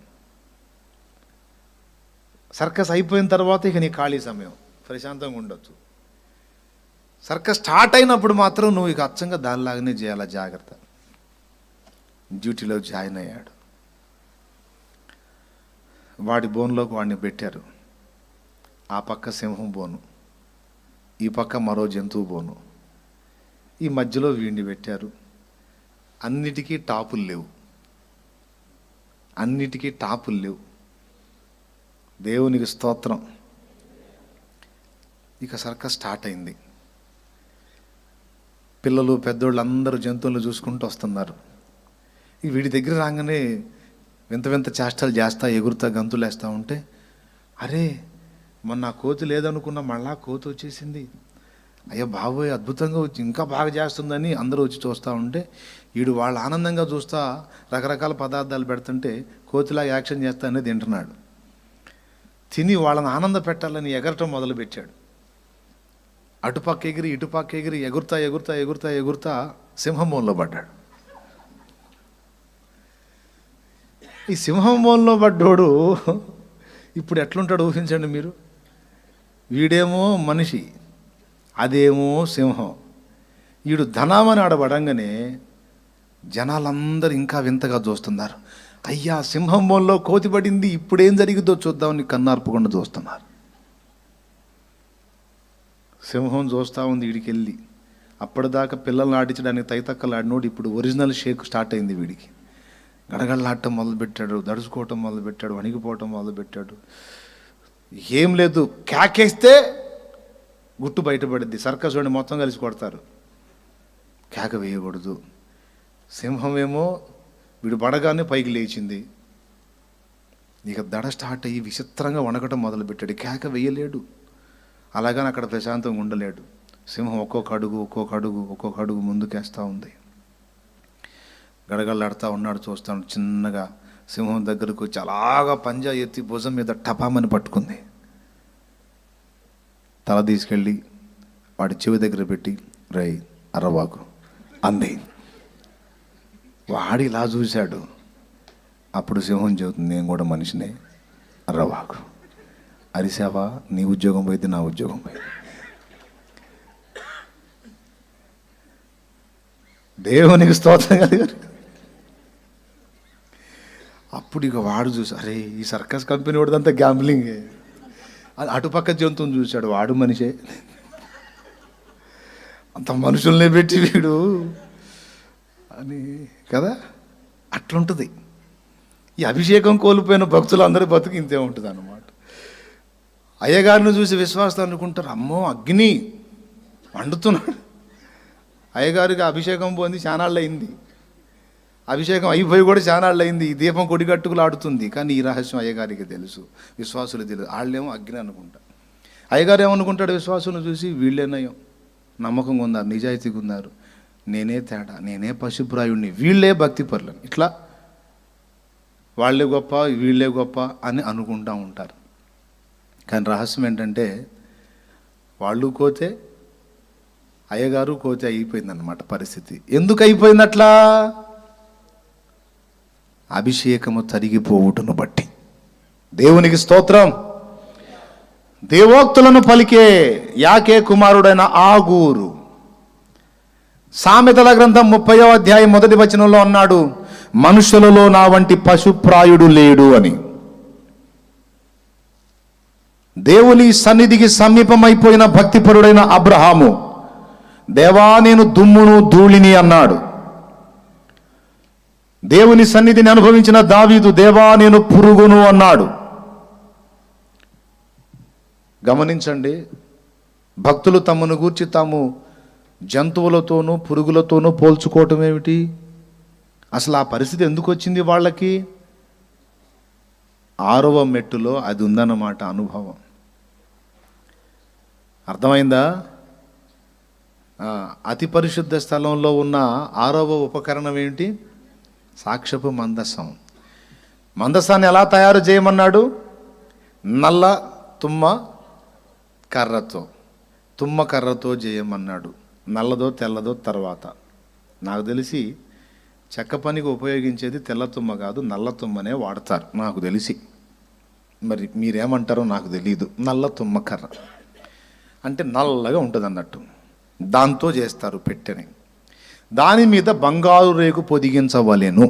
సర్కస్ అయిపోయిన తర్వాత ఇక నీ ఖాళీ సమయం, ప్రశాంతంగా ఉండొచ్చు. సర్కస్ స్టార్ట్ అయినప్పుడు మాత్రం నువ్వు ఇక అచ్చంగా దానిలాగానే చేయాలా, జాగ్రత్త. డ్యూటీలో జాయిన్ అయ్యాడు. వాడి బోన్లోకి వాడిని పెట్టారు. ఆ పక్క సింహం బోను, ఈ పక్క మరో జంతువు బోను, ఈ మధ్యలో వీడిని పెట్టారు. అన్నిటికీ టాపులు లేవు, అన్నిటికీ టాపులు లేవు. దేవునికి స్తోత్రం. ఇక సర్కస్ స్టార్ట్ అయింది. పిల్లలు పెద్దోళ్ళు అందరూ జంతువులు చూసుకుంటూ వస్తున్నారు. ఈ వీడి దగ్గర రాగానే వింత వింత చేష్టలు చేస్తా, ఎగురుతా, గంతులు వేస్తూ ఉంటే, అరే మొన్న కోతి లేదనుకున్నా మళ్ళా కోతి వచ్చేసింది, అయ్యో బాబోయ్ అద్భుతంగా వచ్చి ఇంకా బాగా చేస్తుందని అందరూ వచ్చి చూస్తూ ఉంటే, వీడు వాళ్ళు ఆనందంగా చూస్తా రకరకాల పదార్థాలు పెడుతుంటే కోతిలా యాక్షన్ చేస్తానే తింటున్నాడు. తిని వాళ్ళని ఆనంద పెట్టాలని ఎగరటం మొదలుపెట్టాడు. అటుపక్క ఎగిరి ఇటుపక్క ఎగిరి ఎగురుతా ఎగురుతా ఎగురుతా ఎగురుతా సింహం బోన్లో పడ్డాడు. ఈ సింహం బోన్లో పడ్డోడు ఇప్పుడు ఎట్లుంటాడు ఊహించండి మీరు. వీడేమో మనిషి, అదేమో సింహం. వీడు ధనామని ఆడబడంగానే జనాలందరూ ఇంకా వింతగా చూస్తున్నారు. అయ్యా సింహం బోన్లో కోతి పడింది, ఇప్పుడేం జరిగిందో చూద్దామని కన్నార్పకుండా చూస్తున్నారు. సింహం చూస్తూ ఉంది వీడికెళ్ళి. అప్పటిదాకా పిల్లల్ని ఆడించడానికి తైతక్కలు ఆడినోడు ఇప్పుడు ఒరిజినల్ షేక్ స్టార్ట్ అయింది వీడికి. గడగడలాడటం మొదలుపెట్టాడు, దడుచుకోవటం మొదలుపెట్టాడు, వణిగిపోవటం మొదలుపెట్టాడు. ఏం లేదు, కేకేస్తే గుట్టు బయటపడింది. సర్కస్ వాడిని మొత్తం కలిసి కొడతారు. కేక వేయకూడదు. సింహం ఏమో వీడు పడగానే పైకి లేచింది. ఇక దడ స్టార్ట్ అయ్యి విచిత్రంగా వణకటం మొదలుపెట్టాడు. కేక వేయలేడు, అలాగని అక్కడ ప్రశాంతంగా ఉండలేడు. సింహం ఒక్కొక్క అడుగు ముందుకేస్తూ ఉంది. గడగడలాడుతూ ఉన్నాడు. చూస్తాడు, చిన్నగా సింహం దగ్గరకు వచ్చి అలాగా పంజా ఎత్తి భుజం మీద టపామని పట్టుకుంది. తల తీసుకెళ్ళి వాడి చెవి దగ్గర పెట్టి రై అరవాకు అంది. వాడి ఇలా చూశాడు. అప్పుడు సింహం చెబుతుంది, నేను కూడా మనిషినే, అరవాకు. అరిసావా, నీ ఉద్యోగం పోయింది, నా ఉద్యోగం పోయింది. దేవునికి స్తోత్రం కలిగారు. అప్పుడు ఇక వాడు చూసి, అరే ఈ సర్కస్ కంపెనీ వాడిదంతా గ్యాంబ్లింగే. అది అటుపక్క జంతువుని చూశాడు, వాడు మనిషే, అంత మనుషుల్నే పెట్టి వీడు అని కదా. అట్లుంటుంది. ఈ అభిషేకం కోల్పోయిన భక్తులు అందరి బతుకు ఇంతే ఉంటుంది అన్నమాట. అయ్యగారిని చూసి విశ్వాసం అనుకుంటారు, అమ్మో అగ్ని వండుతున్నాడు. అయ్యగారికి అభిషేకం పోయింది చానాళ్ళు అయింది, అభిషేకం అయిపోయి కూడా చానాళ్ళు అయింది. ఈ దీపం కొడిగట్టుకులు ఆడుతుంది. కానీ ఈ రహస్యం అయ్యగారికి తెలుసు, విశ్వాసులు తెలియదు. వాళ్ళేమో అగ్ని అనుకుంటా. అయ్యగారు ఏమనుకుంటాడు, విశ్వాసులను చూసి వీళ్ళేనయం నమ్మకంగా ఉన్నారు, నిజాయితీగా ఉన్నారు, నేనే తేడా, నేనే పశుప్రాయుణ్ణి, వీళ్ళే భక్తి పరులని, ఇట్లా వాళ్ళే గొప్ప వీళ్ళే గొప్ప అని అనుకుంటూ ఉంటారు. కానీ రహస్యం ఏంటంటే వాళ్ళు కోతే, అయ్యగారు కోతే అయిపోయిందన్నమాట పరిస్థితి. ఎందుకు అయిపోయింది అట్లా? అభిషేకము తరిగిపోవుటను బట్టి. దేవునికి స్తోత్రం. దేవోక్తులను పలికే యాకే కుమారుడైన ఆగూరు సామెతల గ్రంథం 30వ అధ్యాయం 1వ వచనంలో అన్నాడు, మనుషులలో నా వంటి పశుప్రాయుడు లేడు అని. దేవుని సన్నిధికి సమీపమైపోయిన భక్తిపరుడైన అబ్రహాము, దేవా నేను దుమ్మును ధూళిని అన్నాడు. దేవుని సన్నిధిని అనుభవించిన దావీదు, దేవా నేను పురుగును అన్నాడు. గమనించండి, భక్తులు తమను గూర్చి తాము జంతువులతోనూ పురుగులతోనూ పోల్చుకోవటం ఏమిటి? అసలు ఆ పరిస్థితి ఎందుకు వచ్చింది వాళ్ళకి? 6వ మెట్టులో అది ఉందన్నమాట అనుభవం. అర్థమైందా? అతి పరిశుద్ధ స్థలంలో ఉన్న 6వ ఉపకరణం ఏమిటి? సాక్ష్యపు మందసం. మందసాన్ని ఎలా తయారు చేయమన్నాడు? నల్ల తుమ్మ కర్రతో, తుమ్మ కర్రతో చేయమన్నాడు. నల్లదో తెల్లదో తర్వాత. నాకు తెలిసి చెక్క పనికి ఉపయోగించేది తెల్ల తుమ్మ కాదు, నల్ల తుమ్మనే వాడతారు నాకు తెలిసి. మరి మీరేమంటారో నాకు తెలియదు. నల్ల తుమ్మ కర్ర అంటే నల్లగా ఉంటుంది అన్నట్టు, దాంతో చేస్తారు పెట్టెని. దాని మీద బంగారు రేకు పొదిగించవలెను.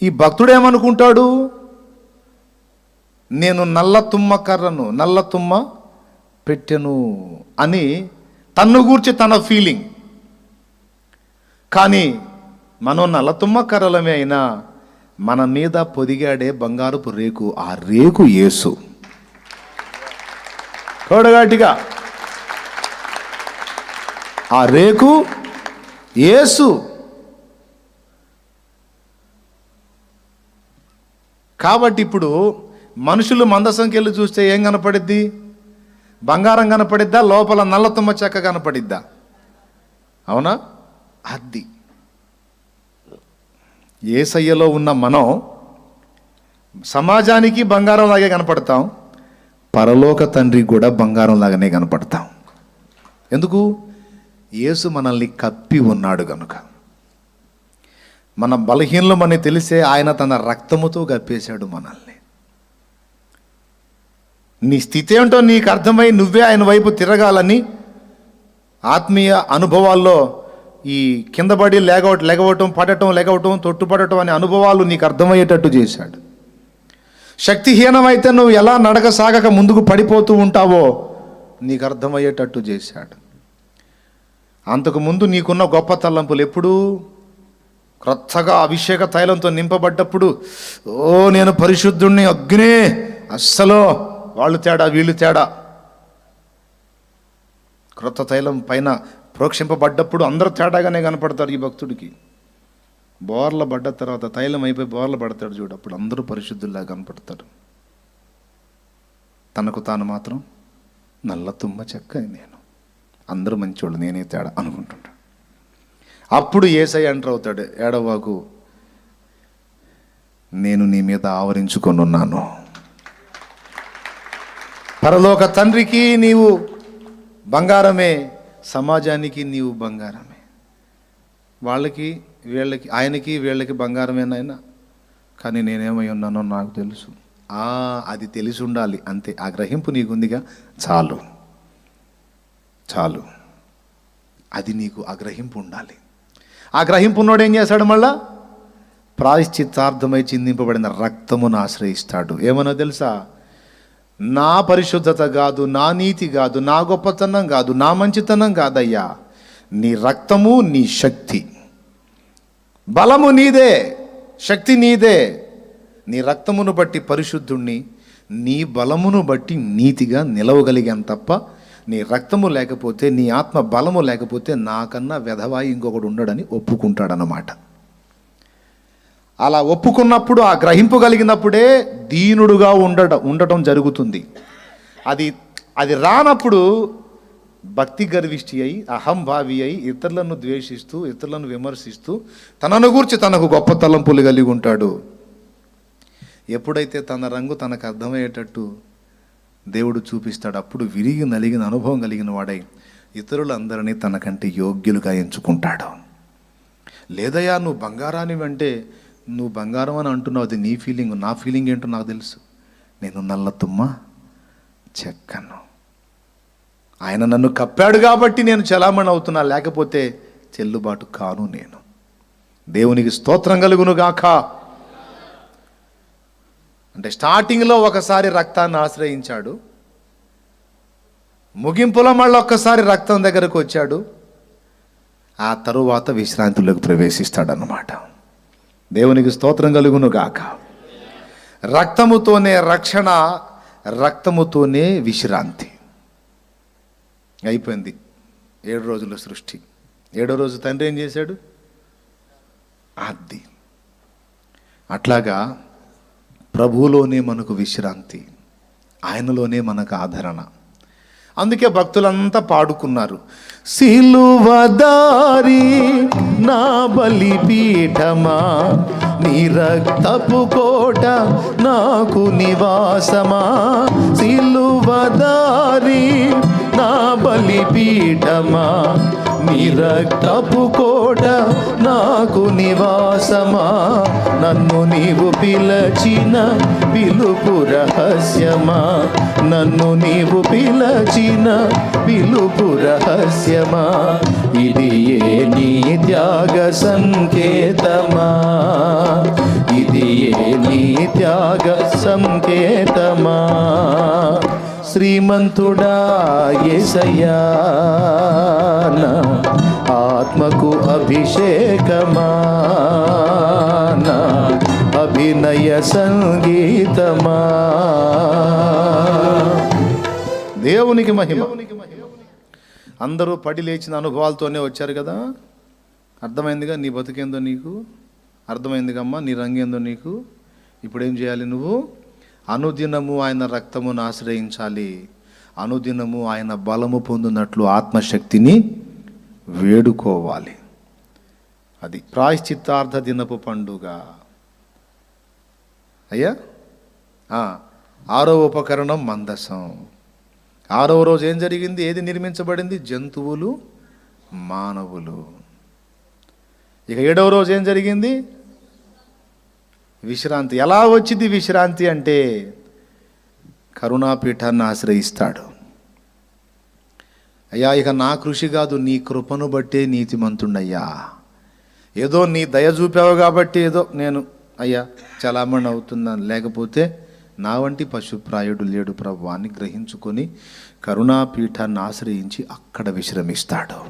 ఈ భక్తుడు ఏమనుకుంటాడు? నేను నల్ల తుమ్మ కర్రను, నల్ల తుమ్మ పెట్టెను అని తన్ను గూర్చి తన ఫీలింగ్. కానీ మనం నల్ల తుమ్మ కర్రలమే అయినా మన మీద పొదిగాడే బంగారపు రేకు, ఆ రేకు యేసు. తోడగాటిగా ఆ రేకు యేసు. కాబట్టి ఇప్పుడు మనుషులు మందసంకి వెళ్ళి చూస్తే ఏం కనపడిద్ది? బంగారం కనపడిద్దా? లోపల నల్ల తుమ్మ చెక్క కనపడిద్దా? అవునా? అది యేసయ్యలో ఉన్న మనం సమాజానికి బంగారం లాగే కనపడతాం, పరలోక తండ్రికి కూడా బంగారం లాగానే కనపడతాం. ఎందుకు? యేసు మనల్ని కప్పి ఉన్నాడు కనుక. మన బలహీనమని తెలిసే ఆయన తన రక్తముతో కప్పేశాడు మనల్ని. నీ స్థితి ఏంటో నీకు అర్థమై నువ్వే ఆయన వైపు తిరగాలని ఆత్మీయ అనుభవాల్లో ఈ కిందపడి లెగవటం, పడటం, లెగవటం, తొట్టుపడటం అనే అనుభవాలు నీకు అర్థమయ్యేటట్టు చేశాడు. శక్తిహీనమైతే నువ్వు ఎలా నడక సాగక ముందుకు పడిపోతూ ఉంటావో నీకు అర్థమయ్యేటట్టు చేశాడు. అంతకుముందు నీకున్న గొప్ప తలంపులు ఎప్పుడు? క్రొత్తగా అభిషేక తైలంతో నింపబడ్డప్పుడు, ఓ నేను పరిశుద్ధుణ్ణి, అగ్నే, అస్సలు వాళ్ళు తేడా వీళ్ళు తేడా. క్రొత్త తైలం పైన ప్రోక్షింపబడ్డప్పుడు అందరూ తేడాగానే కనపడతారు ఈ భక్తుడికి. బోర్ల పడ్డ తర్వాత తైలం అయిపోయి బోర్ల పడతాడు చూడు, అప్పుడు అందరూ పరిశుద్ధుల్లా కనపడతాడు. తనకు తాను మాత్రం నల్ల తుమ్మ చెక్క, నేను అందరూ మంచోళ్ళు, నేనే తేడా అనుకుంటుంటాడు. అప్పుడు యేసయ్య ఎంటర్ అవుతాడు. ఏడవాకు, నేను నీ మీద ఆవరించుకొని ఉన్నాను. పరలోక తండ్రికి నీవు బంగారమే, సమాజానికి నీవు బంగారమే. వాళ్ళకి వీళ్ళకి, ఆయనకి వీళ్ళకి బంగారమేనాయనా, కానీ నేనేమై ఉన్నానో నాకు తెలుసు. అది తెలిసి ఉండాలి అంతే. ఆ గ్రహింపు నీకుందిగా, చాలు చాలు. అది నీకు ఆ గ్రహింపు ఉండాలి. ఆ గ్రహింపు ఉన్నోడు ఏం చేశాడు? మళ్ళా ప్రాయశ్చిత్తార్థమై చిందింపబడిన రక్తమును ఆశ్రయిస్తాడు. ఏమన్నా తెలుసా? నా పరిశుద్ధత కాదు, నా నీతి కాదు, నా గొప్పతనం కాదు, నా మంచితనం కాదయ్యా, నీ రక్తము, నీ శక్తి. బలము నీదే, శక్తి నీదే. నీ రక్తమును బట్టి పరిశుద్ధుణ్ణి, నీ బలమును బట్టి నీతిగా నిలవగలిగాను తప్ప, నీ రక్తము లేకపోతే, నీ ఆత్మ బలము లేకపోతే నాకన్నా వెధవాయి ఇంకొకడు ఉండడని ఒప్పుకుంటాడనమాట. అలా ఒప్పుకున్నప్పుడు, ఆ గ్రహింపు కలిగినప్పుడే దీనుడుగా ఉండటం జరుగుతుంది. అది రానప్పుడు భక్తి గర్విష్టి అయి, అహంభావి అయి, ఇతరులను ద్వేషిస్తూ, ఇతరులను విమర్శిస్తూ, తనను గూర్చి తనకు గొప్ప తలంపులు కలిగి ఉంటాడు. ఎప్పుడైతే తన రంగు తనకు అర్థమయ్యేటట్టు దేవుడు చూపిస్తాడు, అప్పుడు విరిగి నలిగిన అనుభవం కలిగిన వాడై ఇతరులందరినీ తనకంటే యోగ్యులుగా ఎంచుకుంటాడు. లేదయ్యా నువ్వు బంగారాన్ని అంటే, నువ్వు బంగారం అని అంటున్నావు, అది నీ ఫీలింగ్. నా ఫీలింగ్ ఏంటో నాకు తెలుసు. నేను నల్ల తుమ్మ చెక్కను. ఆయన నన్ను కప్పాడు కాబట్టి నేను చలామణి అవుతున్నా, లేకపోతే చెల్లుబాటు కాను నేను. దేవునికి స్తోత్రం కలుగును గాక. అంటే స్టార్టింగ్లో ఒకసారి రక్తాన్ని ఆశ్రయించాడు, ముగింపులో మళ్ళీ ఒక్కసారి రక్తం దగ్గరకు వచ్చాడు, ఆ తరువాత విశ్రాంతిలోకి ప్రవేశిస్తాడన్నమాట. దేవునికి స్తోత్రం కలుగును గాక. రక్తముతోనే రక్షణ, రక్తముతోనే విశ్రాంతి. అయిపోయింది. 7 రోజుల సృష్టి. 7వ రోజు తండ్రి ఏం చేశాడు? అది అట్లాగా ప్రభువులోనే మనకు విశ్రాంతి, ఆయనలోనే మనకు ఆదరణ. అందుకే భక్తులంతా పాడుకున్నారు, సిలువదారి నా బలిపీఠమా, నీ రక్తపు కోట నాకు నివాసమా. సిలువదారి నా బలిపీఠమా, నీ రక్తపు కోట నాకు నివాసమా. నన్ను నీవు పిలచిన పిలుపు రహస్యమా, నన్ను నీవు పిలచిన పిలుపు రహస్యమా. ఇది ఏ నీ త్యాగ సంకేతమా, ఇది ఏ నీ త్యాగ సంకేతమా. శ్రీమంతుడా యేసయ్యా నా ఆత్మకు అభిషేకమా, నా అభినయ సంగీతమా. దేవునికి మహిమ. అందరూ పడి లేచిన అనుభవాలతోనే వచ్చారు కదా. అర్థమైందిగా నీ బతుకేందో నీకు, అర్థమైందిగమ్మా నీ రంగేందో నీకు. ఇప్పుడు ఏం చేయాలి నువ్వు? అనుదినము ఆయన రక్తమును ఆశ్రయించాలి. అనుదినము ఆయన బలము పొందినట్లు ఆత్మశక్తిని వేడుకోవాలి. అది ప్రాయశ్చిత్తార్థ దినపు పండుగ. అయ్యా 6వ ఉపకరణం మందసం. 6వ రోజు ఏం జరిగింది? ఏది నిర్మించబడింది? జంతువులు, మానవులు. ఇక 7వ రోజు ఏం జరిగింది? విశ్రాంతి. ఎలా వచ్చింది విశ్రాంతి అంటే కరుణాపీఠాన్ని ఆశ్రయిస్తాడు. అయ్యా ఇక నా కృషి కాదు, నీ కృపను బట్టే నీతిమంతుడయ్యా. ఏదో నీ దయ చూపావు కాబట్టి ఏదో నేను అయ్యా చలామణి అవుతున్నాను, లేకపోతే నా వంటి పశుప్రాయుడు లేడు ప్రభు అని గ్రహించుకొని కరుణాపీఠాన్ని ఆశ్రయించి అక్కడ విశ్రమిస్తాడు.